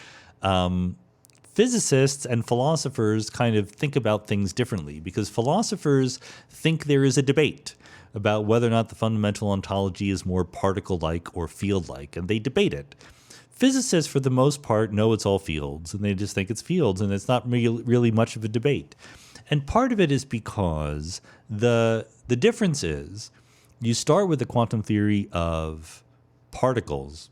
physicists and philosophers kind of think about things differently, because philosophers think there is a debate about whether or not the fundamental ontology is more particle-like or field-like, and they debate it. Physicists, for the most part, know it's all fields, and they just think it's fields, and it's not really much of a debate. And part of it is because the difference is you start with the quantum theory of particles,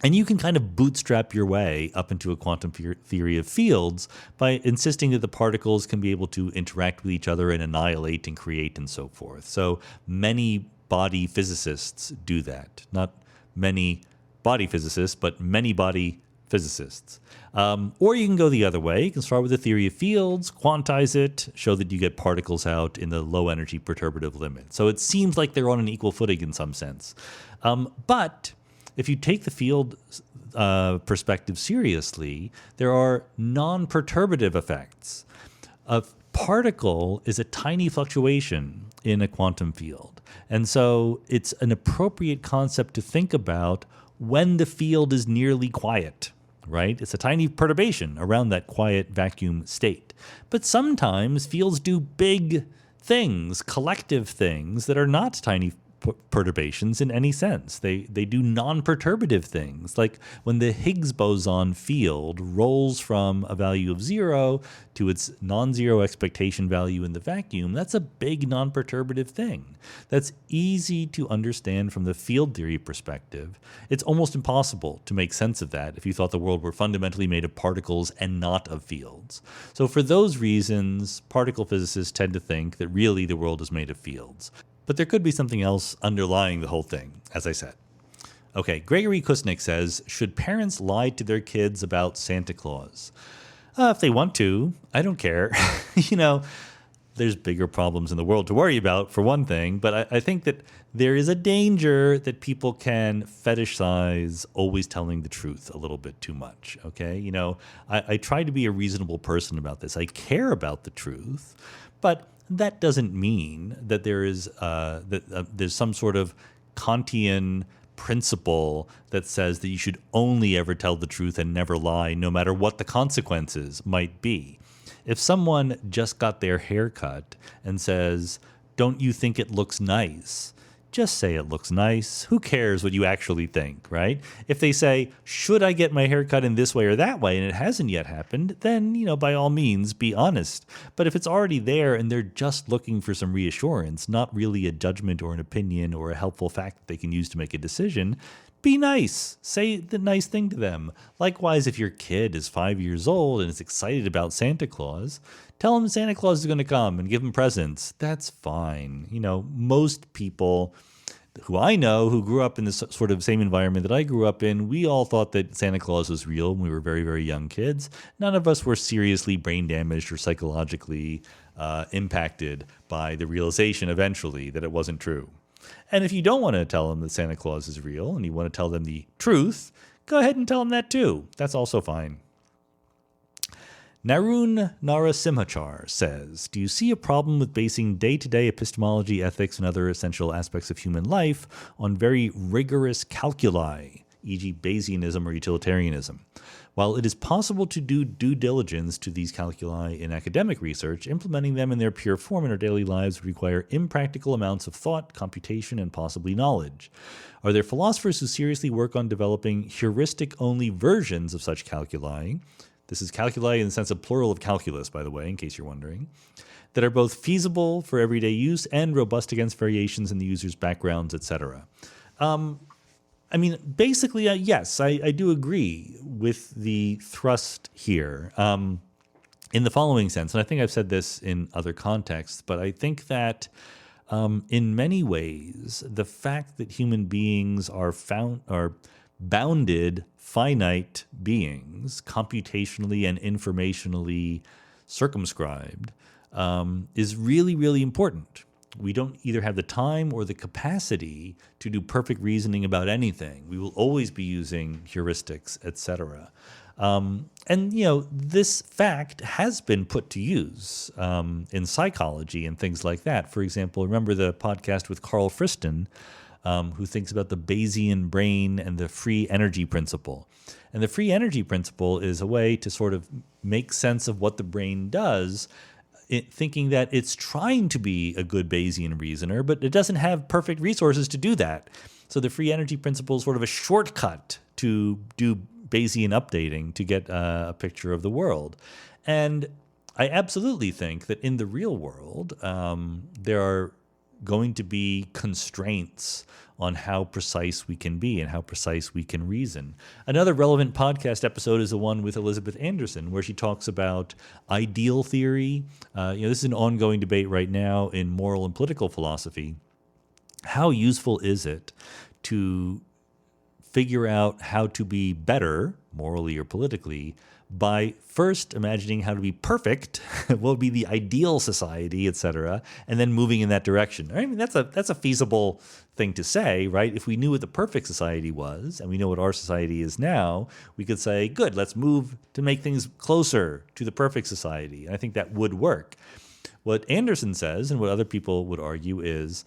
and you can kind of bootstrap your way up into a quantum theory of fields by insisting that the particles can be able to interact with each other and annihilate and create and so forth. So many body physicists do that. Not many body physicists, but many body physicists. Or you can go the other way. You can start with the theory of fields, quantize it, show that you get particles out in the low energy perturbative limit. So it seems like they're on an equal footing in some sense. But if you take the field perspective seriously, there are non-perturbative effects. A particle is a tiny fluctuation in a quantum field. And so it's an appropriate concept to think about when the field is nearly quiet, right? It's a tiny perturbation around that quiet vacuum state. But sometimes fields do big things, collective things that are not tiny perturbations in any sense. They do non-perturbative things, like when the Higgs boson field rolls from a value of 0 to its non-zero expectation value in the vacuum. That's a big non-perturbative thing. That's easy to understand from the field theory perspective. It's almost impossible to make sense of that if you thought the world were fundamentally made of particles and not of fields. So for those reasons, particle physicists tend to think that really the world is made of fields. But there could be something else underlying the whole thing, as I said. Okay, Gregory Kusnik says, should parents lie to their kids about Santa Claus? If they want to, I don't care. There's bigger problems in the world to worry about, for one thing. But I think that there is a danger that people can fetishize always telling the truth a little bit too much, okay? I try to be a reasonable person about this. I care about the truth, but that doesn't mean that there is there's some sort of Kantian principle that says that you should only ever tell the truth and never lie, no matter what the consequences might be. If someone just got their hair cut and says, "Don't you think it looks nice?" Just say it looks nice. Who cares what you actually think, right? If they say, should I get my hair cut in this way or that way, and it hasn't yet happened, then, by all means, be honest. But if it's already there and they're just looking for some reassurance, not really a judgment or an opinion or a helpful fact that they can use to make a decision, be nice. Say the nice thing to them. Likewise, if your kid is 5 years old and is excited about Santa Claus, tell them Santa Claus is going to come and give them presents. That's fine. Most people who I know who grew up in this sort of same environment that I grew up in, we all thought that Santa Claus was real when we were very, very young kids. None of us were seriously brain damaged or psychologically impacted by the realization eventually that it wasn't true. And if you don't want to tell them that Santa Claus is real and you want to tell them the truth, go ahead and tell them that too. That's also fine. Narun Narasimhachar says, do you see a problem with basing day-to-day epistemology, ethics, and other essential aspects of human life on very rigorous calculi, e.g. Bayesianism or utilitarianism? While it is possible to do due diligence to these calculi in academic research, implementing them in their pure form in our daily lives would require impractical amounts of thought, computation, and possibly knowledge. Are there philosophers who seriously work on developing heuristic-only versions of such calculi? This is calculi in the sense of plural of calculus, by the way, in case you're wondering, that are both feasible for everyday use and robust against variations in the user's backgrounds, etc. Basically, yes, I do agree with the thrust here in the following sense. And I think I've said this in other contexts, but I think that in many ways, the fact that human beings are bounded, finite beings, computationally and informationally circumscribed, is really, really important. We don't either have the time or the capacity to do perfect reasoning about anything. We will always be using heuristics, etc. This fact has been put to use in psychology and things like that. For example, remember the podcast with Carl Friston, who thinks about the Bayesian brain and the free energy principle. And the free energy principle is a way to sort of make sense of what the brain does, thinking that it's trying to be a good Bayesian reasoner, but it doesn't have perfect resources to do that. So the free energy principle is sort of a shortcut to do Bayesian updating to get a picture of the world. And I absolutely think that in the real world, there are going to be constraints on how precise we can be and how precise we can reason. Another relevant podcast episode is the one with Elizabeth Anderson, where she talks about ideal theory. This is an ongoing debate right now in moral and political philosophy. How useful is it to figure out how to be better, morally or politically, by first imagining how to be perfect, what would be the ideal society, etc., and then moving in that direction? I mean, that's a feasible thing to say, right? If we knew what the perfect society was, and we know what our society is now, we could say, good, let's move to make things closer to the perfect society. And I think that would work. What Anderson says, and what other people would argue, is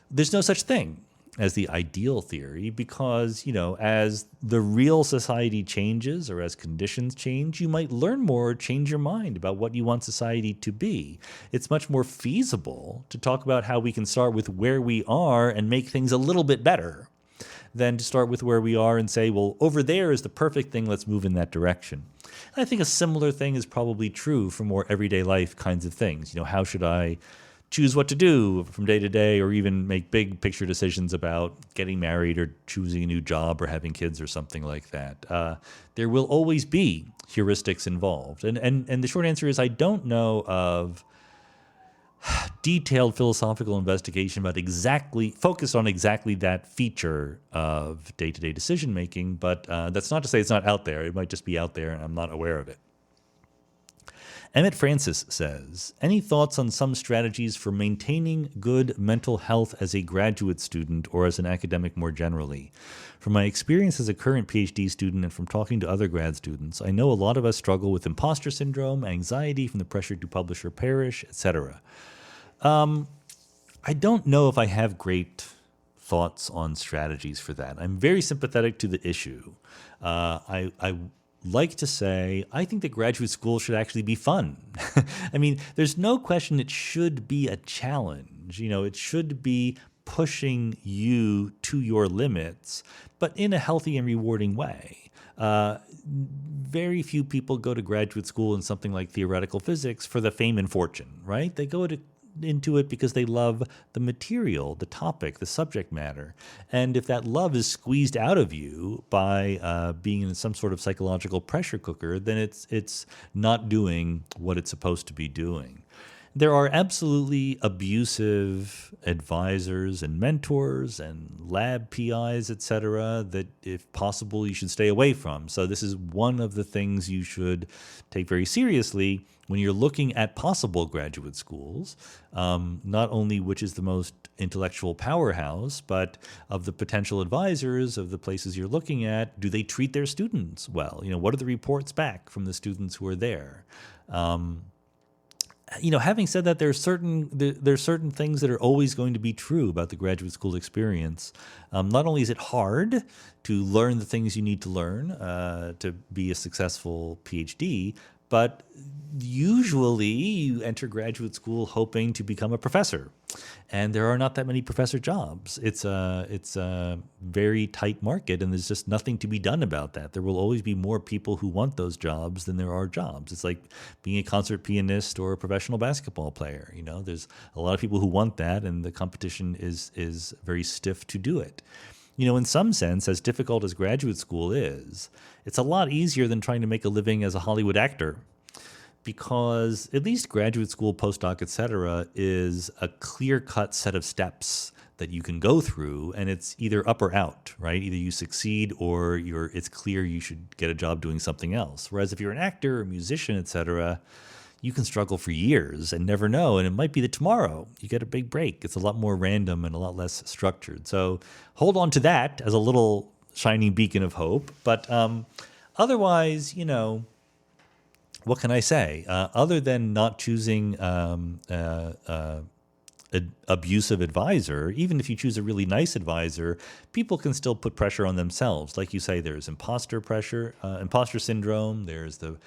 there's no such thing as the ideal theory, because, as the real society changes or as conditions change, you might learn more or change your mind about what you want society to be. It's much more feasible to talk about how we can start with where we are and make things a little bit better than to start with where we are and say, well, over there is the perfect thing, let's move in that direction. And I think a similar thing is probably true for more everyday life kinds of things. How should I choose what to do from day to day, or even make big picture decisions about getting married or choosing a new job or having kids or something like that. There will always be heuristics involved. And the short answer is I don't know of detailed philosophical investigation about focused on exactly that feature of day-to-day decision making, but that's not to say it's not out there. It might just be out there and I'm not aware of it. Emmett Francis says, any thoughts on some strategies for maintaining good mental health as a graduate student or as an academic more generally? From my experience as a current PhD student and from talking to other grad students, I know a lot of us struggle with imposter syndrome, anxiety from the pressure to publish or perish, etc. I don't know if I have great thoughts on strategies for that. I'm very sympathetic to the issue. I like to say, I think that graduate school should actually be fun. I mean, there's no question it should be a challenge. It should be pushing you to your limits, but in a healthy and rewarding way. Very few people go to graduate school in something like theoretical physics for the fame and fortune, right? They go into it because they love the material, the topic, the subject matter. And if that love is squeezed out of you by being in some sort of psychological pressure cooker, then it's not doing what it's supposed to be doing. There are absolutely abusive advisors and mentors and lab PIs, etc., that if possible you should stay away from. So this is one of the things you should take very seriously when you're looking at possible graduate schools, not only which is the most intellectual powerhouse, but of the potential advisors of the places you're looking at, do they treat their students well? What are the reports back from the students who are there? having said that, there's certain things that are always going to be true about the graduate school experience. Not only is it hard to learn the things you need to learn to be a successful PhD, but usually you enter graduate school hoping to become a professor, and there are not that many professor jobs. It's a very tight market, and there's just nothing to be done about that. There will always be more people who want those jobs than there are jobs. It's like being a concert pianist or a professional basketball player. There's a lot of people who want that, and the competition is very stiff to do it. In some sense, as difficult as graduate school is, it's a lot easier than trying to make a living as a Hollywood actor, because at least graduate school, postdoc, et cetera, is a clear-cut set of steps that you can go through, and it's either up or out, right? Either you succeed or it's clear you should get a job doing something else. Whereas if you're an actor or musician, et cetera, you can struggle for years and never know, and it might be that tomorrow you get a big break. It's a lot more random and a lot less structured. So hold on to that as a little shining beacon of hope. But otherwise, what can I say? Other than not choosing an abusive advisor, even if you choose a really nice advisor, people can still put pressure on themselves. Like you say, there's imposter syndrome, there's the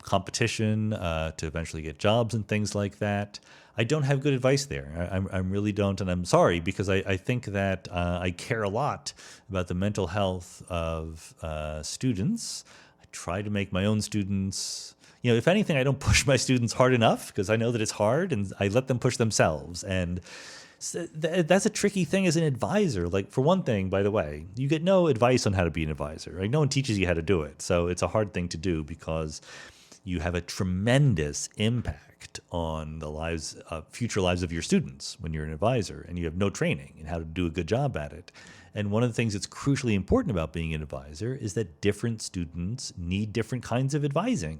competition to eventually get jobs and things like that. I don't have good advice there. I really don't, and I'm sorry, because I think that I care a lot about the mental health of students. I try to make my own students, if anything, I don't push my students hard enough, because I know that it's hard, and I let them push themselves. And so that's a tricky thing as an advisor. Like, for one thing, by the way, you get no advice on how to be an advisor. Right? No one teaches you how to do it. So it's a hard thing to do, because you have a tremendous impact on the future lives of your students when you're an advisor, and you have no training in how to do a good job at it. And one of the things that's crucially important about being an advisor is that different students need different kinds of advising.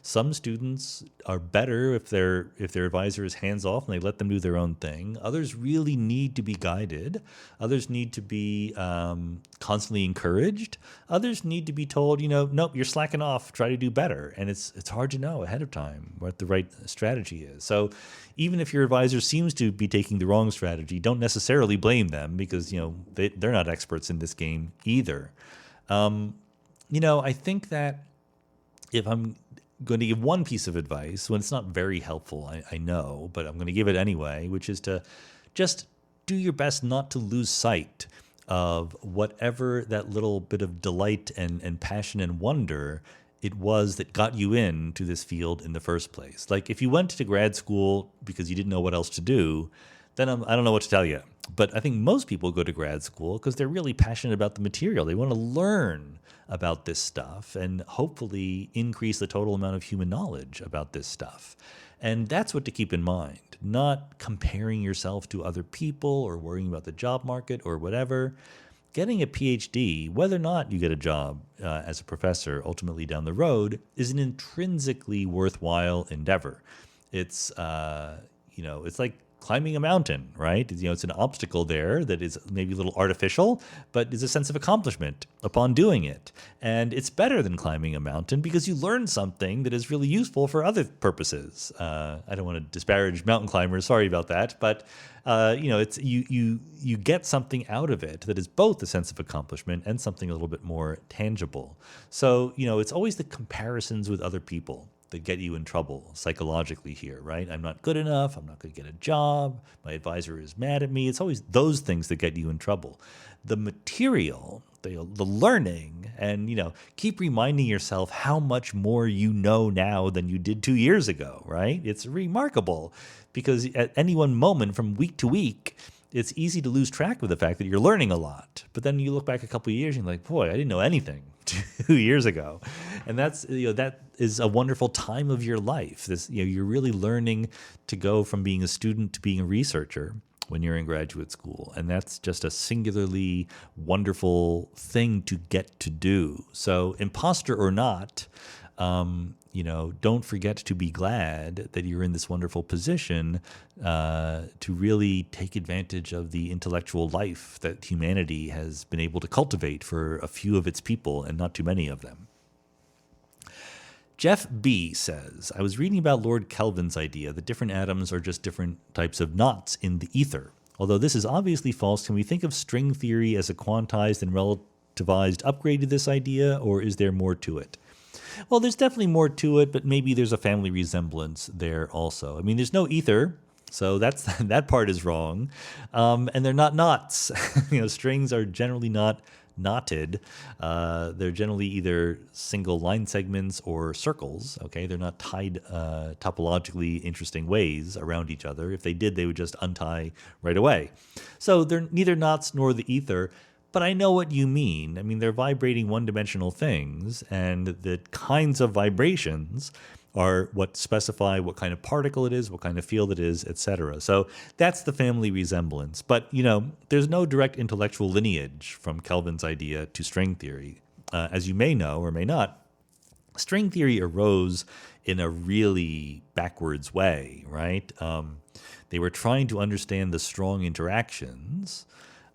Some students are better if their advisor is hands-off and they let them do their own thing. Others really need to be guided. Others need to be constantly encouraged. Others need to be told, nope, you're slacking off, try to do better. And it's hard to know ahead of time what the right strategy is. So even if your advisor seems to be taking the wrong strategy, don't necessarily blame them, because they're not experts in this game either. I think that if I'm going to give one piece of advice, when it's not very helpful, I know, but I'm going to give it anyway, which is to just do your best not to lose sight of whatever that little bit of delight and passion and wonder it was that got you into this field in the first place. Like, if you went to grad school because you didn't know what else to do, then I don't know what to tell you. But I think most people go to grad school because they're really passionate about the material. They want to learn about this stuff and hopefully increase the total amount of human knowledge about this stuff. And that's what to keep in mind, not comparing yourself to other people or worrying about the job market or whatever. Getting a PhD, whether or not you get a job as a professor ultimately down the road, is an intrinsically worthwhile endeavor. It's it's like climbing a mountain, right? It's an obstacle there that is maybe a little artificial, but is a sense of accomplishment upon doing it. And it's better than climbing a mountain because you learn something that is really useful for other purposes. I don't want to disparage mountain climbers, sorry about that, but it's you get something out of it that is both a sense of accomplishment and something a little bit more tangible. So, it's always the comparisons with other people that get you in trouble psychologically here, right? I'm not good enough. I'm not going to get a job. My advisor is mad at me. It's always those things that get you in trouble. The material, the learning, and, keep reminding yourself how much more you know now than you did 2 years ago, right? It's remarkable because at any one moment from week to week, it's easy to lose track of the fact that you're learning a lot. But then you look back a couple of years and you're like, boy, I didn't know anything 2 years ago. And that's, that is a wonderful time of your life. This, you're really learning to go from being a student to being a researcher when you're in graduate school. And that's just a singularly wonderful thing to get to do. So imposter or not, don't forget to be glad that you're in this wonderful position to really take advantage of the intellectual life that humanity has been able to cultivate for a few of its people and not too many of them. Jeff B. says, I was reading about Lord Kelvin's idea that different atoms are just different types of knots in the ether. Although this is obviously false, can we think of string theory as a quantized and relativized upgrade to this idea, or is there more to it? Well, there's definitely more to it, but maybe there's a family resemblance there also. I mean, there's no ether, so that part is wrong. And they're not knots. Strings are generally not knotted. They're generally either single line segments or circles. Okay, they're not tied topologically interesting ways around each other. If they did, they would just untie right away. So they're neither knots nor the ether. But I know what you mean. I mean, they're vibrating one-dimensional things, and the kinds of vibrations are what specify what kind of particle it is, what kind of field it is, etc. So that's the family resemblance. But, there's no direct intellectual lineage from Kelvin's idea to string theory. As you may know or may not, string theory arose in a really backwards way, right? They were trying to understand the strong interactions.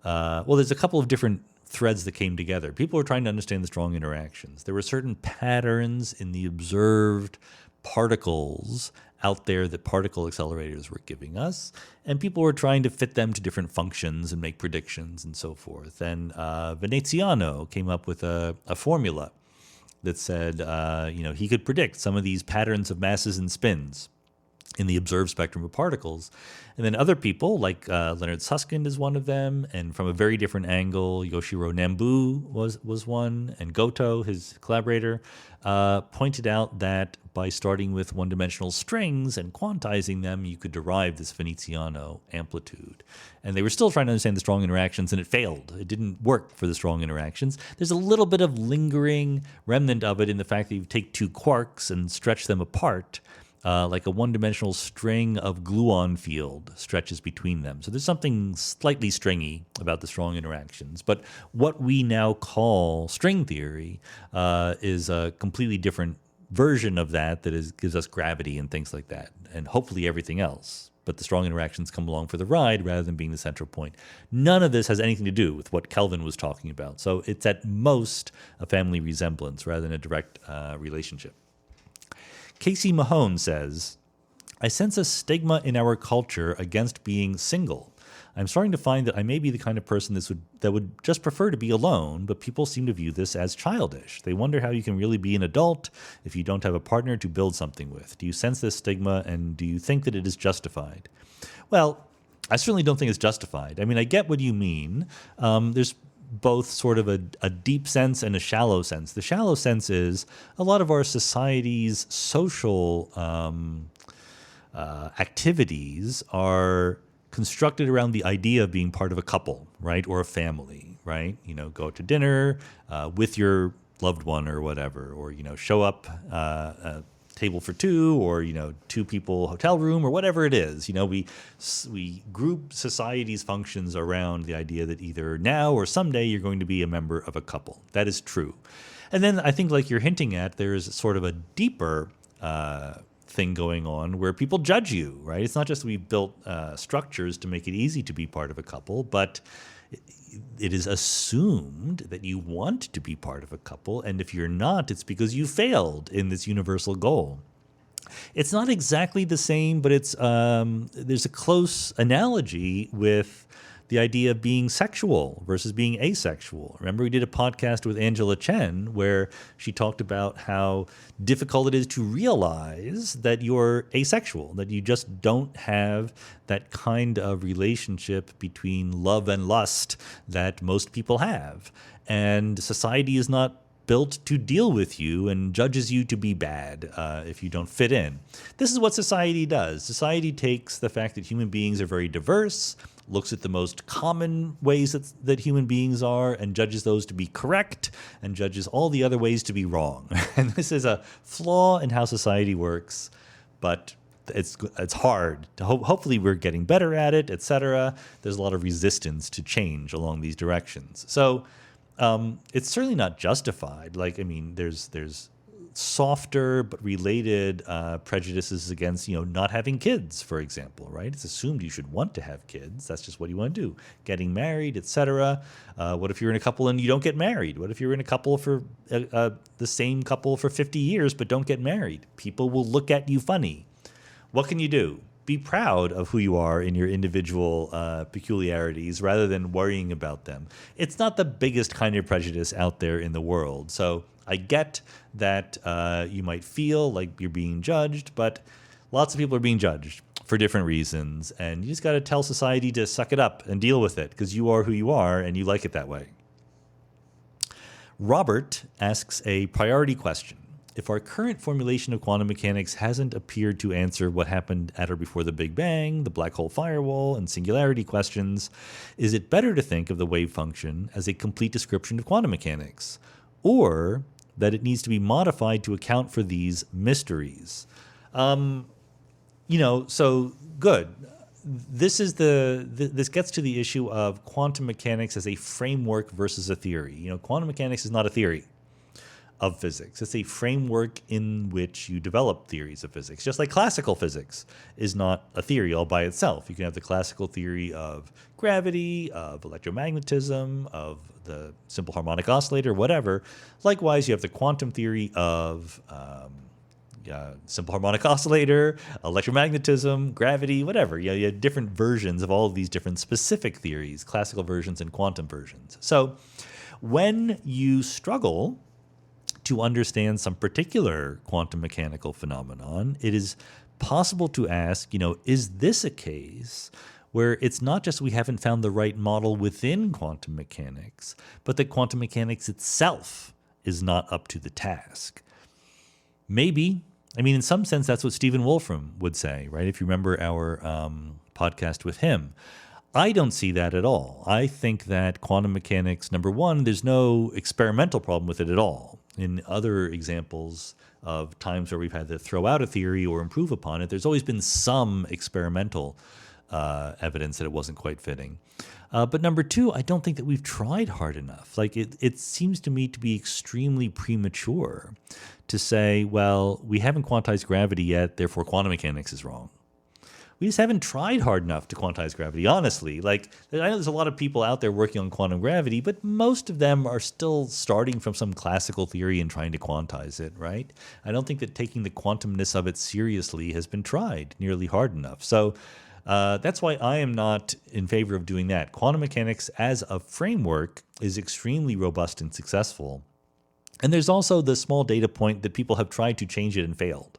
There's a couple of different threads that came together. People were trying to understand the strong interactions. There were certain patterns in the observed particles out there that particle accelerators were giving us, and people were trying to fit them to different functions and make predictions and so forth. And Veneziano came up with a formula that said, he could predict some of these patterns of masses and spins in the observed spectrum of particles. And then other people, like Leonard Susskind is one of them, and from a very different angle, Yoshiro Nambu was one, and Goto, his collaborator, pointed out that by starting with one-dimensional strings and quantizing them, you could derive this Veneziano amplitude. And they were still trying to understand the strong interactions, and it failed. It didn't work for the strong interactions. There's a little bit of lingering remnant of it in the fact that you take two quarks and stretch them apart, like a one-dimensional string of gluon field stretches between them. So there's something slightly stringy about the strong interactions. But what we now call string theory is a completely different version of that gives us gravity and things like that, and hopefully everything else. But the strong interactions come along for the ride rather than being the central point. None of this has anything to do with what Kelvin was talking about. So it's at most a family resemblance rather than a direct relationship. Casey Mahone says, I sense a stigma in our culture against being single. I'm starting to find that I may be the kind of person that would just prefer to be alone, but people seem to view this as childish. They wonder how you can really be an adult if you don't have a partner to build something with. Do you sense this stigma, and do you think that it is justified? Well, I certainly don't think it's justified. I mean, I get what you mean. There's both sort of a deep sense and a shallow sense. The shallow sense is a lot of our society's social activities are constructed around the idea of being part of a couple, right, or a family, right? Go to dinner with your loved one or whatever, or show up a table for two, or two people hotel room, or whatever it is. We group society's functions around the idea that either now or someday you're going to be a member of a couple. That is true. And then I think, like you're hinting at, there's sort of a deeper thing going on where people judge you, right? It's not just we've built structures to make it easy to be part of a couple, but it is assumed that you want to be part of a couple, and if you're not, it's because you failed in this universal goal. It's not exactly the same, but it's there's a close analogy with the idea of being sexual versus being asexual. Remember, we did a podcast with Angela Chen where she talked about how difficult it is to realize that you're asexual, that you just don't have that kind of relationship between love and lust that most people have. And society is not built to deal with you and judges you to be bad if you don't fit in. This is what society does. Society takes the fact that human beings are very diverse, looks at the most common ways that human beings are and judges those to be correct, and judges all the other ways to be wrong. And this is a flaw in how society works, but it's hard. Hopefully we're getting better at it, etc. There's a lot of resistance to change along these directions. So it's certainly not justified. There's softer but related prejudices against, not having kids, for example, right? It's assumed you should want to have kids. That's just what you want to do. Getting married, etc. What if you're in a couple and you don't get married? What if you're in a couple for the same couple for 50 years but don't get married? People will look at you funny. What can you do? Be proud of who you are in your individual peculiarities rather than worrying about them. It's not the biggest kind of prejudice out there in the world. So I get that you might feel like you're being judged, but lots of people are being judged for different reasons. And you just got to tell society to suck it up and deal with it because you are who you are and you like it that way. Robert asks a priority question. If our current formulation of quantum mechanics hasn't appeared to answer what happened at or before the Big Bang, the black hole firewall, and singularity questions, is it better to think of the wave function as a complete description of quantum mechanics, or that it needs to be modified to account for these mysteries? So good. This gets to the issue of quantum mechanics as a framework versus a theory. Quantum mechanics is not a theory of physics. It's a framework in which you develop theories of physics, just like classical physics is not a theory all by itself. You can have the classical theory of gravity, of electromagnetism, of the simple harmonic oscillator, whatever. Likewise, you have the quantum theory of simple harmonic oscillator, electromagnetism, gravity, whatever. You have different versions of all of these different specific theories, classical versions and quantum versions. So when you struggle to understand some particular quantum mechanical phenomenon, it is possible to ask, is this a case where it's not just we haven't found the right model within quantum mechanics, but that quantum mechanics itself is not up to the task? Maybe. In some sense, that's what Stephen Wolfram would say, right? If you remember our podcast with him. I don't see that at all. I think that quantum mechanics, number one, there's no experimental problem with it at all. In other examples of times where we've had to throw out a theory or improve upon it, there's always been some experimental evidence that it wasn't quite fitting. But number two, I don't think that we've tried hard enough. It seems to me to be extremely premature to say, well, we haven't quantized gravity yet, therefore quantum mechanics is wrong. We just haven't tried hard enough to quantize gravity, honestly. I know there's a lot of people out there working on quantum gravity, but most of them are still starting from some classical theory and trying to quantize it, right? I don't think that taking the quantumness of it seriously has been tried nearly hard enough. So that's why I am not in favor of doing that. Quantum mechanics as a framework is extremely robust and successful. And there's also the small data point that people have tried to change it and failed.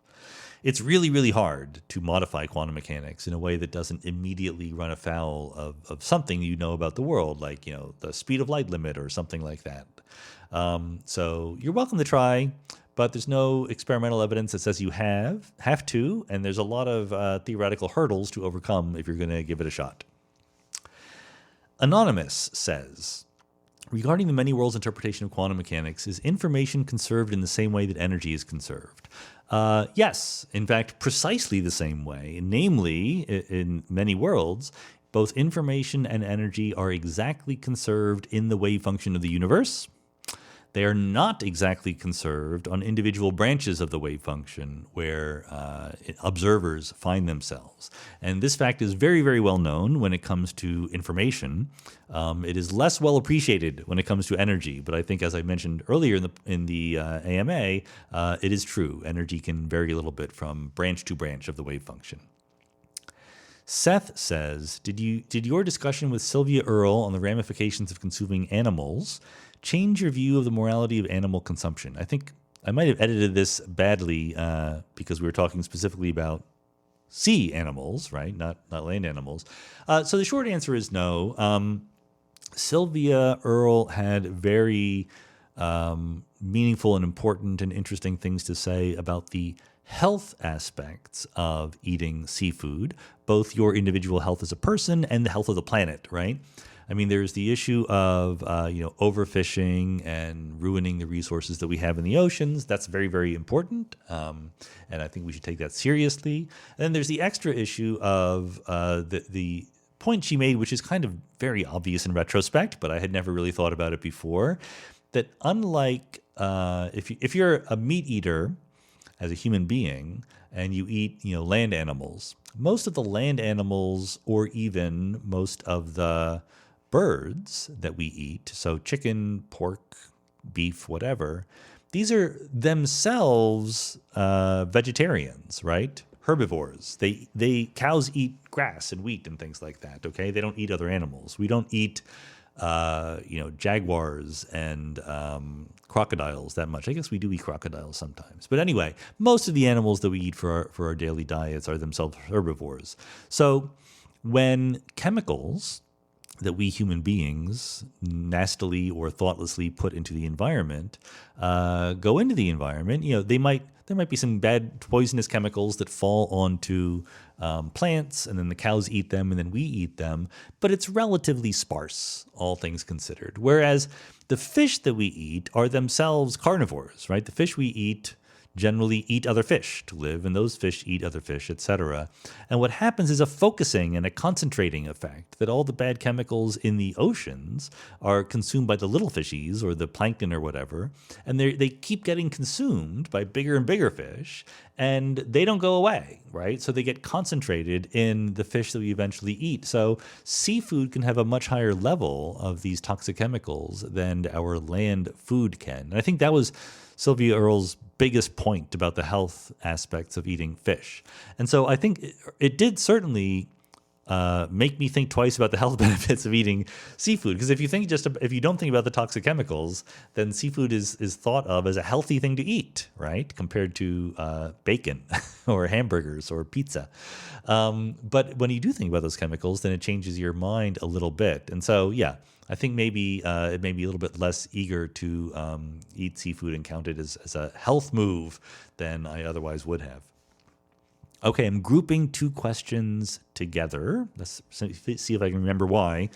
It's really, really hard to modify quantum mechanics in a way that doesn't immediately run afoul of something you know about the world, like the speed of light limit or something like that. So you're welcome to try, but there's no experimental evidence that says you have to, and there's a lot of theoretical hurdles to overcome if you're going to give it a shot. Anonymous says, regarding the many worlds interpretation of quantum mechanics, is information conserved in the same way that energy is conserved? Yes, in fact, precisely the same way. Namely, in many worlds, both information and energy are exactly conserved in the wave function of the universe. They are not exactly conserved on individual branches of the wave function where observers find themselves. And this fact is very, very well known when it comes to information. It is less well appreciated when it comes to energy, but I think, as I mentioned earlier in the AMA, it is true. Energy can vary a little bit from branch to branch of the wave function. Seth says, did your discussion with Sylvia Earle on the ramifications of consuming animals change your view of the morality of animal consumption? I think I might have edited this badly because we were talking specifically about sea animals, right? Not land animals. So the short answer is no. Sylvia Earle had very meaningful and important and interesting things to say about the health aspects of eating seafood, both your individual health as a person and the health of the planet, right? I mean, there's the issue of overfishing and ruining the resources that we have in the oceans. That's very, very important, and I think we should take that seriously. And then there's the extra issue of the point she made, which is kind of very obvious in retrospect, but I had never really thought about it before, that unlike if you're a meat eater as a human being and you eat, land animals, most of the land animals or even most of the birds that we eat, so chicken, pork, beef, whatever, these are themselves vegetarians, right? Herbivores. Cows eat grass and wheat and things like that. Okay, they don't eat other animals. We don't eat, jaguars and crocodiles that much. I guess we do eat crocodiles sometimes, but anyway, most of the animals that we eat for our daily diets are themselves herbivores. So when chemicals that we human beings nastily or thoughtlessly put into the environment go into the environment, there might be some bad poisonous chemicals that fall onto plants, and then the cows eat them, and then we eat them. But it's relatively sparse, all things considered. Whereas the fish that we eat are themselves carnivores, right? The fish we eat generally eat other fish to live, and those fish eat other fish, etc. And what happens is a focusing and a concentrating effect, that all the bad chemicals in the oceans are consumed by the little fishies or the plankton or whatever, and they keep getting consumed by bigger and bigger fish, and they don't go away, right? So they get concentrated in the fish that we eventually eat. So seafood can have a much higher level of these toxic chemicals than our land food can. And I think that was Sylvia Earle's biggest point about the health aspects of eating fish. And so I think it did certainly make me think twice about the health benefits of eating seafood. Because if you don't think about the toxic chemicals, then seafood is thought of as a healthy thing to eat, right? Compared to bacon or hamburgers or pizza. But when you do think about those chemicals, then it changes your mind a little bit. And so, yeah, I think maybe it may be a little bit less eager to eat seafood and count it as a health move than I otherwise would have. Okay, I'm grouping two questions together. Let's see if I can remember why.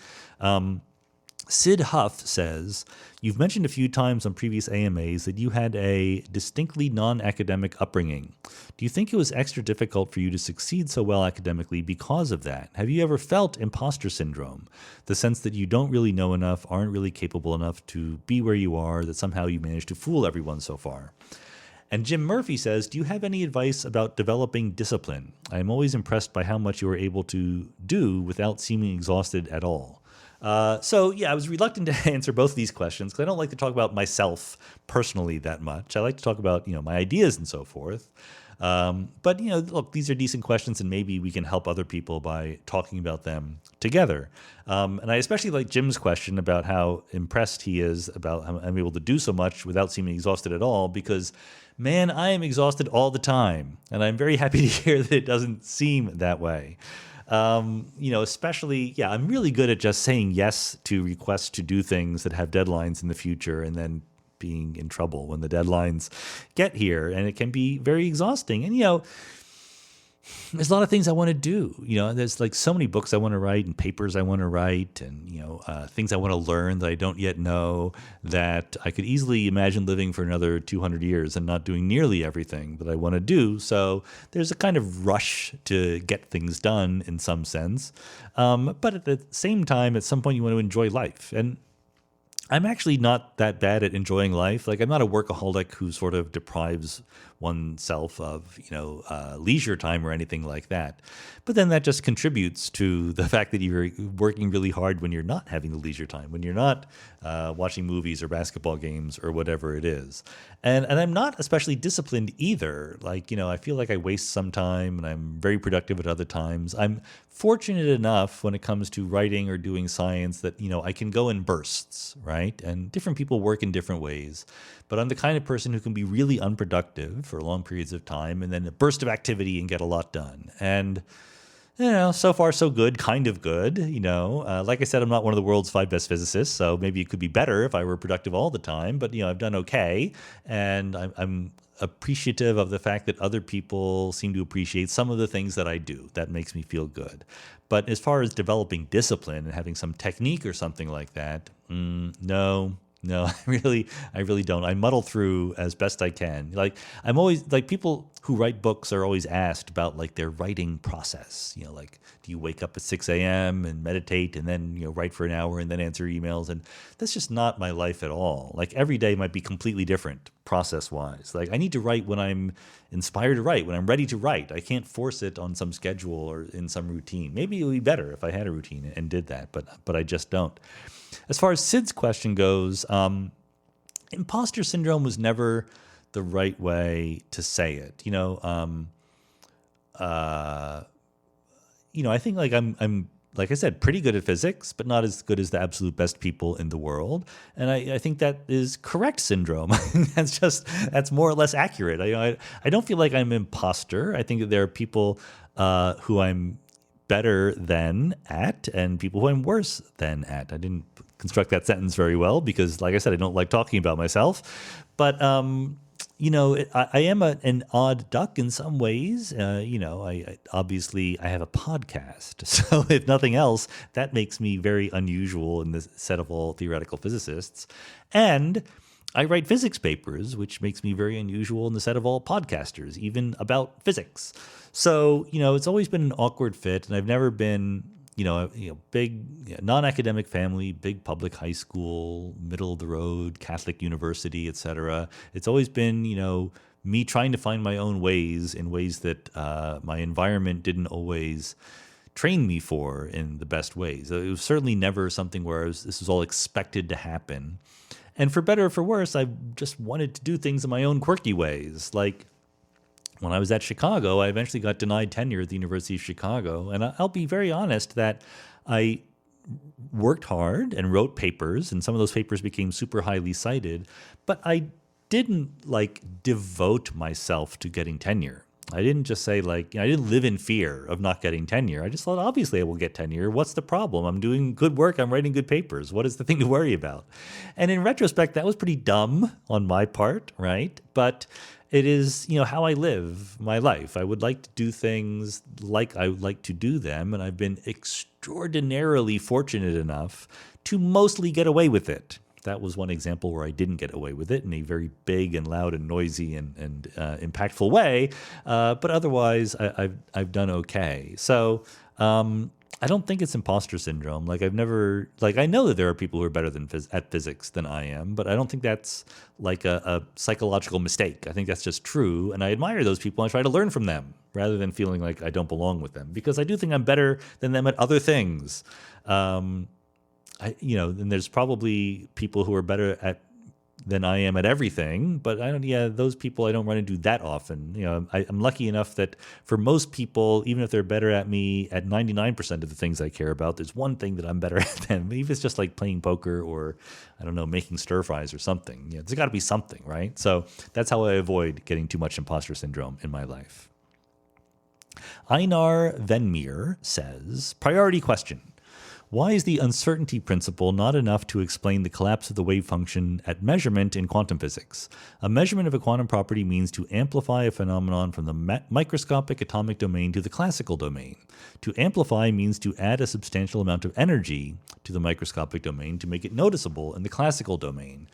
Sid Huff says, you've mentioned a few times on previous AMAs that you had a distinctly non-academic upbringing. Do you think it was extra difficult for you to succeed so well academically because of that? Have you ever felt imposter syndrome? The sense that you don't really know enough, aren't really capable enough to be where you are, that somehow you managed to fool everyone so far? And Jim Murphy says, do you have any advice about developing discipline? I am always impressed by how much you are able to do without seeming exhausted at all. So yeah, I was reluctant to answer both of these questions because I don't like to talk about myself personally that much. I like to talk about, my ideas and so forth. But look, these are decent questions, and maybe we can help other people by talking about them together. And I especially like Jim's question about how impressed he is about how I'm able to do so much without seeming exhausted at all, because man, I am exhausted all the time, and I'm very happy to hear that it doesn't seem that way. Especially, I'm really good at just saying yes to requests to do things that have deadlines in the future, and then being in trouble when the deadlines get here, and it can be very exhausting. And there's a lot of things I want to do. There's like so many books I want to write and papers I want to write, and things I want to learn that I don't yet know, that I could easily imagine living for another 200 years and not doing nearly everything that I want to do. So there's a kind of rush to get things done in some sense. But at the same time, at some point you want to enjoy life. And I'm actually not that bad at enjoying life. Like, I'm not a workaholic who sort of deprives oneself of, leisure time or anything like that. But then that just contributes to the fact that you're working really hard when you're not having the leisure time, when you're not watching movies or basketball games or whatever it is. And I'm not especially disciplined either. Like, I feel like I waste some time and I'm very productive at other times. I'm fortunate enough when it comes to writing or doing science that, I can go in bursts, right? And different people work in different ways. But I'm the kind of person who can be really unproductive for long periods of time and then a burst of activity and get a lot done. And, so far so good, kind of good, Like I said, I'm not one of the world's 5 best physicists, so maybe it could be better if I were productive all the time. But, I've done okay. And I'm appreciative of the fact that other people seem to appreciate some of the things that I do. That makes me feel good. But as far as developing discipline and having some technique or something like that, no. No, I really don't. I muddle through as best I can. Like I'm always like people who write books are always asked about like their writing process. Like do you wake up at 6 a.m. and meditate and then write for an hour and then answer emails? And that's just not my life at all. Like every day might be completely different process wise. Like I need to write when I'm inspired to write, when I'm ready to write. I can't force it on some schedule or in some routine. Maybe it would be better if I had a routine and did that, but I just don't. As far as Sid's question goes, imposter syndrome was never the right way to say it. I think like I'm like I said, pretty good at physics, but not as good as the absolute best people in the world. And I think that is correct syndrome. That's more or less accurate. I don't feel like I'm an imposter. I think that there are people who I'm better than at and people who I'm worse than at. I didn't construct that sentence very well because, like I said, I don't like talking about myself. But, I am an odd duck in some ways. I obviously I have a podcast. So if nothing else, that makes me very unusual in the set of all theoretical physicists. And I write physics papers, which makes me very unusual in the set of all podcasters, even about physics. So, it's always been an awkward fit, and I've never been, big non-academic family, big public high school, middle of the road, Catholic university, etc. It's always been, me trying to find my own ways in ways that my environment didn't always train me for in the best ways. It was certainly never something where this was all expected to happen. And for better or for worse, I just wanted to do things in my own quirky ways. Like when I was at Chicago, I eventually got denied tenure at the University of Chicago. And I'll be very honest that I worked hard and wrote papers, and some of those papers became super highly cited, but I didn't devote myself to getting tenure. I didn't just say I didn't live in fear of not getting tenure. I just thought, obviously I will get tenure. What's the problem? I'm doing good work. I'm writing good papers. What is the thing to worry about? And in retrospect, that was pretty dumb on my part, right? But it is, how I live my life. I would like to do things like I would like to do them. And I've been extraordinarily fortunate enough to mostly get away with it. That was one example where I didn't get away with it in a very big and loud and noisy and impactful way. But otherwise, I've done okay. So I don't think it's imposter syndrome. I've never I know that there are people who are better at physics than I am, but I don't think that's a psychological mistake. I think that's just true, and I admire those people. And I try to learn from them rather than feeling like I don't belong with them, because I do think I'm better than them at other things. And there's probably people who are better than I am at everything, but those people I don't run into that often. I'm lucky enough that for most people, even if they're better at me at 99% of the things I care about, there's one thing that I'm better at than. Maybe it's just like playing poker or, I don't know, making stir fries or something. There's got to be something, right? So that's how I avoid getting too much imposter syndrome in my life. Einar Venmir says, priority question. Why is the uncertainty principle not enough to explain the collapse of the wave function at measurement in quantum physics? A measurement of a quantum property means to amplify a phenomenon from the microscopic atomic domain to the classical domain. To amplify means to add a substantial amount of energy to the microscopic domain to make it noticeable in the classical domain.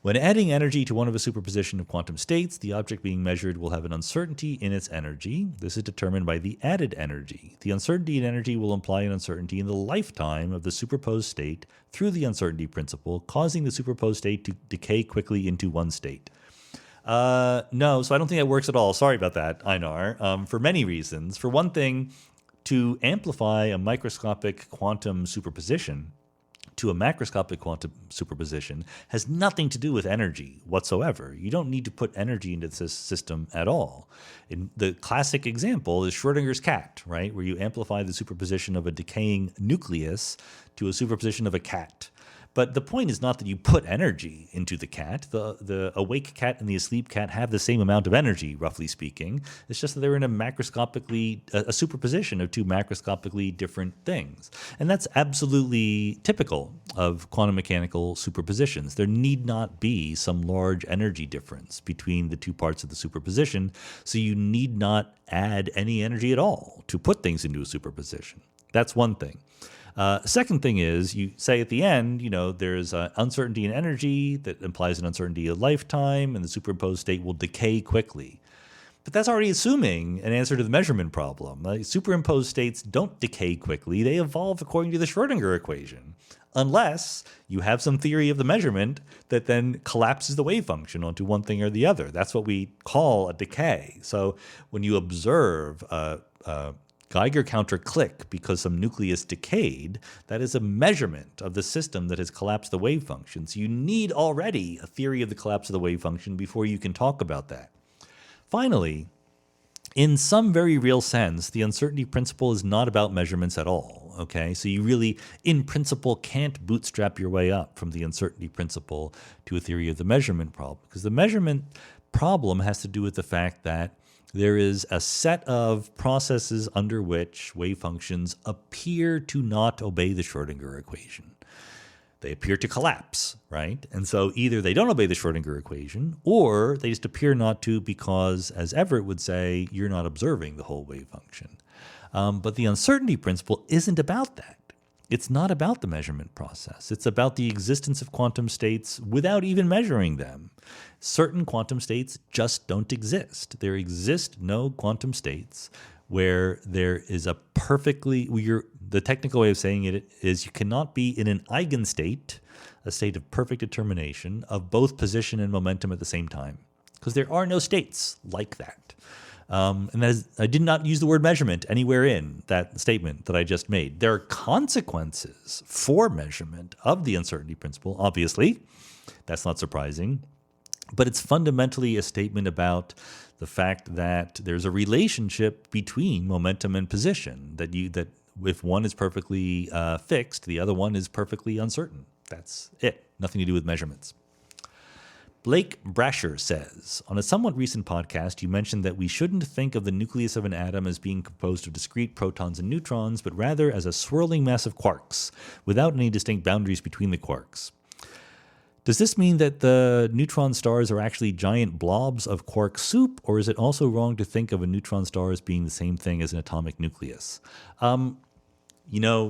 When adding energy to one of a superposition of quantum states, the object being measured will have an uncertainty in its energy. This is determined by the added energy. The uncertainty in energy will imply an uncertainty in the lifetime of the superposed state through the uncertainty principle, causing the superposed state to decay quickly into one state. No, so I don't think that works at all. Sorry about that, Einar, for many reasons. For one thing, to amplify a microscopic quantum superposition to a macroscopic quantum superposition has nothing to do with energy whatsoever. You don't need to put energy into this system at all. The classic example is Schrödinger's cat, right? Where you amplify the superposition of a decaying nucleus to a superposition of a cat. But the point is not that you put energy into the cat. The awake cat and the asleep cat have the same amount of energy, roughly speaking. It's just that they're in a superposition of two macroscopically different things. And that's absolutely typical of quantum mechanical superpositions. There need not be some large energy difference between the two parts of the superposition, so you need not add any energy at all to put things into a superposition. That's one thing. Second thing is you say at the end, there's uncertainty in energy that implies an uncertainty of lifetime, and the superimposed state will decay quickly. But that's already assuming an answer to the measurement problem. Superimposed states don't decay quickly. They evolve according to the Schrodinger equation, unless you have some theory of the measurement that then collapses the wave function onto one thing or the other. That's what we call a decay. So when you observe a Geiger counter click because some nucleus decayed, that is a measurement of the system that has collapsed the wave function. So you need already a theory of the collapse of the wave function before you can talk about that. Finally, in some very real sense, the uncertainty principle is not about measurements at all, okay? So you really, in principle, can't bootstrap your way up from the uncertainty principle to a theory of the measurement problem, because the measurement problem has to do with the fact that there is a set of processes under which wave functions appear to not obey the Schrodinger equation. They appear to collapse, right? And so either they don't obey the Schrodinger equation, or they just appear not to because, as Everett would say, you're not observing the whole wave function. But the uncertainty principle isn't about that. It's not about the measurement process. It's about the existence of quantum states without even measuring them. Certain quantum states just don't exist. There exist no quantum states where there is a the technical way of saying it is you cannot be in an eigenstate, a state of perfect determination of both position and momentum at the same time, because there are no states like that. And that is, I did not use the word measurement anywhere in that statement that I just made. There are consequences for measurement of the uncertainty principle, obviously. That's not surprising. But it's fundamentally a statement about the fact that there's a relationship between momentum and position, that if one is perfectly fixed, the other one is perfectly uncertain. That's it. Nothing to do with measurements. Blake Brasher says, on a somewhat recent podcast, you mentioned that we shouldn't think of the nucleus of an atom as being composed of discrete protons and neutrons, but rather as a swirling mass of quarks, without any distinct boundaries between the quarks. Does this mean that the neutron stars are actually giant blobs of quark soup, or is it also wrong to think of a neutron star as being the same thing as an atomic nucleus?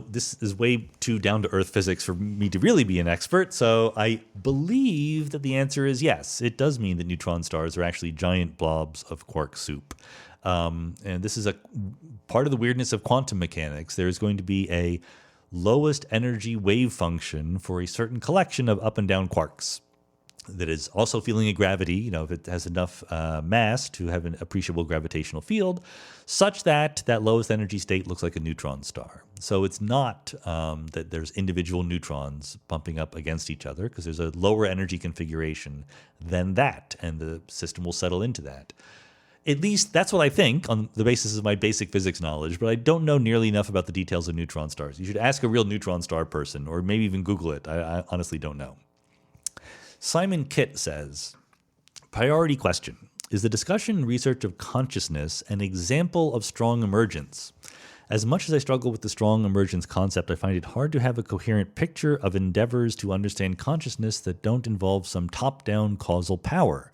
This is way too down-to-earth physics for me to really be an expert, so I believe that the answer is yes. It does mean that neutron stars are actually giant blobs of quark soup. And this is a part of the weirdness of quantum mechanics. There's going to be a lowest energy wave function for a certain collection of up and down quarks that is also feeling a gravity, if it has enough mass to have an appreciable gravitational field, such that that lowest energy state looks like a neutron star. So it's not that there's individual neutrons bumping up against each other, because there's a lower energy configuration than that, and the system will settle into that. At least that's what I think on the basis of my basic physics knowledge, but I don't know nearly enough about the details of neutron stars. You should ask a real neutron star person, or maybe even Google it. I honestly don't know. Simon Kitt says, priority question. Is the discussion and research of consciousness an example of strong emergence? As much as I struggle with the strong emergence concept, I find it hard to have a coherent picture of endeavors to understand consciousness that don't involve some top-down causal power.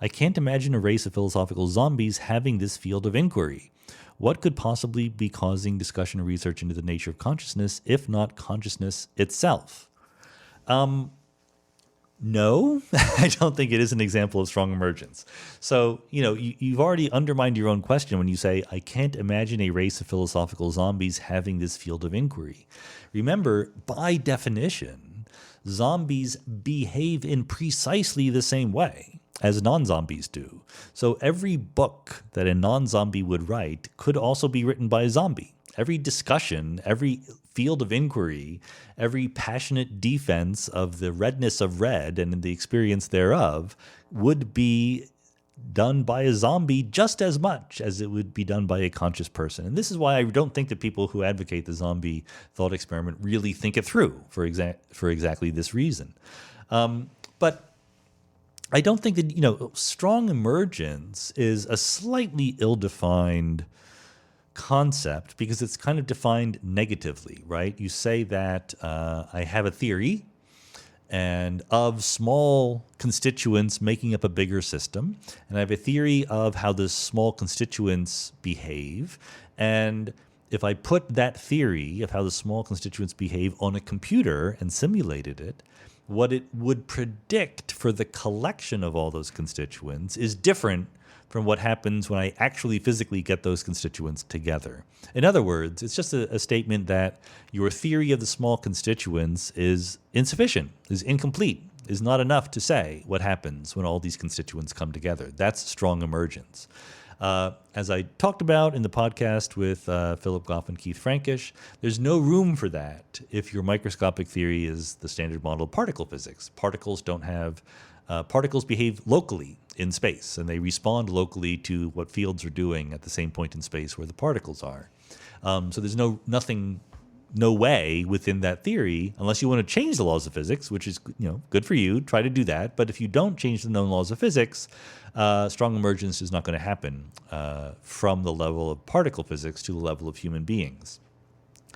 I can't imagine a race of philosophical zombies having this field of inquiry. What could possibly be causing discussion and research into the nature of consciousness, if not consciousness itself? No, I don't think it is an example of strong emergence. So, you've already undermined your own question when you say, I can't imagine a race of philosophical zombies having this field of inquiry. Remember, by definition, zombies behave in precisely the same way as non-zombies do. So every book that a non-zombie would write could also be written by a zombie. Every discussion, every field of inquiry, every passionate defense of the redness of red and the experience thereof would be done by a zombie just as much as it would be done by a conscious person. And this is why I don't think that people who advocate the zombie thought experiment really think it through for exactly this reason. But I don't think that, strong emergence is a slightly ill-defined concept because it's kind of defined negatively, right? You say that I have a theory and of small constituents making up a bigger system, and I have a theory of how the small constituents behave, and if I put that theory of how the small constituents behave on a computer and simulated it, what it would predict for the collection of all those constituents is different from what happens when I actually physically get those constituents together. In other words, it's just a statement that your theory of the small constituents is insufficient, is incomplete, is not enough to say what happens when all these constituents come together. That's strong emergence. As I talked about in the podcast with Philip Goff and Keith Frankish, there's no room for that if your microscopic theory is the standard model of particle physics. Particles behave locally in space, and they respond locally to what fields are doing at the same point in space where the particles are. So there's no way within that theory, unless you want to change the laws of physics, which is good for you, try to do that. But if you don't change the known laws of physics, strong emergence is not going to happen from the level of particle physics to the level of human beings.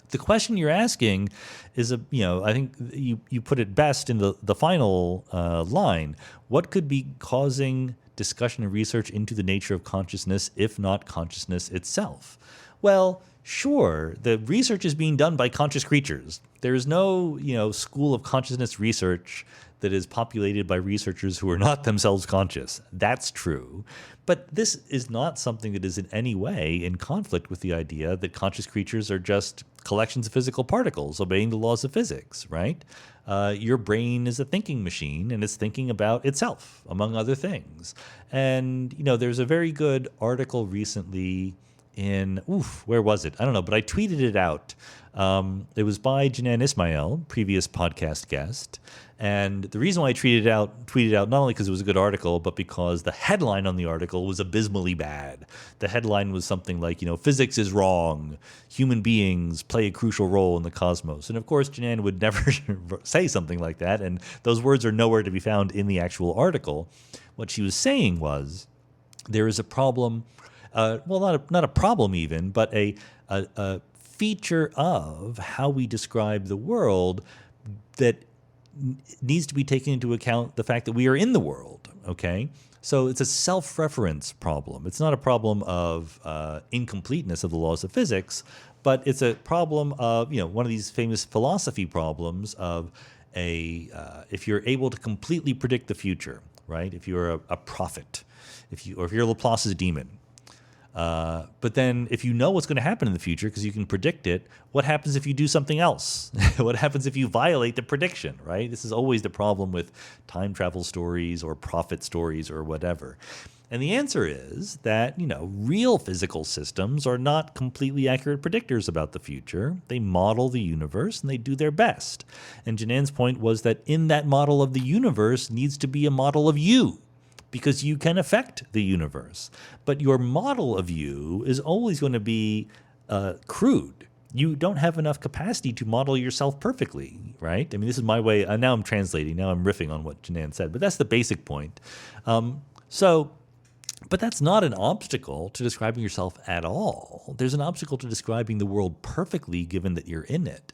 The question you're asking is, I think you put it best in the final line. What could be causing discussion and research into the nature of consciousness, if not consciousness itself? Well, sure, the research is being done by conscious creatures. There is no, school of consciousness research that is populated by researchers who are not themselves conscious. That's true. But this is not something that is in any way in conflict with the idea that conscious creatures are just collections of physical particles obeying the laws of physics, right? Your brain is a thinking machine, and it's thinking about itself, among other things. And, there's a very good article recently in, where was it? I don't know, but I tweeted it out. It was by Janan Ismail, previous podcast guest. And the reason why I tweeted out not only because it was a good article, but because the headline on the article was abysmally bad. The headline was something like, physics is wrong. Human beings play a crucial role in the cosmos. And of course, Janan would never say something like that. And those words are nowhere to be found in the actual article. What she was saying was there is a problem. Not a problem even, but a feature of how we describe the world that needs to be taken into account the fact that we are in the world, okay? So it's a self-reference problem. It's not a problem of incompleteness of the laws of physics, but it's a problem of, one of these famous philosophy problems of if you're able to completely predict the future, right? If you're a prophet, or if you're Laplace's demon. But then if you know what's going to happen in the future because you can predict it, what happens if you do something else? What happens if you violate the prediction, right? This is always the problem with time travel stories or prophet stories or whatever. And the answer is that, real physical systems are not completely accurate predictors about the future. They model the universe and they do their best. And Janan's point was that in that model of the universe needs to be a model of you, because you can affect the universe. But your model of you is always going to be crude. You don't have enough capacity to model yourself perfectly, right? I mean, this is my way. Now I'm translating. Now I'm riffing on what Janan said. But that's the basic point. But that's not an obstacle to describing yourself at all. There's an obstacle to describing the world perfectly, given that you're in it.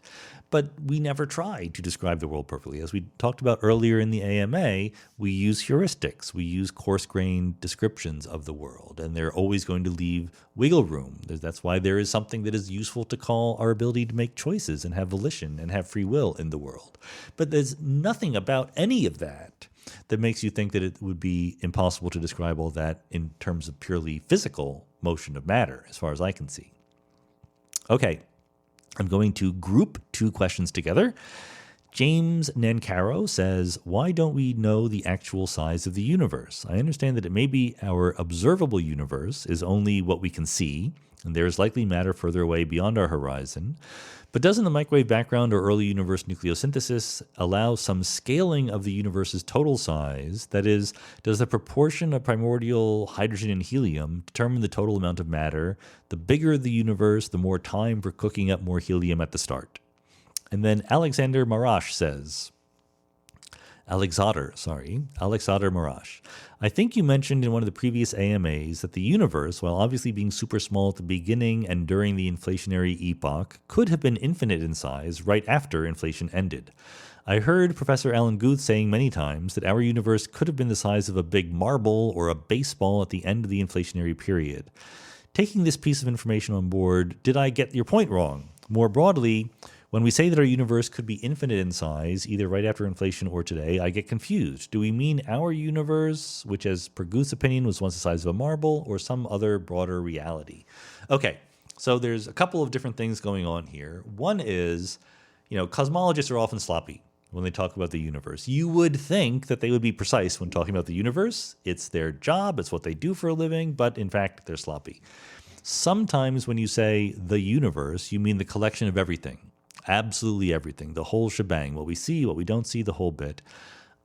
But we never try to describe the world perfectly. As we talked about earlier in the AMA, we use heuristics. We use coarse-grained descriptions of the world, and they're always going to leave wiggle room. That's why there is something that is useful to call our ability to make choices and have volition and have free will in the world. But there's nothing about any of that that makes you think that it would be impossible to describe all that in terms of purely physical motion of matter, as far as I can see. Okay. I'm going to group two questions together. James Nancaro says, why don't we know the actual size of the universe? I understand that it may be our observable universe is only what we can see, and there is likely matter further away beyond our horizon. But doesn't the microwave background or early universe nucleosynthesis allow some scaling of the universe's total size? That is, does the proportion of primordial hydrogen and helium determine the total amount of matter? The bigger the universe, the more time for cooking up more helium at the start. And then Alexander Marash says, Alexander Marash. I think you mentioned in one of the previous AMAs that the universe, while obviously being super small at the beginning and during the inflationary epoch, could have been infinite in size right after inflation ended. I heard Professor Alan Guth saying many times that our universe could have been the size of a big marble or a baseball at the end of the inflationary period. Taking this piece of information on board, did I get your point wrong? More broadly, when we say that our universe could be infinite in size, either right after inflation or today, I get confused. Do we mean our universe, which as per Guth's opinion was once the size of a marble, or some other broader reality? Okay, so there's a couple of different things going on here. One is, cosmologists are often sloppy when they talk about the universe. You would think that they would be precise when talking about the universe. It's their job, it's what they do for a living, but in fact, they're sloppy. Sometimes when you say the universe, you mean the collection of everything. Absolutely everything, the whole shebang, what we see, what we don't see, the whole bit.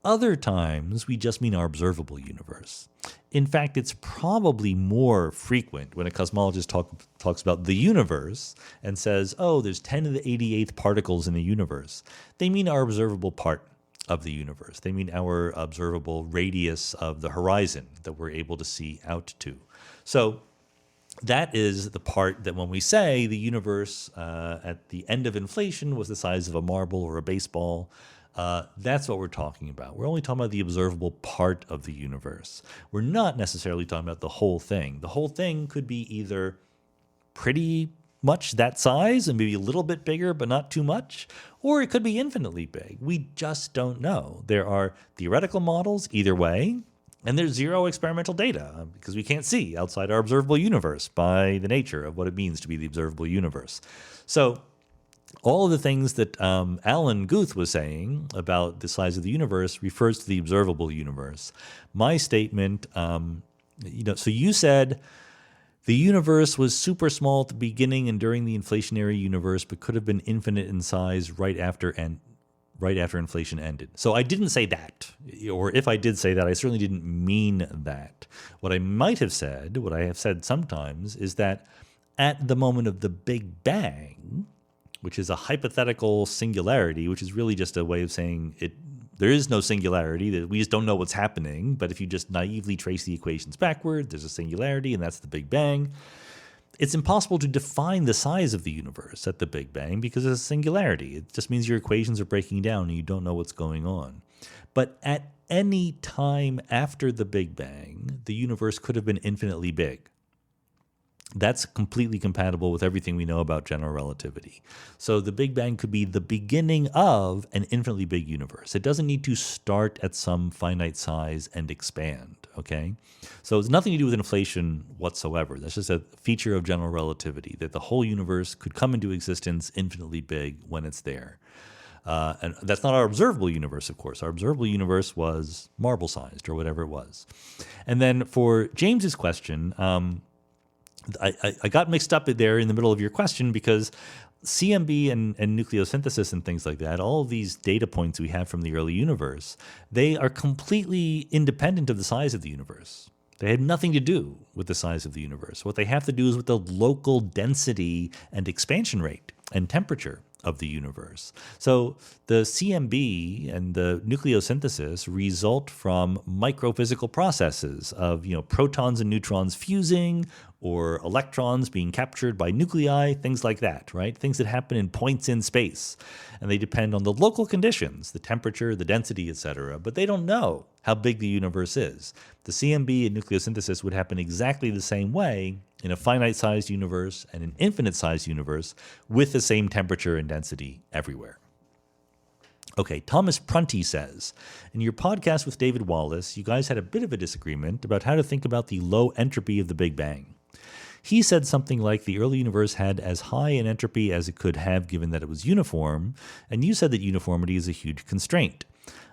Other times, we just mean our observable universe. In fact, it's probably more frequent when a cosmologist talks about the universe and says, oh, there's 10 to the 88th particles in the universe. They mean our observable part of the universe. They mean our observable radius of the horizon that we're able to see out to. So that is the part that when we say the universe at the end of inflation was the size of a marble or a baseball, that's what we're talking about. We're only talking about the observable part of the universe. We're not necessarily talking about the whole thing. The whole thing could be either pretty much that size and maybe a little bit bigger, but not too much, or it could be infinitely big. We just don't know. There are theoretical models either way, and there's zero experimental data because we can't see outside our observable universe by the nature of what it means to be the observable universe. So all of the things that Alan Guth was saying about the size of the universe refers to the observable universe. My statement, so you said the universe was super small at the beginning and during the inflationary universe, but could have been infinite in size right after inflation ended. So I didn't say that, or if I did say that, I certainly didn't mean that. What I might have said, what I have said sometimes, is that at the moment of the Big Bang, which is a hypothetical singularity, which is really just a way of saying there is no singularity, that we just don't know what's happening, but if you just naively trace the equations backward, there's a singularity, and that's the Big Bang. It's impossible to define the size of the universe at the Big Bang because it's a singularity. It just means your equations are breaking down and you don't know what's going on. But at any time after the Big Bang, the universe could have been infinitely big. That's completely compatible with everything we know about general relativity. So the Big Bang could be the beginning of an infinitely big universe. It doesn't need to start at some finite size and expand, okay? So it's nothing to do with inflation whatsoever. That's just a feature of general relativity, that the whole universe could come into existence infinitely big when it's there. And that's not our observable universe, of course. Our observable universe was marble-sized or whatever it was. And then for James's question, I got mixed up there in the middle of your question because CMB and nucleosynthesis and things like that, all of these data points we have from the early universe, they are completely independent of the size of the universe. They had nothing to do with the size of the universe. What they have to do is with the local density and expansion rate and temperature of the universe. So the CMB and the nucleosynthesis result from microphysical processes of, protons and neutrons fusing or electrons being captured by nuclei, things like that, right? Things that happen in points in space. And they depend on the local conditions, the temperature, the density, etc. But they don't know how big the universe is. The CMB and nucleosynthesis would happen exactly the same way in a finite-sized universe and an infinite-sized universe with the same temperature and density everywhere. Okay, Thomas Prunty says, in your podcast with David Wallace, you guys had a bit of a disagreement about how to think about the low entropy of the Big Bang. He said something like the early universe had as high an entropy as it could have given that it was uniform, and you said that uniformity is a huge constraint.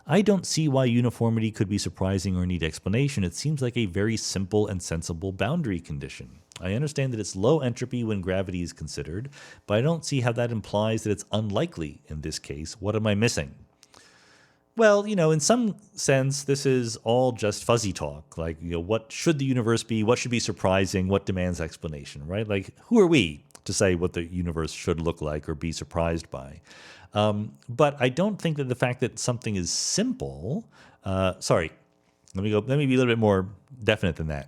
I don't see why uniformity could be surprising or need explanation. It seems like a very simple and sensible boundary condition. I understand that it's low entropy when gravity is considered, but I don't see how that implies that it's unlikely in this case. What am I missing? Well, in some sense, this is all just fuzzy talk. Like, what should the universe be? What should be surprising? What demands explanation, right? Like, who are we to say what the universe should look like or be surprised by? But I don't think that the fact that something is simple, let me be a little bit more definite than that.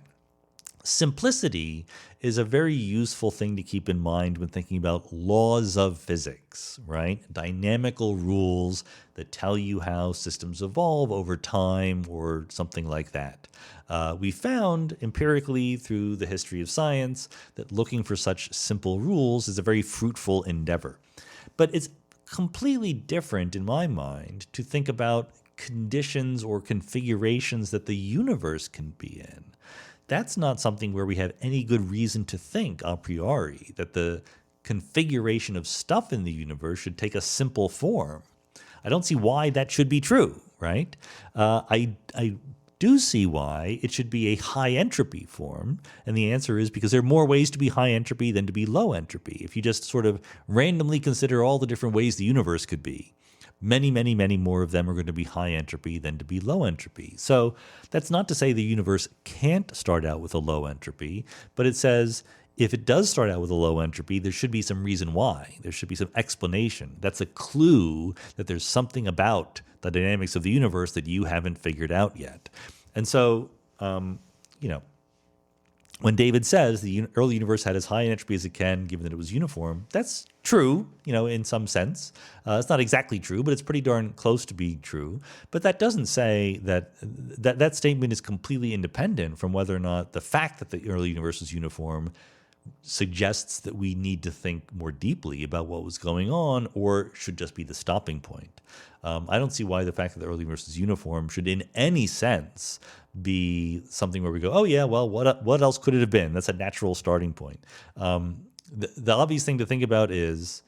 Simplicity is a very useful thing to keep in mind when thinking about laws of physics, right? Dynamical rules that tell you how systems evolve over time or something like that. We found empirically through the history of science that looking for such simple rules is a very fruitful endeavor. But it's completely different in my mind to think about conditions or configurations that the universe can be in. That's not something where we have any good reason to think a priori that the configuration of stuff in the universe should take a simple form. I don't see why that should be true, right? I do see why it should be a high entropy form, and the answer is because there are more ways to be high entropy than to be low entropy. If you just sort of randomly consider all the different ways the universe could be, many, many, many more of them are going to be high entropy than to be low entropy. So that's not to say the universe can't start out with a low entropy, but it says if it does start out with a low entropy, there should be some reason why. There should be some explanation. That's a clue that there's something about the dynamics of the universe that you haven't figured out yet. And so, when David says the early universe had as high an entropy as it can, given that it was uniform, that's true, in some sense. It's not exactly true, but it's pretty darn close to being true. But that doesn't say that statement is completely independent from whether or not the fact that the early universe was uniform suggests that we need to think more deeply about what was going on or should just be the stopping point. I don't see why the fact that the early universe is uniform should in any sense be something where we go, oh yeah, well, what else could it have been? That's a natural starting point. The obvious thing to think about is,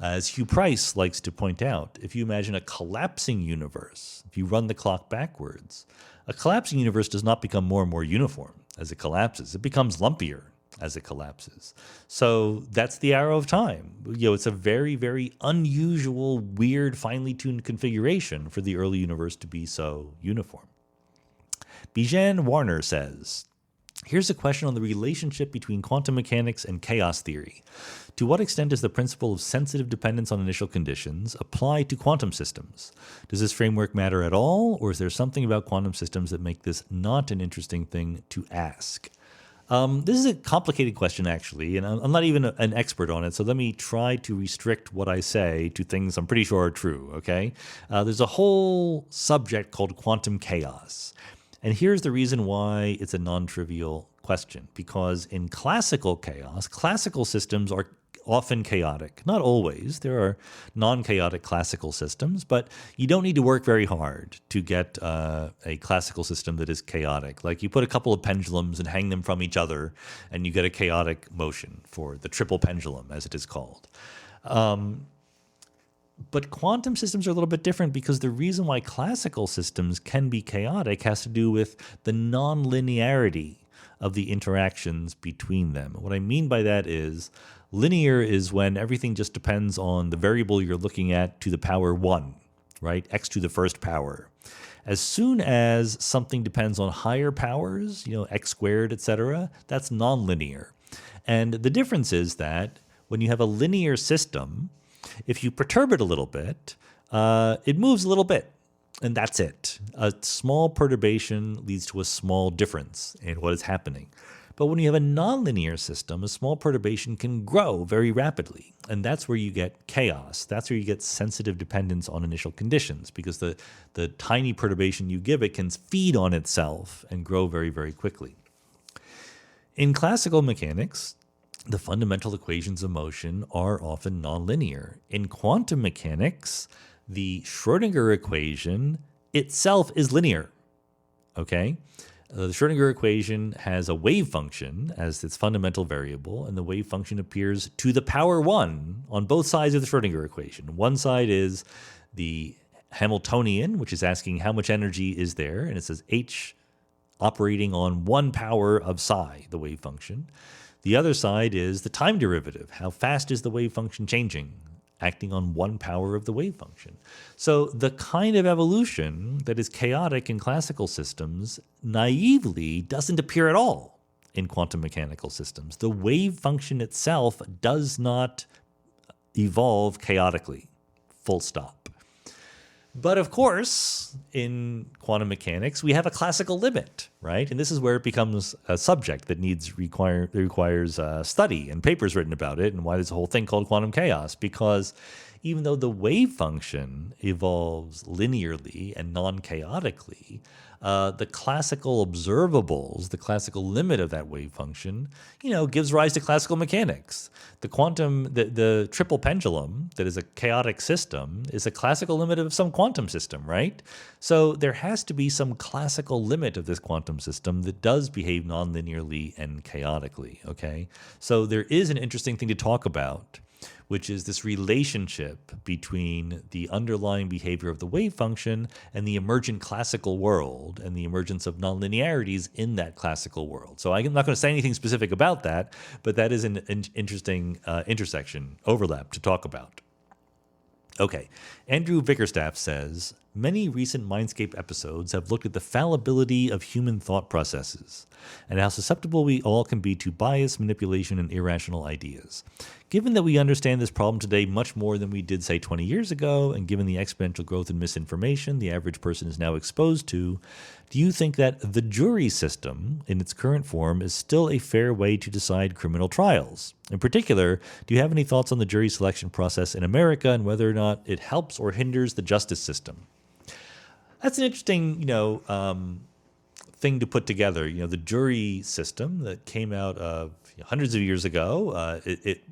as Hugh Price likes to point out, if you imagine a collapsing universe, if you run the clock backwards, a collapsing universe does not become more and more uniform as it collapses. It becomes lumpier as it collapses. So that's the arrow of time. It's a very, very unusual, weird, finely tuned configuration for the early universe to be so uniform. Bijan Warner says, here's a question on the relationship between quantum mechanics and chaos theory. To what extent does the principle of sensitive dependence on initial conditions apply to quantum systems? Does this framework matter at all, or is there something about quantum systems that make this not an interesting thing to ask? This is a complicated question, actually, and I'm not even an expert on it, so let me try to restrict what I say to things I'm pretty sure are true, okay? There's a whole subject called quantum chaos, and here's the reason why it's a non-trivial question, because in classical chaos, classical systems are often chaotic. Not always. There are non-chaotic classical systems, but you don't need to work very hard to get a classical system that is chaotic. Like you put a couple of pendulums and hang them from each other, and you get a chaotic motion for the triple pendulum, as it is called. But quantum systems are a little bit different because the reason why classical systems can be chaotic has to do with the non-linearity of the interactions between them. What I mean by that is linear is when everything just depends on the variable you're looking at to the power 1, right? X to the first power. As soon as something depends on higher powers, x squared, etc., that's nonlinear. And the difference is that when you have a linear system, if you perturb it a little bit, it moves a little bit. And that's it. A small perturbation leads to a small difference in what is happening. But when you have a nonlinear system, a small perturbation can grow very rapidly. And that's where you get chaos. That's where you get sensitive dependence on initial conditions, because the tiny perturbation you give it can feed on itself and grow very, very quickly. In classical mechanics, the fundamental equations of motion are often nonlinear. In quantum mechanics, the Schrödinger equation itself is linear, okay? The Schrödinger equation has a wave function as its fundamental variable, and the wave function appears to the power 1 on both sides of the Schrödinger equation. One side is the Hamiltonian, which is asking how much energy is there, and it says h operating on 1 power of psi, the wave function. The other side is the time derivative. How fast is the wave function changing? Acting on 1 power of the wave function. So the kind of evolution that is chaotic in classical systems naively doesn't appear at all in quantum mechanical systems. The wave function itself does not evolve chaotically, full stop. But of course, in quantum mechanics, we have a classical limit, right? And this is where it becomes a subject that requires study and papers written about it, and why there's a whole thing called quantum chaos. Because even though the wave function evolves linearly and non-chaotically, the classical observables, the classical limit of that wave function, gives rise to classical mechanics. The triple pendulum that is a chaotic system is a classical limit of some quantum system, right? So there has to be some classical limit of this quantum system that does behave non-linearly and chaotically, okay? So there is an interesting thing to talk about, which is this relationship between the underlying behavior of the wave function and the emergent classical world and the emergence of nonlinearities in that classical world. So I'm not going to say anything specific about that, but that is an interesting overlap to talk about. Okay, Andrew Vickerstaff says, many recent Mindscape episodes have looked at the fallibility of human thought processes and how susceptible we all can be to bias, manipulation, and irrational ideas. Given that we understand this problem today much more than we did, say, 20 years ago, and given the exponential growth in misinformation the average person is now exposed to, do you think that the jury system in its current form is still a fair way to decide criminal trials? In particular, do you have any thoughts on the jury selection process in America and whether or not it helps or hinders the justice system? That's an interesting, thing to put together. The jury system that came out of hundreds of years ago, it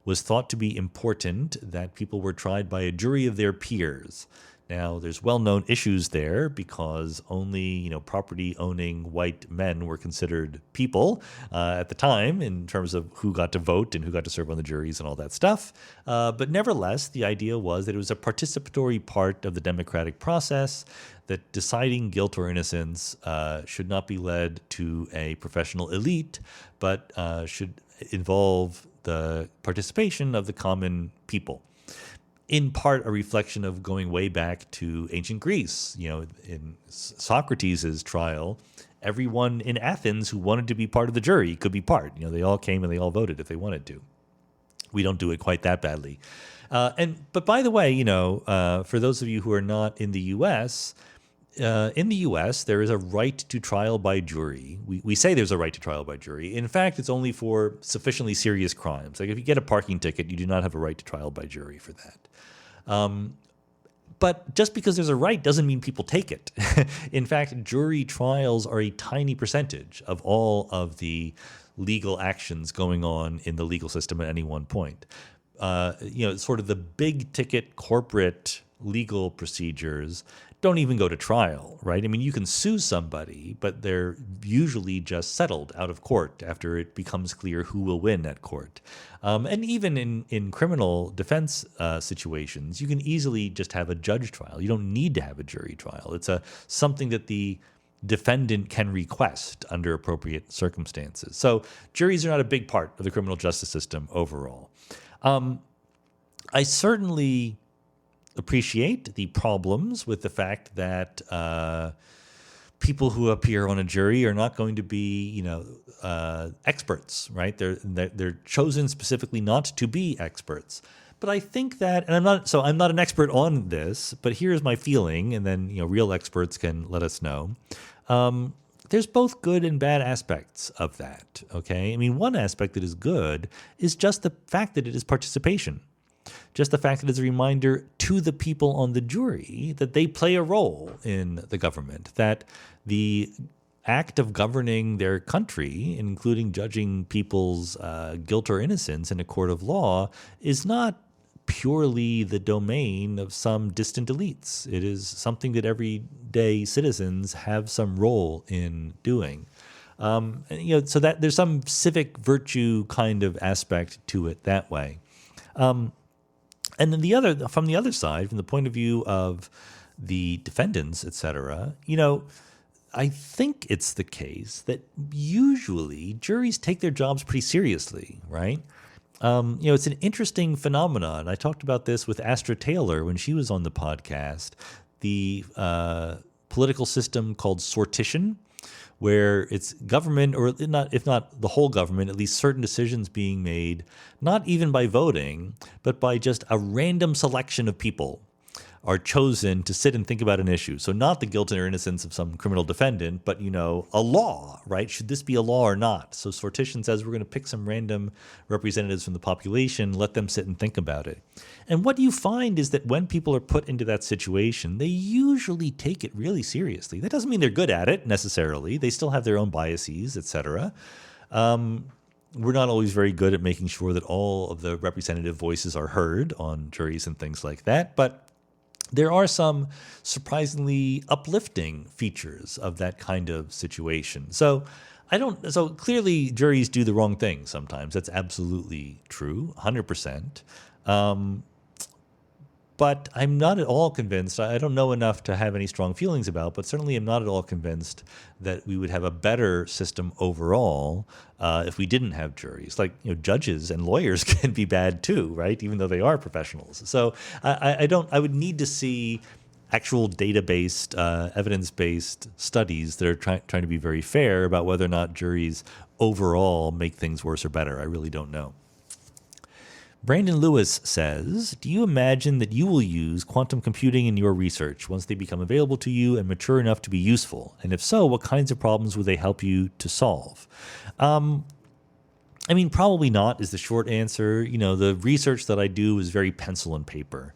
was thought to be important that people were tried by a jury of their peers. Now, there's well-known issues there because only, property-owning white men were considered people at the time in terms of who got to vote and who got to serve on the juries and all that stuff. But nevertheless, the idea was that it was a participatory part of the democratic process, that deciding guilt or innocence should not be led to a professional elite, but should involve the participation of the common people. In part, a reflection of going way back to ancient Greece. In Socrates' trial, everyone in Athens who wanted to be part of the jury could be part. They all came and they all voted if they wanted to. We don't do it quite that badly. But by the way, for those of you who are not in the U.S., there is a right to trial by jury. We say there's a right to trial by jury. In fact, it's only for sufficiently serious crimes. Like if you get a parking ticket, you do not have a right to trial by jury for that. But just because there's a right doesn't mean people take it. In fact, jury trials are a tiny percentage of all of the legal actions going on in the legal system at any one point. Sort of the big ticket corporate legal procedures don't even go to trial, right? I mean, you can sue somebody, but they're usually just settled out of court after it becomes clear who will win at court. And even in criminal defense situations, you can easily just have a judge trial. You don't need to have a jury trial. It's something that the defendant can request under appropriate circumstances. So juries are not a big part of the criminal justice system overall. I certainly appreciate the problems with the fact that people who appear on a jury are not going to be, experts, right? They're chosen specifically not to be experts. But I think that, and I'm not an expert on this, but here's my feeling, and then real experts can let us know. There's both good and bad aspects of that. Okay, I mean, one aspect that is good is just the fact that it is participation. Just the fact that it's a reminder to the people on the jury that they play a role in the government, that the act of governing their country, including judging people's guilt or innocence in a court of law, is not purely the domain of some distant elites. It is something that everyday citizens have some role in doing. So that there's some civic virtue kind of aspect to it that way. And then from the other side, from the point of view of the defendants, et cetera, I think it's the case that usually juries take their jobs pretty seriously, right? It's an interesting phenomenon. I talked about this with Astra Taylor when she was on the podcast, the political system called sortition, where it's government, or not, if not the whole government, at least certain decisions being made, not even by voting, but by just a random selection of people. are chosen to sit and think about an issue. So not the guilt or innocence of some criminal defendant, but, a law, right? Should this be a law or not? So Sortition says we're going to pick some random representatives from the population, let them sit and think about it. And what you find is that when people are put into that situation, they usually take it really seriously. That doesn't mean they're good at it necessarily. They still have their own biases, etc. We're not always very good at making sure that all of the representative voices are heard on juries and things like that. But there are some surprisingly uplifting features of that kind of situation. So clearly juries do the wrong thing sometimes. That's absolutely true, 100%. But I'm not at all convinced, I don't know enough to have any strong feelings about, but certainly I'm not at all convinced that we would have a better system overall if we didn't have juries. Like, judges and lawyers can be bad too, right? Even though they are professionals. So I would need to see actual data-based, evidence-based studies that are trying to be very fair about whether or not juries overall make things worse or better. I really don't know. Brandon Lewis says, do you imagine that you will use quantum computing in your research once they become available to you and mature enough to be useful? And if so, what kinds of problems would they help you to solve? Probably not is the short answer. The research that I do is very pencil and paper.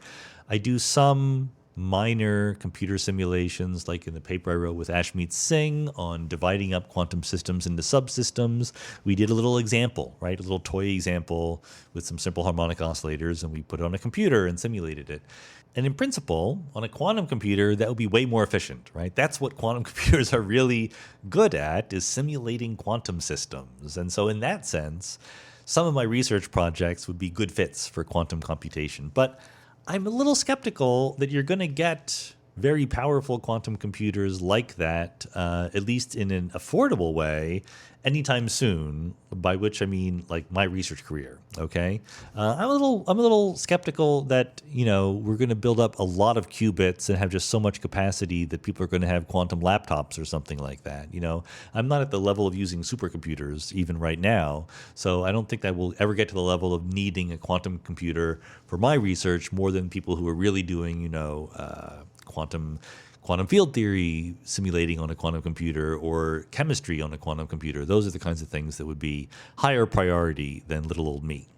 I do some minor computer simulations, like in the paper I wrote with Ashmeet Singh on dividing up quantum systems into subsystems. We did a little example, right? A little toy example with some simple harmonic oscillators, and we put it on a computer and simulated it. And in principle, on a quantum computer, that would be way more efficient, right? That's what quantum computers are really good at, is simulating quantum systems. And so in that sense, some of my research projects would be good fits for quantum computation. But I'm a little skeptical that you're going to get very powerful quantum computers like that, at least in an affordable way, anytime soon, by which I mean like my research career, okay? I'm a little skeptical that, we're going to build up a lot of qubits and have just so much capacity that people are going to have quantum laptops or something like that. I'm not at the level of using supercomputers even right now, so I don't think that we'll ever get to the level of needing a quantum computer for my research more than people who are really doing, quantum field theory simulating on a quantum computer or chemistry on a quantum computer. Those are the kinds of things that would be higher priority than little old me.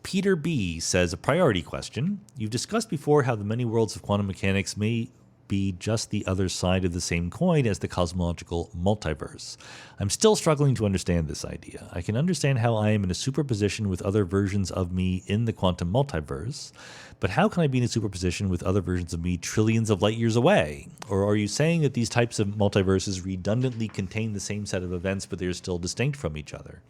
Peter B. says, a priority question. You've discussed before how the many worlds of quantum mechanics may be just the other side of the same coin as the cosmological multiverse. I'm still struggling to understand this idea. I can understand how I am in a superposition with other versions of me in the quantum multiverse, but how can I be in a superposition with other versions of me trillions of light years away? Or are you saying that these types of multiverses redundantly contain the same set of events, but they're still distinct from each other?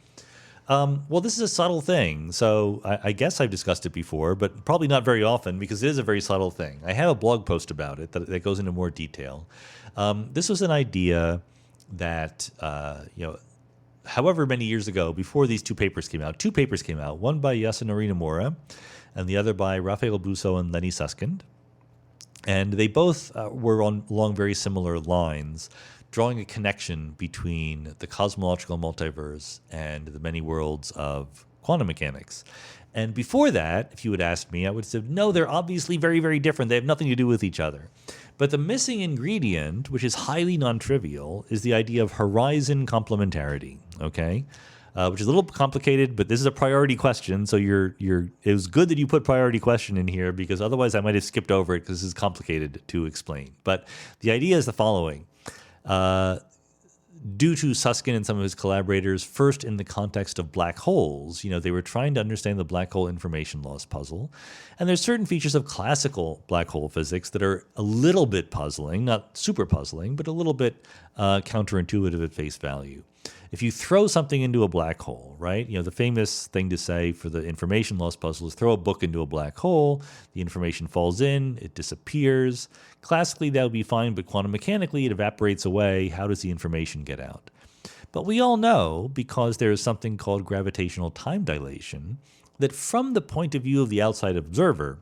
Well, this is a subtle thing, so I guess I've discussed it before, but probably not very often because it is a very subtle thing. I have a blog post about it that goes into more detail. This was an idea that, however many years ago, before these two papers came out, one by Yasunori Nomura and the other by Raphael Busso and Lenny Susskind. And they both were along very similar lines, drawing a connection between the cosmological multiverse and the many worlds of quantum mechanics. And before that, if you had asked me, I would have said, no, they're obviously very, very different. They have nothing to do with each other. But the missing ingredient, which is highly non-trivial, is the idea of horizon complementarity, okay? Which is a little complicated, but this is a priority question. So it was good that you put priority question in here because otherwise I might have skipped over it because this is complicated to explain. But the idea is the following. Due to Susskind and some of his collaborators, first in the context of black holes, they were trying to understand the black hole information loss puzzle. And there's certain features of classical black hole physics that are a little bit puzzling, not super puzzling, but a little bit counterintuitive at face value. If you throw something into a black hole, right? The famous thing to say for the information loss puzzle is throw a book into a black hole, the information falls in, it disappears. Classically, that would be fine, but quantum mechanically, it evaporates away. How does the information get out? But we all know, because there is something called gravitational time dilation, that from the point of view of the outside observer,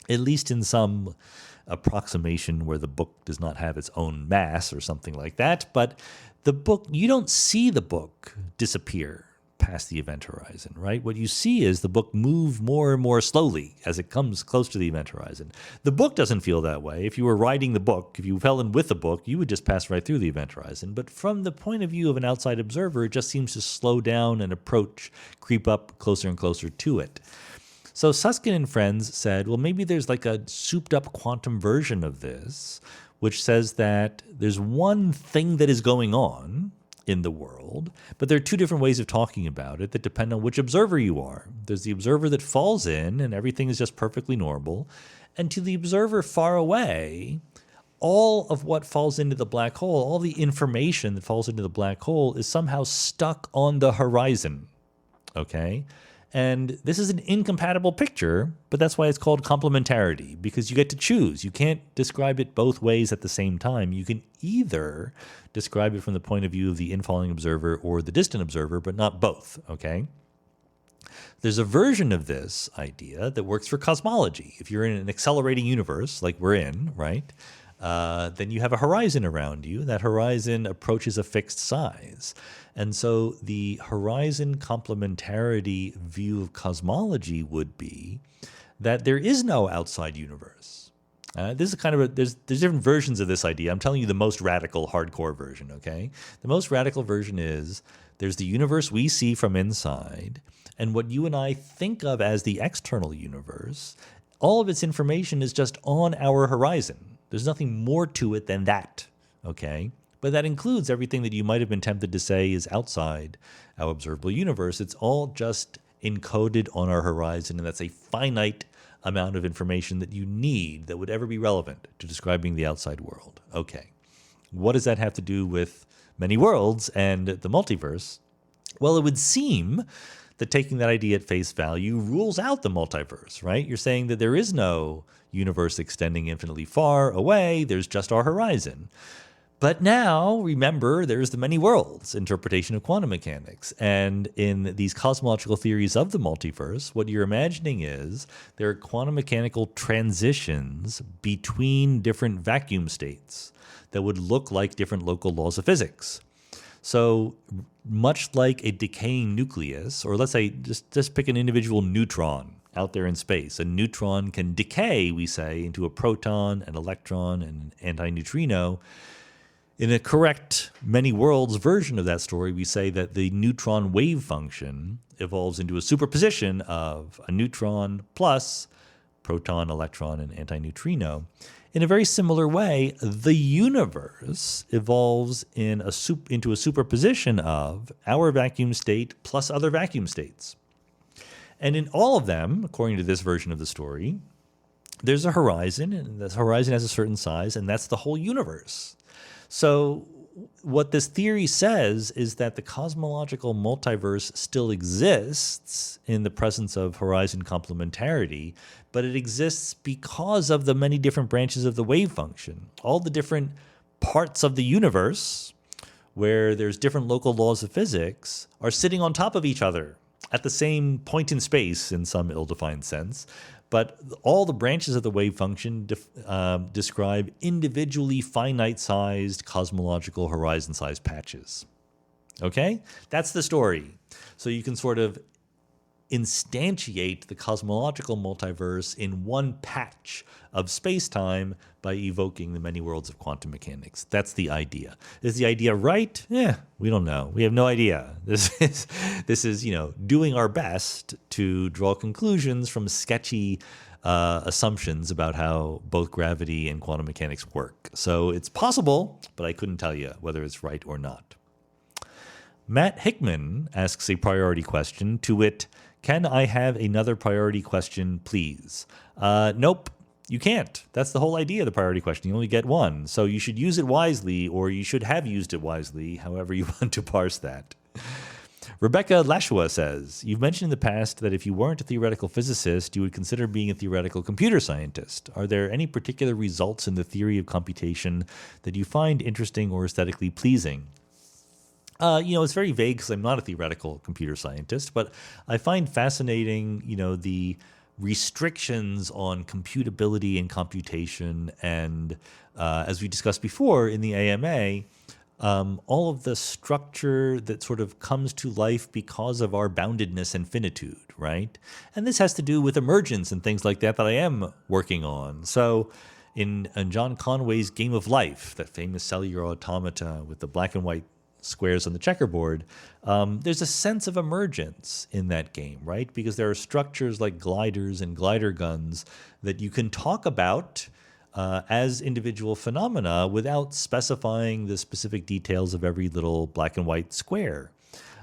at least in some approximation where the book does not have its own mass or something like that, but the book, you don't see the book disappear. past the event horizon, right? What you see is the book move more and more slowly as it comes close to the event horizon. The book doesn't feel that way. If you were riding the book, if you fell in with the book, you would just pass right through the event horizon. But from the point of view of an outside observer, it just seems to slow down and creep up closer and closer to it. So Susskind and friends said, well, maybe there's like a souped up quantum version of this, which says that there's one thing that is going on in the world, but there are two different ways of talking about it that depend on which observer you are. There's the observer that falls in and everything is just perfectly normal. And to the observer far away, all of what falls into the black hole, all the information that falls into the black hole is somehow stuck on the horizon, okay? And this is an incompatible picture, but that's why it's called complementarity, because you get to choose. You can't describe it both ways at the same time. You can either describe it from the point of view of the infalling observer or the distant observer, but not both, okay? There's a version of this idea that works for cosmology. If you're in an accelerating universe like we're in, right, then you have a horizon around you. That horizon approaches a fixed size. And so the horizon complementarity view of cosmology would be that there is no outside universe. This is kind of there's different versions of this idea. I'm telling you the most radical, hardcore version, okay? The most radical version is there's the universe we see from inside, and what you and I think of as the external universe, all of its information is just on our horizon. There's nothing more to it than that, okay? But that includes everything that you might have been tempted to say is outside our observable universe. It's all just encoded on our horizon, and that's a finite amount of information that you need that would ever be relevant to describing the outside world. Okay, what does that have to do with many worlds and the multiverse? Well, it would seem that taking that idea at face value rules out the multiverse, right? You're saying that there is no universe extending infinitely far away, there's just our horizon. But now, remember, there's the many worlds interpretation of quantum mechanics. And in these cosmological theories of the multiverse, what you're imagining is there are quantum mechanical transitions between different vacuum states that would look like different local laws of physics. So much like a decaying nucleus, or let's say just pick an individual neutron out there in space. A neutron can decay, we say, into a proton, an electron, and an antineutrino. In a correct many worlds version of that story, we say that the neutron wave function evolves into a superposition of a neutron plus proton, electron, and antineutrino. In a very similar way, the universe evolves into a superposition of our vacuum state plus other vacuum states. And in all of them, according to this version of the story, there's a horizon, and this horizon has a certain size, and that's the whole universe. So what this theory says is that the cosmological multiverse still exists in the presence of horizon complementarity, but it exists because of the many different branches of the wave function. All the different parts of the universe where there's different local laws of physics are sitting on top of each other at the same point in space in some ill-defined sense. But all the branches of the wave function describe individually finite-sized cosmological horizon-sized patches. Okay? That's the story. So you can sort of instantiate the cosmological multiverse in one patch of space-time by evoking the many worlds of quantum mechanics. That's the idea. Is the idea right? We don't know. We have no idea. This is doing our best to draw conclusions from sketchy assumptions about how both gravity and quantum mechanics work. So it's possible, but I couldn't tell you whether it's right or not. Matt Hickman asks a priority question, to wit, can I have another priority question, please? Nope, you can't. That's the whole idea of the priority question. You only get one. So you should use it wisely, or you should have used it wisely, however you want to parse that. Rebecca Lashua says, you've mentioned in the past that if you weren't a theoretical physicist, you would consider being a theoretical computer scientist. Are there any particular results in the theory of computation that you find interesting or aesthetically pleasing? It's very vague because I'm not a theoretical computer scientist, but I find fascinating, the restrictions on computability and computation. And as we discussed before in the AMA, all of the structure that sort of comes to life because of our boundedness and finitude, right? And this has to do with emergence and things like that I am working on. So in John Conway's Game of Life, that famous cellular automata with the black and white squares on the checkerboard, there's a sense of emergence in that game, right? Because there are structures like gliders and glider guns that you can talk about as individual phenomena without specifying the specific details of every little black and white square.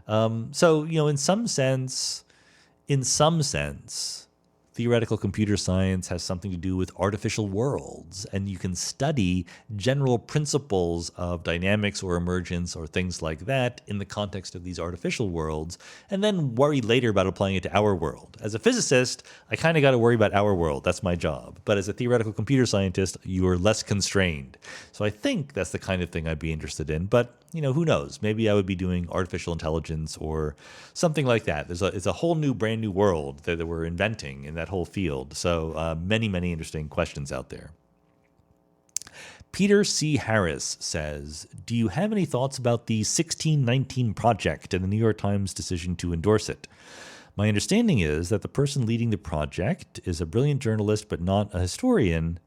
So, in some sense, theoretical computer science has something to do with artificial worlds, and you can study general principles of dynamics or emergence or things like that in the context of these artificial worlds, and then worry later about applying it to our world. As a physicist, I kind of got to worry about our world. That's my job. But as a theoretical computer scientist, you are less constrained. So I think that's the kind of thing I'd be interested in. But who knows? Maybe I would be doing artificial intelligence or something like that. It's a whole new, brand new world that we're inventing in that whole field. So many, many interesting questions out there. Peter C. Harris says, do you have any thoughts about the 1619 project and the New York Times decision to endorse it? My understanding is that the person leading the project is a brilliant journalist, but not a historian.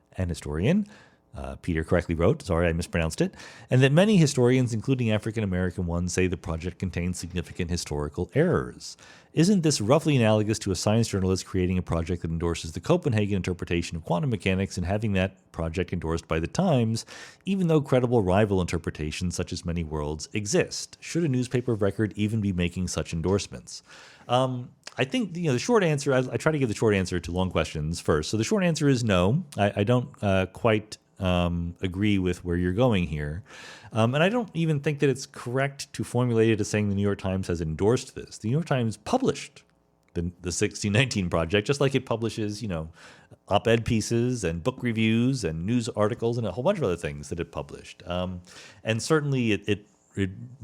Peter correctly wrote, sorry, I mispronounced it, and that many historians, including African-American ones, say the project contains significant historical errors. Isn't this roughly analogous to a science journalist creating a project that endorses the Copenhagen interpretation of quantum mechanics and having that project endorsed by the Times, even though credible rival interpretations such as many worlds exist? Should a newspaper of record even be making such endorsements? I think the short answer, I try to give the short answer to long questions first. So the short answer is no. I don't quite agree with where you're going here. And I don't even think that it's correct to formulate it as saying the New York Times has endorsed this. The New York Times published the 1619 project, just like it publishes, op-ed pieces and book reviews and news articles and a whole bunch of other things that it published. And certainly it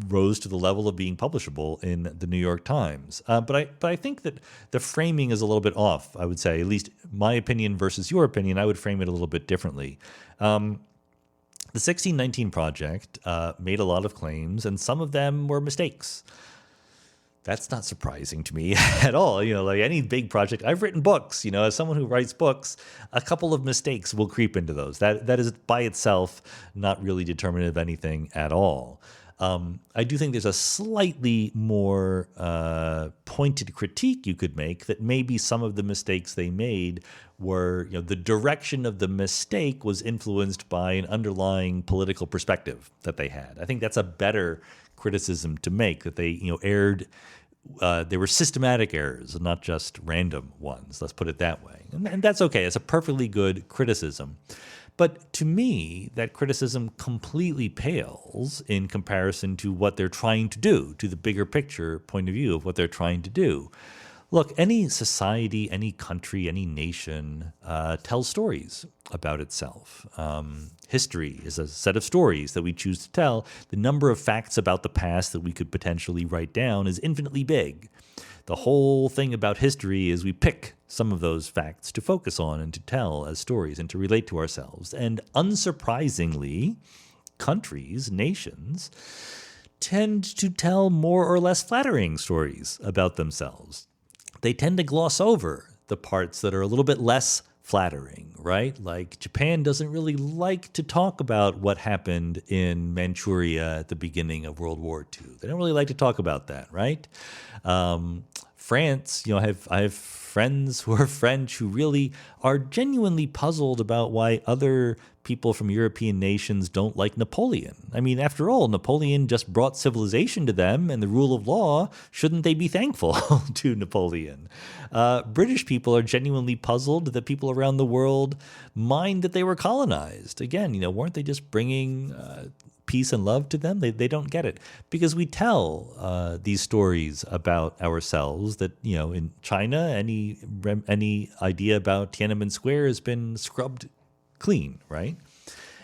rose to the level of being publishable in the New York Times. But I think that the framing is a little bit off, I would say, at least my opinion versus your opinion. I would frame it a little bit differently. The 1619 project made a lot of claims, and some of them were mistakes. That's not surprising to me at all. Like any big project, I've written books, as someone who writes books, a couple of mistakes will creep into those. That is by itself not really determinative of anything at all. I do think there's a slightly more pointed critique you could make that maybe some of the mistakes they made were, the direction of the mistake was influenced by an underlying political perspective that they had. I think that's a better criticism to make, that they, erred. There were systematic errors, not just random ones. Let's put it that way. And that's okay. It's a perfectly good criticism. But to me, that criticism completely pales in comparison to what they're trying to do, to the bigger picture point of view of what they're trying to do. Look, any society, any country, any nation tells stories about itself. History is a set of stories that we choose to tell. The number of facts about the past that we could potentially write down is infinitely big. The whole thing about history is we pick some of those facts to focus on and to tell as stories and to relate to ourselves. And unsurprisingly, countries, nations, tend to tell more or less flattering stories about themselves. They tend to gloss over the parts that are a little bit less flattering, right? Like Japan doesn't really like to talk about what happened in Manchuria at the beginning of World War II. They don't really like to talk about that, right? France, I have friends who are French who really are genuinely puzzled about why other people from European nations don't like Napoleon. I mean, after all, Napoleon just brought civilization to them and the rule of law. Shouldn't they be thankful to Napoleon? British people are genuinely puzzled that people around the world mind that they were colonized. Again, weren't they just bringing peace and love to them? They don't get it, because we tell these stories about ourselves that, in China, any idea about Tiananmen Square has been scrubbed clean, right?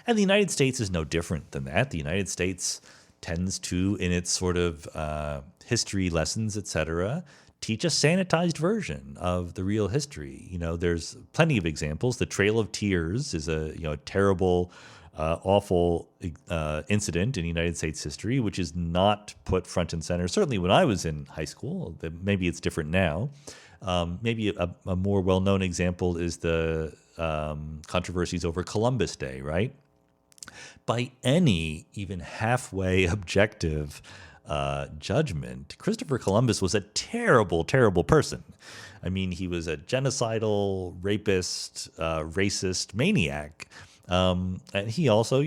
And the United States is no different than that. The United States tends to, in its sort of history lessons, etc., teach a sanitized version of the real history. There's plenty of examples. The Trail of Tears is a terrible awful incident in United States history, which is not put front and center. Certainly when I was in high school, maybe it's different now. Maybe a more well-known example is the controversies over Columbus Day, right? By any even halfway objective judgment, Christopher Columbus was a terrible, terrible person. I mean, he was a genocidal, rapist, racist maniac. And he also,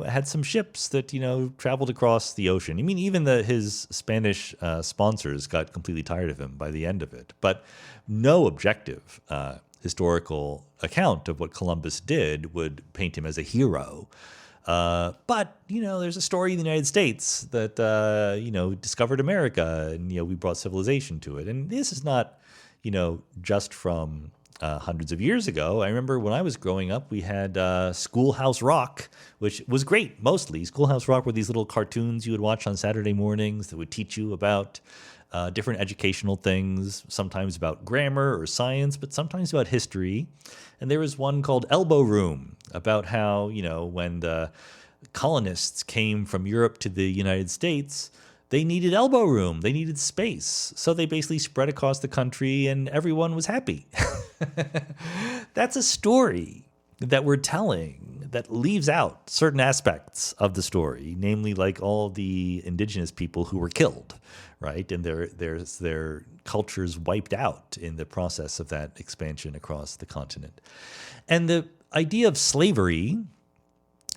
had some ships that, traveled across the ocean. I mean, even his Spanish sponsors got completely tired of him by the end of it. But no objective historical account of what Columbus did would paint him as a hero. But, there's a story in the United States that, discovered America and, we brought civilization to it. And this is not, just from hundreds of years ago. I remember when I was growing up, we had Schoolhouse Rock, which was great, mostly. Schoolhouse Rock were these little cartoons you would watch on Saturday mornings that would teach you about different educational things, sometimes about grammar or science, but sometimes about history. And there was one called Elbow Room about how, when the colonists came from Europe to the United States, they needed elbow room, they needed space. So they basically spread across the country and everyone was happy. That's a story that we're telling that leaves out certain aspects of the story, namely like all the indigenous people who were killed, right? And their cultures wiped out in the process of that expansion across the continent. And the idea of slavery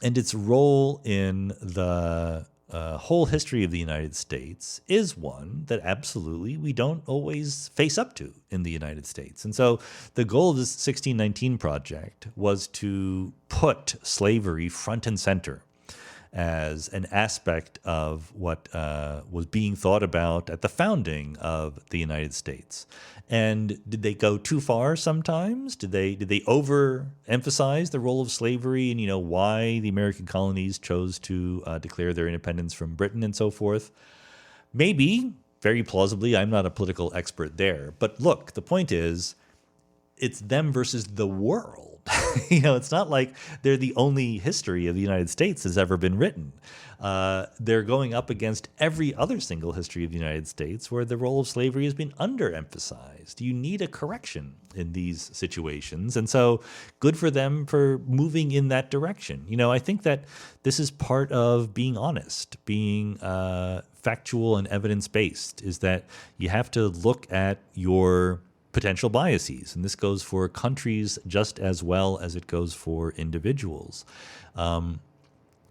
and its role in the whole history of the United States is one that absolutely we don't always face up to in the United States. And so the goal of this 1619 project was to put slavery front and center as an aspect of what was being thought about at the founding of the United States. And did they go too far sometimes? Did they overemphasize the role of slavery and, why the American colonies chose to declare their independence from Britain and so forth? Maybe, very plausibly. I'm not a political expert there. But look, the point is, it's them versus the world. It's not like they're the only history of the United States has ever been written. They're going up against every other single history of the United States where the role of slavery has been underemphasized. You need a correction in these situations. And so good for them for moving in that direction. I think that this is part of being honest, being factual and evidence-based, is that you have to look at your potential biases. And this goes for countries just as well as it goes for individuals.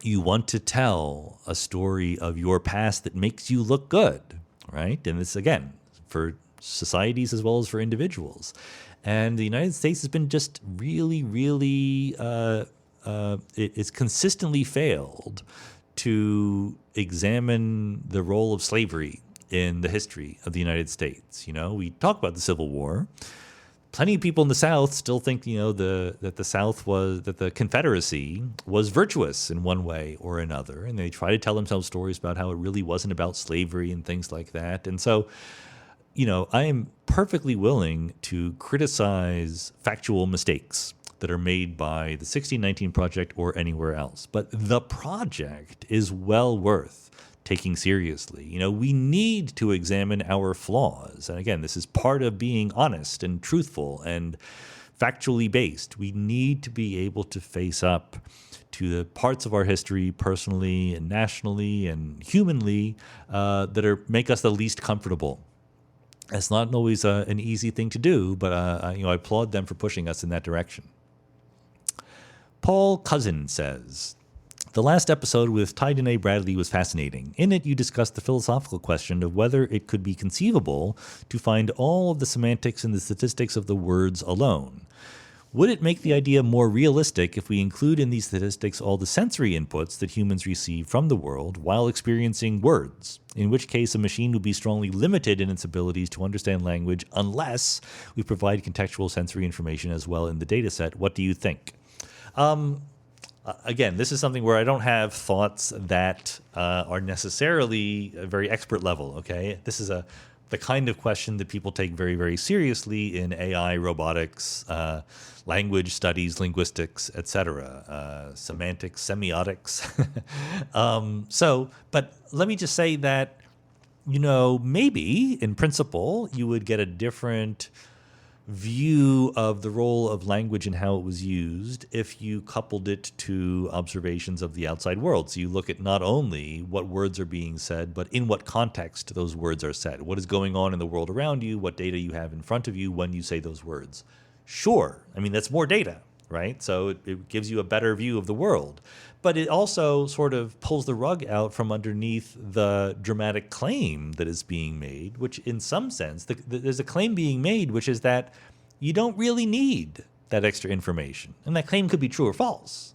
You want to tell a story of your past that makes you look good, right? And this, again, for societies as well as for individuals. And the United States has been just really, really, it's consistently failed to examine the role of slavery in the history of the United States. We talk about the Civil War. Plenty of people in the South still think, that the Confederacy was virtuous in one way or another. And they try to tell themselves stories about how it really wasn't about slavery and things like that. And so, I am perfectly willing to criticize factual mistakes that are made by the 1619 Project or anywhere else. But the project is well worth taking seriously. We need to examine our flaws. And again, this is part of being honest and truthful and factually based. We need to be able to face up to the parts of our history personally and nationally and humanly that make us the least comfortable. It's not always an easy thing to do, but I applaud them for pushing us in that direction. Paul Cousin says, the last episode with Ty Dene Bradley was fascinating. In it, you discussed the philosophical question of whether it could be conceivable to find all of the semantics and the statistics of the words alone. Would it make the idea more realistic if we include in these statistics all the sensory inputs that humans receive from the world while experiencing words? In which case, a machine would be strongly limited in its abilities to understand language unless we provide contextual sensory information as well in the data set. What do you think? Again, this is something where I don't have thoughts that are necessarily a very expert level, okay? This is a the kind of question that people take very, very seriously in AI, robotics, language studies, linguistics, etc., semantics, semiotics. But let me just say that, maybe in principle you would get a different view of the role of language and how it was used if you coupled it to observations of the outside world. So you look at not only what words are being said, but in what context those words are said. What is going on in the world around you, what data you have in front of you when you say those words. Sure, I mean, that's more data, right? So it gives you a better view of the world. But it also sort of pulls the rug out from underneath the dramatic claim that is being made, which in some sense, there's a claim being made, which is that you don't really need that extra information. And that claim could be true or false.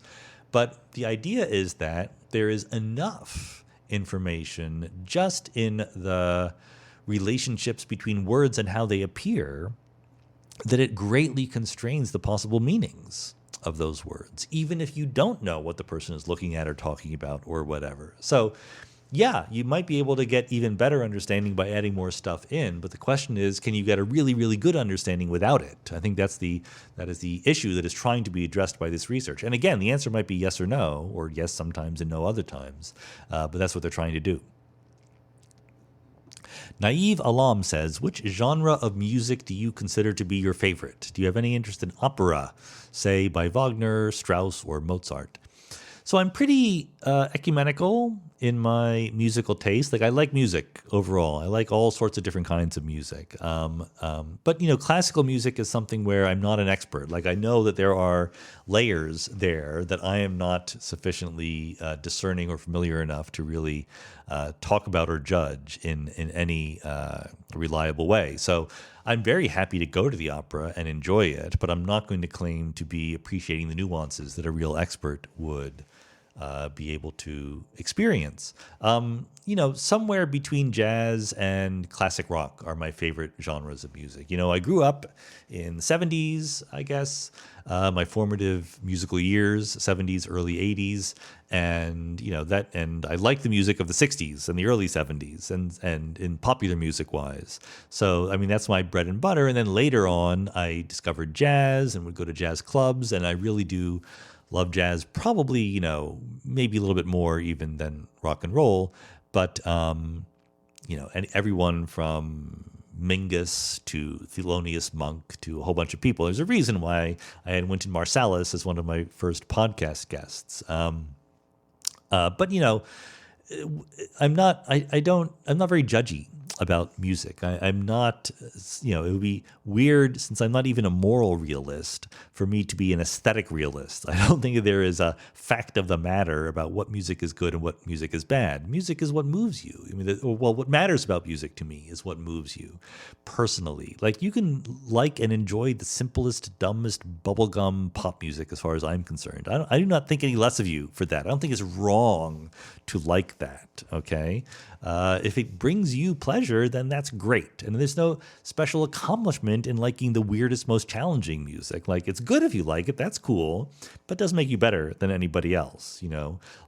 But the idea is that there is enough information just in the relationships between words and how they appear that it greatly constrains the possible meanings of those words, even if you don't know what the person is looking at or talking about or whatever. So yeah, you might be able to get even better understanding by adding more stuff in, but the question is, can you get a really, really good understanding without it? I think that is the issue that is trying to be addressed by this research. And again, the answer might be yes or no, or yes sometimes and no other times, but that's what they're trying to do. Naive Alam says, which genre of music do you consider to be your favorite? Do you have any interest in opera, say by Wagner, Strauss, or Mozart? So I'm pretty ecumenical in my musical taste. Like, I like music overall. I like all sorts of different kinds of music. But, classical music is something where I'm not an expert. Like, I know that there are layers there that I am not sufficiently discerning or familiar enough to really talk about or judge in any reliable way. So I'm very happy to go to the opera and enjoy it, but I'm not going to claim to be appreciating the nuances that a real expert would be able to experience. Somewhere between jazz and classic rock are my favorite genres of music. I grew up in the 70s, I guess, my formative musical years, 70s, early 80s, and and I like the music of the 60s and the early 70s and in popular music wise. So I mean, that's my bread and butter. And then later on I discovered jazz and would go to jazz clubs, and I really do love jazz, probably, maybe a little bit more even than rock and roll. But, and everyone from Mingus to Thelonious Monk to a whole bunch of people. There's a reason why I had Wynton Marsalis as one of my first podcast guests. But, I'm not very judgy about music. I'm not, it would be weird, since I'm not even a moral realist, for me to be an aesthetic realist. I don't think there is a fact of the matter about what music is good and what music is bad. Music is what moves you. I mean, what matters about music to me is what moves you personally. Like, you can like and enjoy the simplest, dumbest bubblegum pop music as far as I'm concerned. I do not think any less of you for that. I don't think it's wrong to like that, okay? If it brings you pleasure, then that's great. And there's no special accomplishment in liking the weirdest, most challenging music. Like, it's good if you like it, that's cool, but it doesn't make you better than anybody else,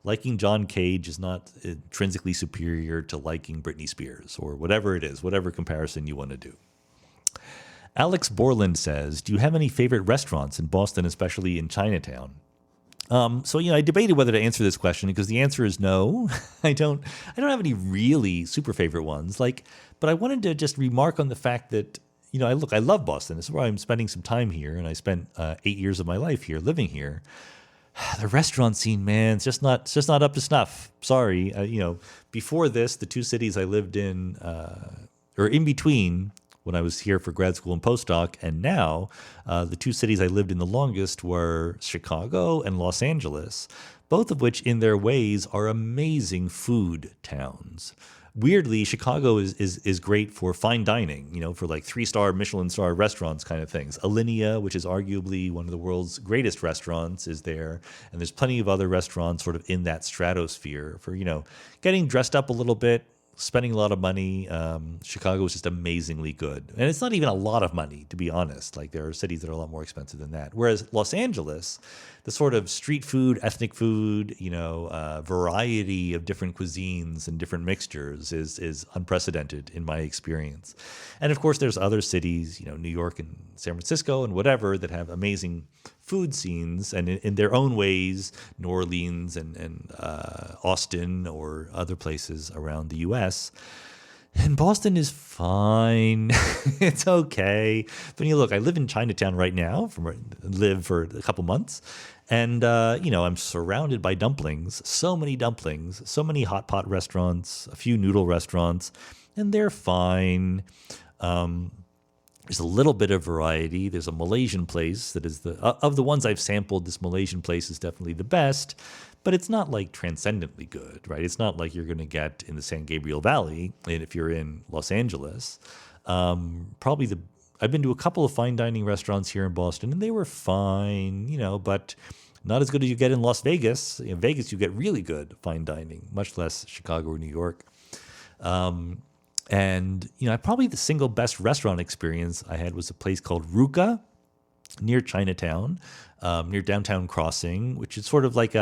Liking John Cage is not intrinsically superior to liking Britney Spears or whatever it is, whatever comparison you want to do. Alex Borland says, do you have any favorite restaurants in Boston, especially in Chinatown? I debated whether to answer this question because the answer is no. I don't have any really super favorite ones. But I wanted to just remark on the fact that, I love Boston. This is where I'm spending some time here, and I spent 8 years of my life here, living here. The restaurant scene, man, it's just not up to snuff. Sorry. Before this, the two cities I lived in, or in between, when I was here for grad school and postdoc, and now the two cities I lived in the longest were Chicago and Los Angeles, both of which in their ways are amazing food towns. Weirdly, Chicago is great for fine dining, for like 3-star Michelin star restaurants kind of things. Alinea, which is arguably one of the world's greatest restaurants, is there. And there's plenty of other restaurants sort of in that stratosphere for, getting dressed up a little bit, spending a lot of money. Chicago is just amazingly good. And it's not even a lot of money, to be honest. Like there are cities that are a lot more expensive than that. Whereas Los Angeles, the sort of street food, ethnic food, variety of different cuisines and different mixtures is unprecedented in my experience. And of course, there's other cities, New York and San Francisco and whatever, that have amazing food scenes, and in their own ways, New Orleans and Austin or other places around the U.S. And Boston is fine. It's okay. But look, I live in Chinatown right now, live for a couple months, and I'm surrounded by dumplings, so many hot pot restaurants, a few noodle restaurants, and they're fine. There's a little bit of variety. There's a Malaysian place that is of the ones I've sampled, this Malaysian place is definitely the best, but it's not like transcendently good, right? It's not like you're going to get in the San Gabriel Valley, and if you're in Los Angeles. I've been to a couple of fine dining restaurants here in Boston, and they were fine, but not as good as you get in Las Vegas. In Vegas, you get really good fine dining, much less Chicago or New York. And probably the single best restaurant experience I had was a place called Ruka near Chinatown, near Downtown Crossing, which is sort of like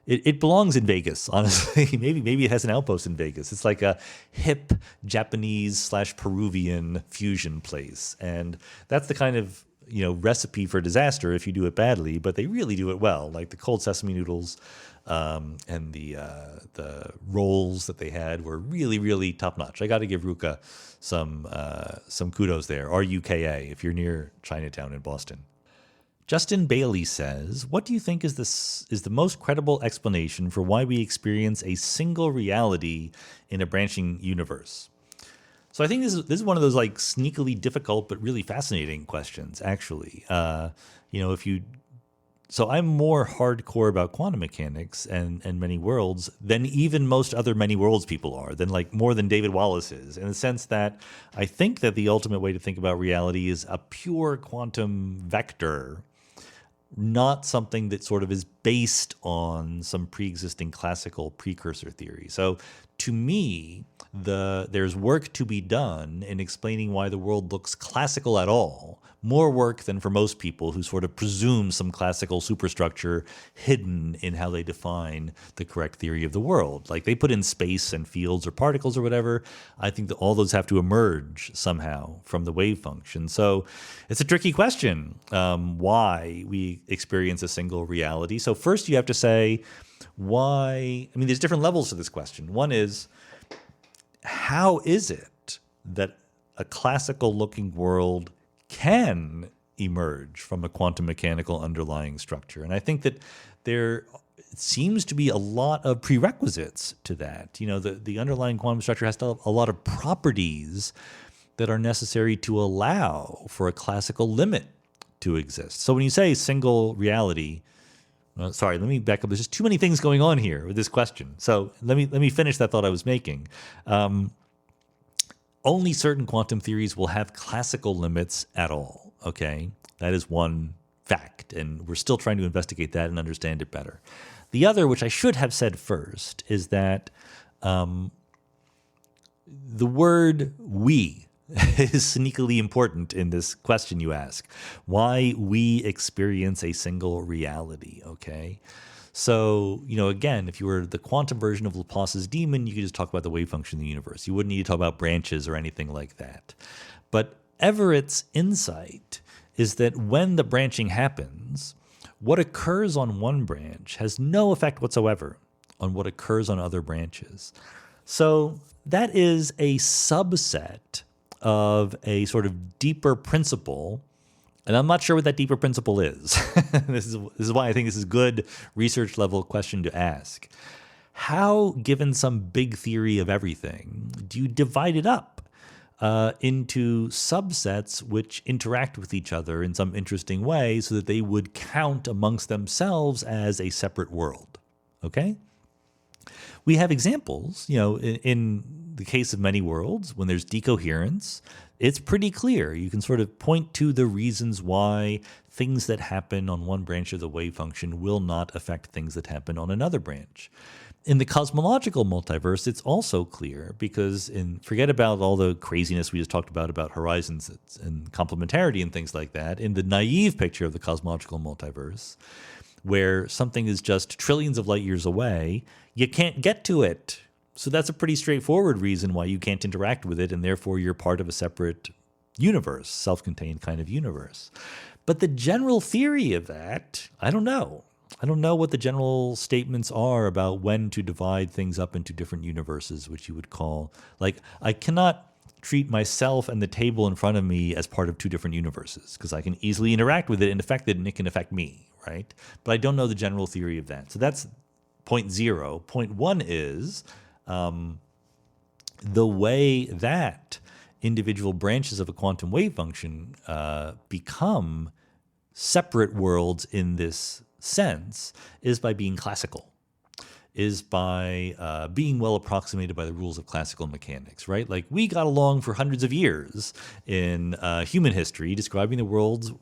it belongs in Vegas, honestly. Maybe it has an outpost in Vegas. It's like a hip Japanese/Peruvian fusion place. And that's the kind of recipe for disaster if you do it badly, but they really do it well. Like the cold sesame noodles and the rolls that they had were really, really top notch. I got to give Ruka some kudos there. RUKA if you're near Chinatown in Boston. Justin Bailey says, "What do you think is the most credible explanation for why we experience a single reality in a branching universe?" So I think this is one of those like sneakily difficult but really fascinating questions, actually. So I'm more hardcore about quantum mechanics and many worlds than even most other many worlds people are, more than David Wallace is, in the sense that I think that the ultimate way to think about reality is a pure quantum vector, not something that sort of is based on some pre-existing classical precursor theory. So to me, there's work to be done in explaining why the world looks classical at all. More work than for most people who sort of presume some classical superstructure hidden in how they define the correct theory of the world. Like they put in space and fields or particles or whatever. I think that all those have to emerge somehow from the wave function. So it's a tricky question, why we experience a single reality. So first you have to say why. I mean, there's different levels to this question. One is, how is it that a classical looking world can emerge from a quantum mechanical underlying structure? And I think that there seems to be a lot of prerequisites to that. The underlying quantum structure has to have a lot of properties that are necessary to allow for a classical limit to exist. So when you say single reality, sorry, let me back up. There's just too many things going on here with this question. So let me finish that thought I was making. Only certain quantum theories will have classical limits at all, okay? That is one fact, and we're still trying to investigate that and understand it better. The other, which I should have said first, is that the word "we" is sneakily important in this question you ask. Why we experience a single reality, okay? So, again, if you were the quantum version of Laplace's demon, you could just talk about the wave function of the universe. You wouldn't need to talk about branches or anything like that. But Everett's insight is that when the branching happens, what occurs on one branch has no effect whatsoever on what occurs on other branches. So that is a subset of a sort of deeper principle. And I'm not sure what that deeper principle is. This is why I think this is a good research level question to ask. How, given some big theory of everything, do you divide it up into subsets which interact with each other in some interesting way so that they would count amongst themselves as a separate world? Okay? We have examples, in the case of many worlds, when there's decoherence, it's pretty clear. You can sort of point to the reasons why things that happen on one branch of the wave function will not affect things that happen on another branch. In the cosmological multiverse, it's also clear because forget about all the craziness we just talked about horizons and complementarity and things like that. In the naive picture of the cosmological multiverse, where something is just trillions of light years away, you can't get to it. So that's a pretty straightforward reason why you can't interact with it, and therefore you're part of a separate universe, self-contained kind of universe. But the general theory of that, I don't know. I don't know what the general statements are about when to divide things up into different universes, which you would call, like, I cannot treat myself and the table in front of me as part of two different universes because I can easily interact with it and affect it and it can affect me, right? But I don't know the general theory of that. So that's point zero. Point one is the way that individual branches of a quantum wave function become separate worlds in this sense is by being classical, is by being well approximated by the rules of classical mechanics, right? Like we got along for hundreds of years in human history describing the world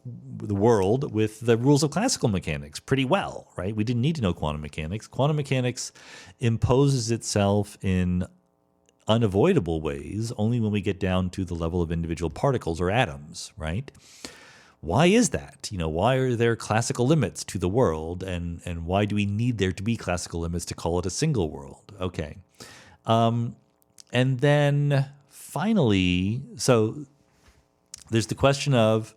with the rules of classical mechanics pretty well, right? We didn't need to know quantum mechanics. Quantum mechanics imposes itself in unavoidable ways only when we get down to the level of individual particles or atoms, right? Why is that? Why are there classical limits to the world, and why do we need there to be classical limits to call it a single world? Okay. And then finally, so there's the question of,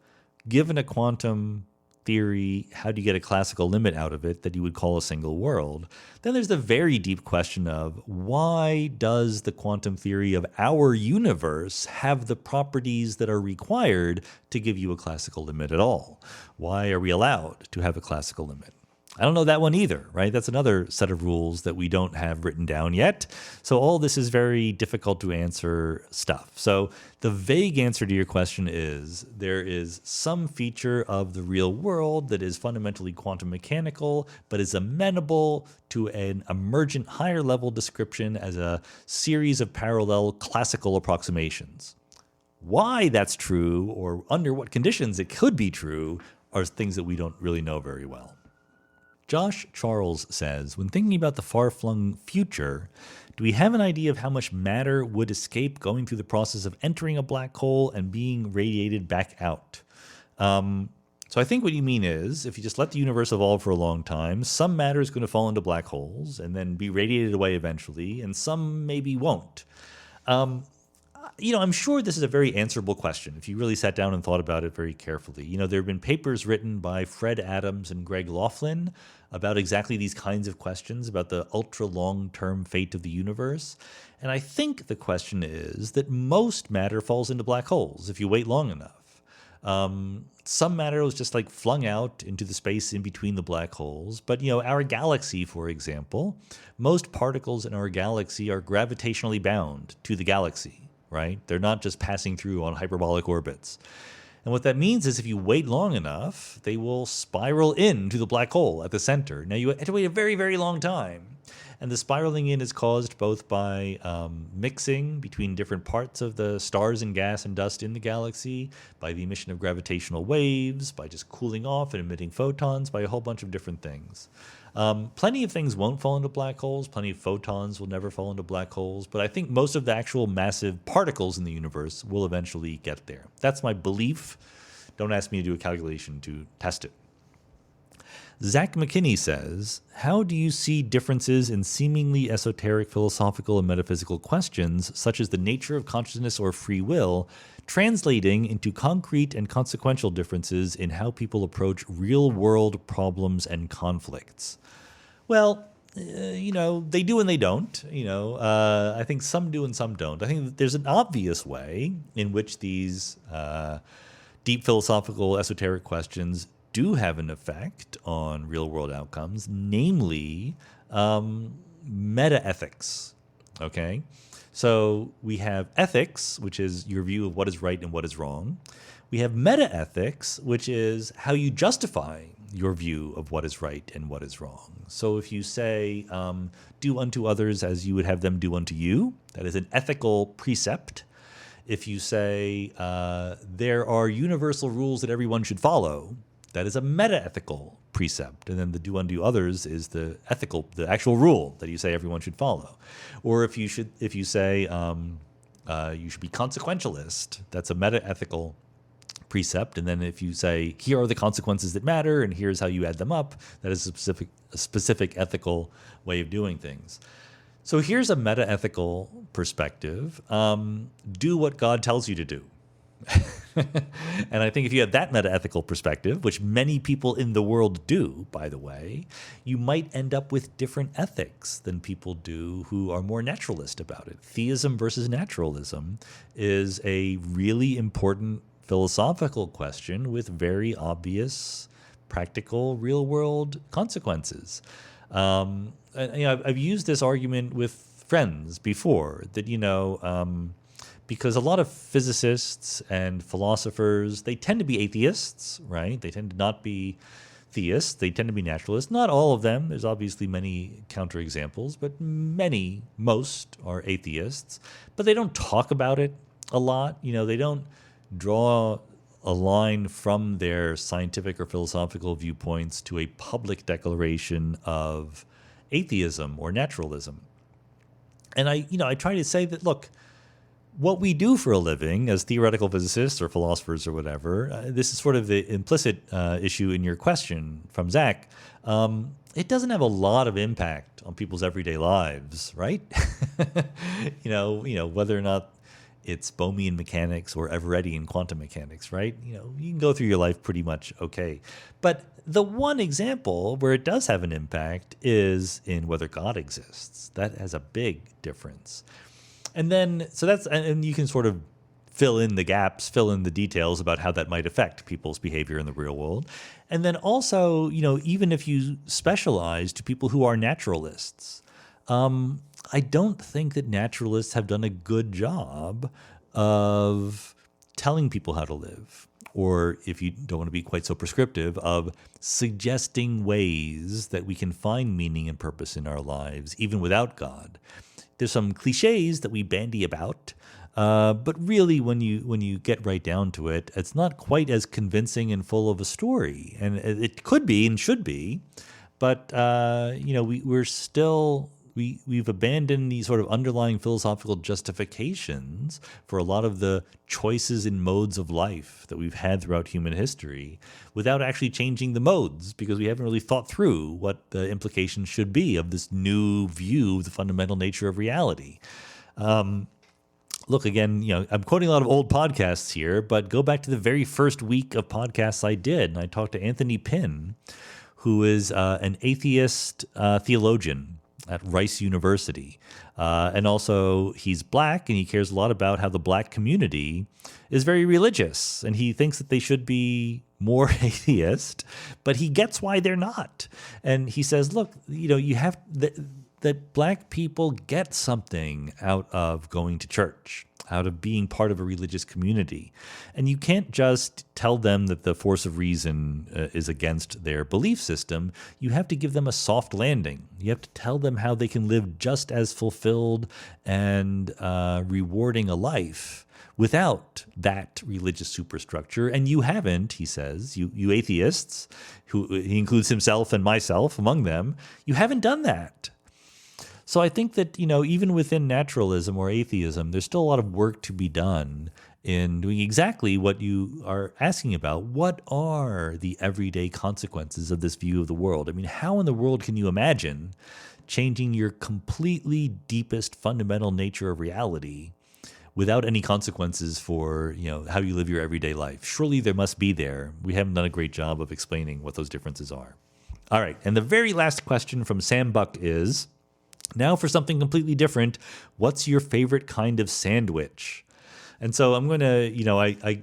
given a quantum theory, how do you get a classical limit out of it that you would call a single world? Then there's the very deep question of, why does the quantum theory of our universe have the properties that are required to give you a classical limit at all? Why are we allowed to have a classical limit? I don't know that one either, right? That's another set of rules that we don't have written down yet. So all this is very difficult to answer stuff. So the vague answer to your question is there is some feature of the real world that is fundamentally quantum mechanical, but is amenable to an emergent higher level description as a series of parallel classical approximations. Why that's true, or under what conditions it could be true, are things that we don't really know very well. Josh Charles says, when thinking about the far-flung future, do we have an idea of how much matter would escape going through the process of entering a black hole and being radiated back out? So I think what you mean is, if you just let the universe evolve for a long time, some matter is going to fall into black holes and then be radiated away eventually, and some maybe won't. I'm sure this is a very answerable question if you really sat down and thought about it very carefully. There have been papers written by Fred Adams and Greg Laughlin about exactly these kinds of questions, about the ultra long-term fate of the universe. And I think the question is that most matter falls into black holes if you wait long enough. Some matter was just like flung out into the space in between the black holes. But, our galaxy, for example, most particles in our galaxy are gravitationally bound to the galaxy, right? They're not just passing through on hyperbolic orbits. And what that means is if you wait long enough, they will spiral into the black hole at the center. Now, you have to wait a very, very long time. And the spiraling in is caused both by mixing between different parts of the stars and gas and dust in the galaxy, by the emission of gravitational waves, by just cooling off and emitting photons, by a whole bunch of different things. Plenty of things won't fall into black holes. Plenty of photons will never fall into black holes. But I think most of the actual massive particles in the universe will eventually get there. That's my belief. Don't ask me to do a calculation to test it. Zach McKinney says, how do you see differences in seemingly esoteric philosophical and metaphysical questions, such as the nature of consciousness or free will, translating into concrete and consequential differences in how people approach real-world problems and conflicts? Well, they do and they don't. I think some do and some don't. I think there's an obvious way in which these deep philosophical, esoteric questions do have an effect on real-world outcomes, namely meta-ethics, okay? So we have ethics, which is your view of what is right and what is wrong. We have meta-ethics, which is how you justify your view of what is right and what is wrong. So if you say, do unto others as you would have them do unto you, that is an ethical precept. If you say, there are universal rules that everyone should follow, that is a meta-ethical precept, and then the do unto others is the actual rule that you say everyone should follow. Or if you say you should be consequentialist, that's a meta-ethical precept. And then if you say here are the consequences that matter and here's how you add them up, that is a specific ethical way of doing things. So here's a meta-ethical perspective. Do what God tells you to do. And I think if you have that meta-ethical perspective, which many people in the world do, by the way, you might end up with different ethics than people do who are more naturalist about it. Theism versus naturalism is a really important philosophical question with very obvious, practical, real-world consequences. I've used this argument with friends before that, because a lot of physicists and philosophers, they tend to be atheists, right? They tend to not be theists. They tend to be naturalists. Not all of them. There's obviously many counterexamples, but most are atheists. But they don't talk about it a lot. They don't draw a line from their scientific or philosophical viewpoints to a public declaration of atheism or naturalism. And I try to say that, look, what we do for a living as theoretical physicists or philosophers or whatever, this is sort of the implicit issue in your question from Zach. It doesn't have a lot of impact on people's everyday lives, right? Whether or not it's Bohmian mechanics or Everettian quantum mechanics, right? You can go through your life pretty much okay. But the one example where it does have an impact is in whether God exists. That has a big difference. And then, and you can sort of fill in the gaps, fill in the details about how that might affect people's behavior in the real world. And then also, even if you specialize to people who are naturalists, I don't think that naturalists have done a good job of telling people how to live. Or if you don't want to be quite so prescriptive, of suggesting ways that we can find meaning and purpose in our lives, even without God. There's some cliches that we bandy about, but really when you get right down to it, it's not quite as convincing and full of a story. And it could be and should be, but we've abandoned these sort of underlying philosophical justifications for a lot of the choices and modes of life that we've had throughout human history without actually changing the modes, because we haven't really thought through what the implications should be of this new view of the fundamental nature of reality. Look, again, I'm quoting a lot of old podcasts here, but go back to the very first week of podcasts I did, and I talked to Anthony Pinn, who is an atheist theologian at Rice University. And also he's black, and he cares a lot about how the black community is very religious, and he thinks that they should be more atheist, but he gets why they're not. And he says, look, you have that black people get something out of going to church, out of being part of a religious community. And you can't just tell them that the force of reason is against their belief system. You have to give them a soft landing. You have to tell them how they can live just as fulfilled and rewarding a life without that religious superstructure. And you haven't, he says, you atheists, who he includes himself and myself among them, you haven't done that. So I think that, even within naturalism or atheism, there's still a lot of work to be done in doing exactly what you are asking about. What are the everyday consequences of this view of the world? I mean, how in the world can you imagine changing your completely deepest fundamental nature of reality without any consequences for, how you live your everyday life? Surely there must be there. We haven't done a great job of explaining what those differences are. All right. And the very last question from Sam Buck is, now for something completely different, what's your favorite kind of sandwich? And so I'm going to, I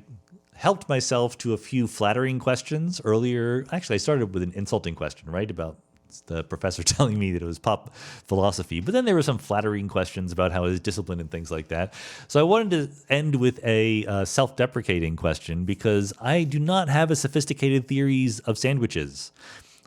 helped myself to a few flattering questions earlier. Actually, I started with an insulting question, right, about the professor telling me that it was pop philosophy. But then there were some flattering questions about how his discipline and things like that. So I wanted to end with a self-deprecating question, because I do not have a sophisticated theories of sandwiches.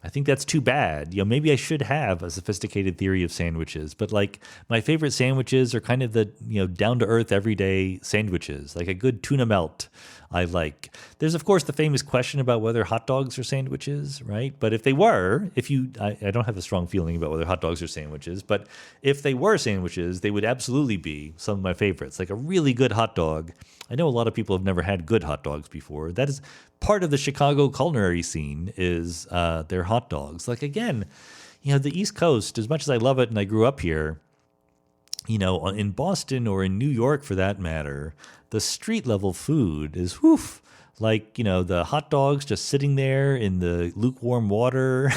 I think that's too bad. Maybe I should have a sophisticated theory of sandwiches, but like my favorite sandwiches are kind of the, down to earth everyday sandwiches, like a good tuna melt I like. There's of course the famous question about whether hot dogs are sandwiches, right? But if they were, I don't have a strong feeling about whether hot dogs are sandwiches, but if they were sandwiches, they would absolutely be some of my favorites, like a really good hot dog. I know a lot of people have never had good hot dogs before. That is part of the Chicago culinary scene is their hot dogs. Like again, the East Coast, as much as I love it and I grew up here, in Boston or in New York for that matter, the street level food is like, the hot dogs just sitting there in the lukewarm water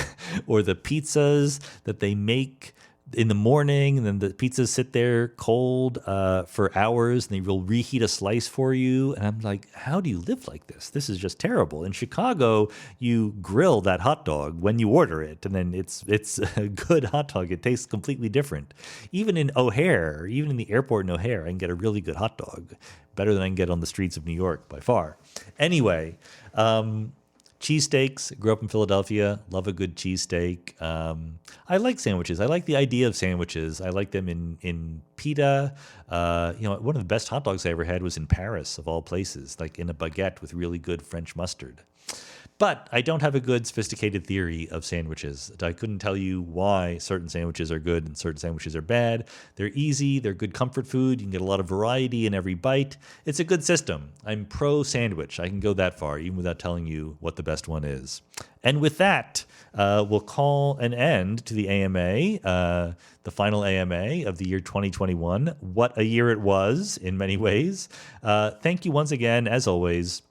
or the pizzas that they make in the morning, and then the pizzas sit there cold for hours, and they will reheat a slice for you. And I'm like, how do you live like this? This is just terrible. In Chicago, you grill that hot dog when you order it, and then it's a good hot dog. It tastes completely different. Even in O'Hare, even in the airport in O'Hare, I can get a really good hot dog, better than I can get on the streets of New York by far. Anyway, cheesesteaks. Grew up in Philadelphia. Love a good cheesesteak. I like sandwiches. I like the idea of sandwiches. I like them in pita. One of the best hot dogs I ever had was in Paris, of all places, like in a baguette with really good French mustard. But I don't have a good sophisticated theory of sandwiches. I couldn't tell you why certain sandwiches are good and certain sandwiches are bad. They're easy. They're good comfort food. You can get a lot of variety in every bite. It's a good system. I'm pro sandwich. I can go that far, even without telling you what the best one is. And with that, we'll call an end to the AMA, the final AMA of the year 2021. What a year it was in many ways. Thank you once again, as always,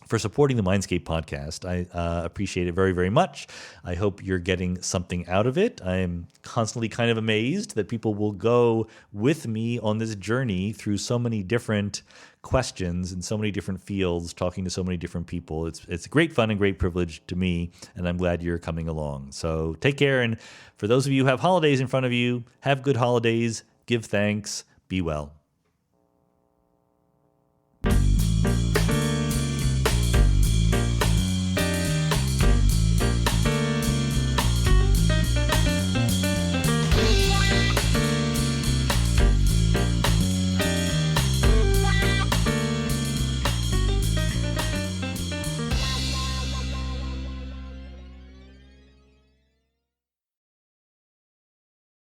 for supporting the Mindscape podcast. I appreciate it very, very much. I hope you're getting something out of it. I am constantly kind of amazed that people will go with me on this journey through so many different questions in so many different fields, talking to so many different people. It's great fun and great privilege to me, and I'm glad you're coming along. So take care, and for those of you who have holidays in front of you, have good holidays, give thanks, be well.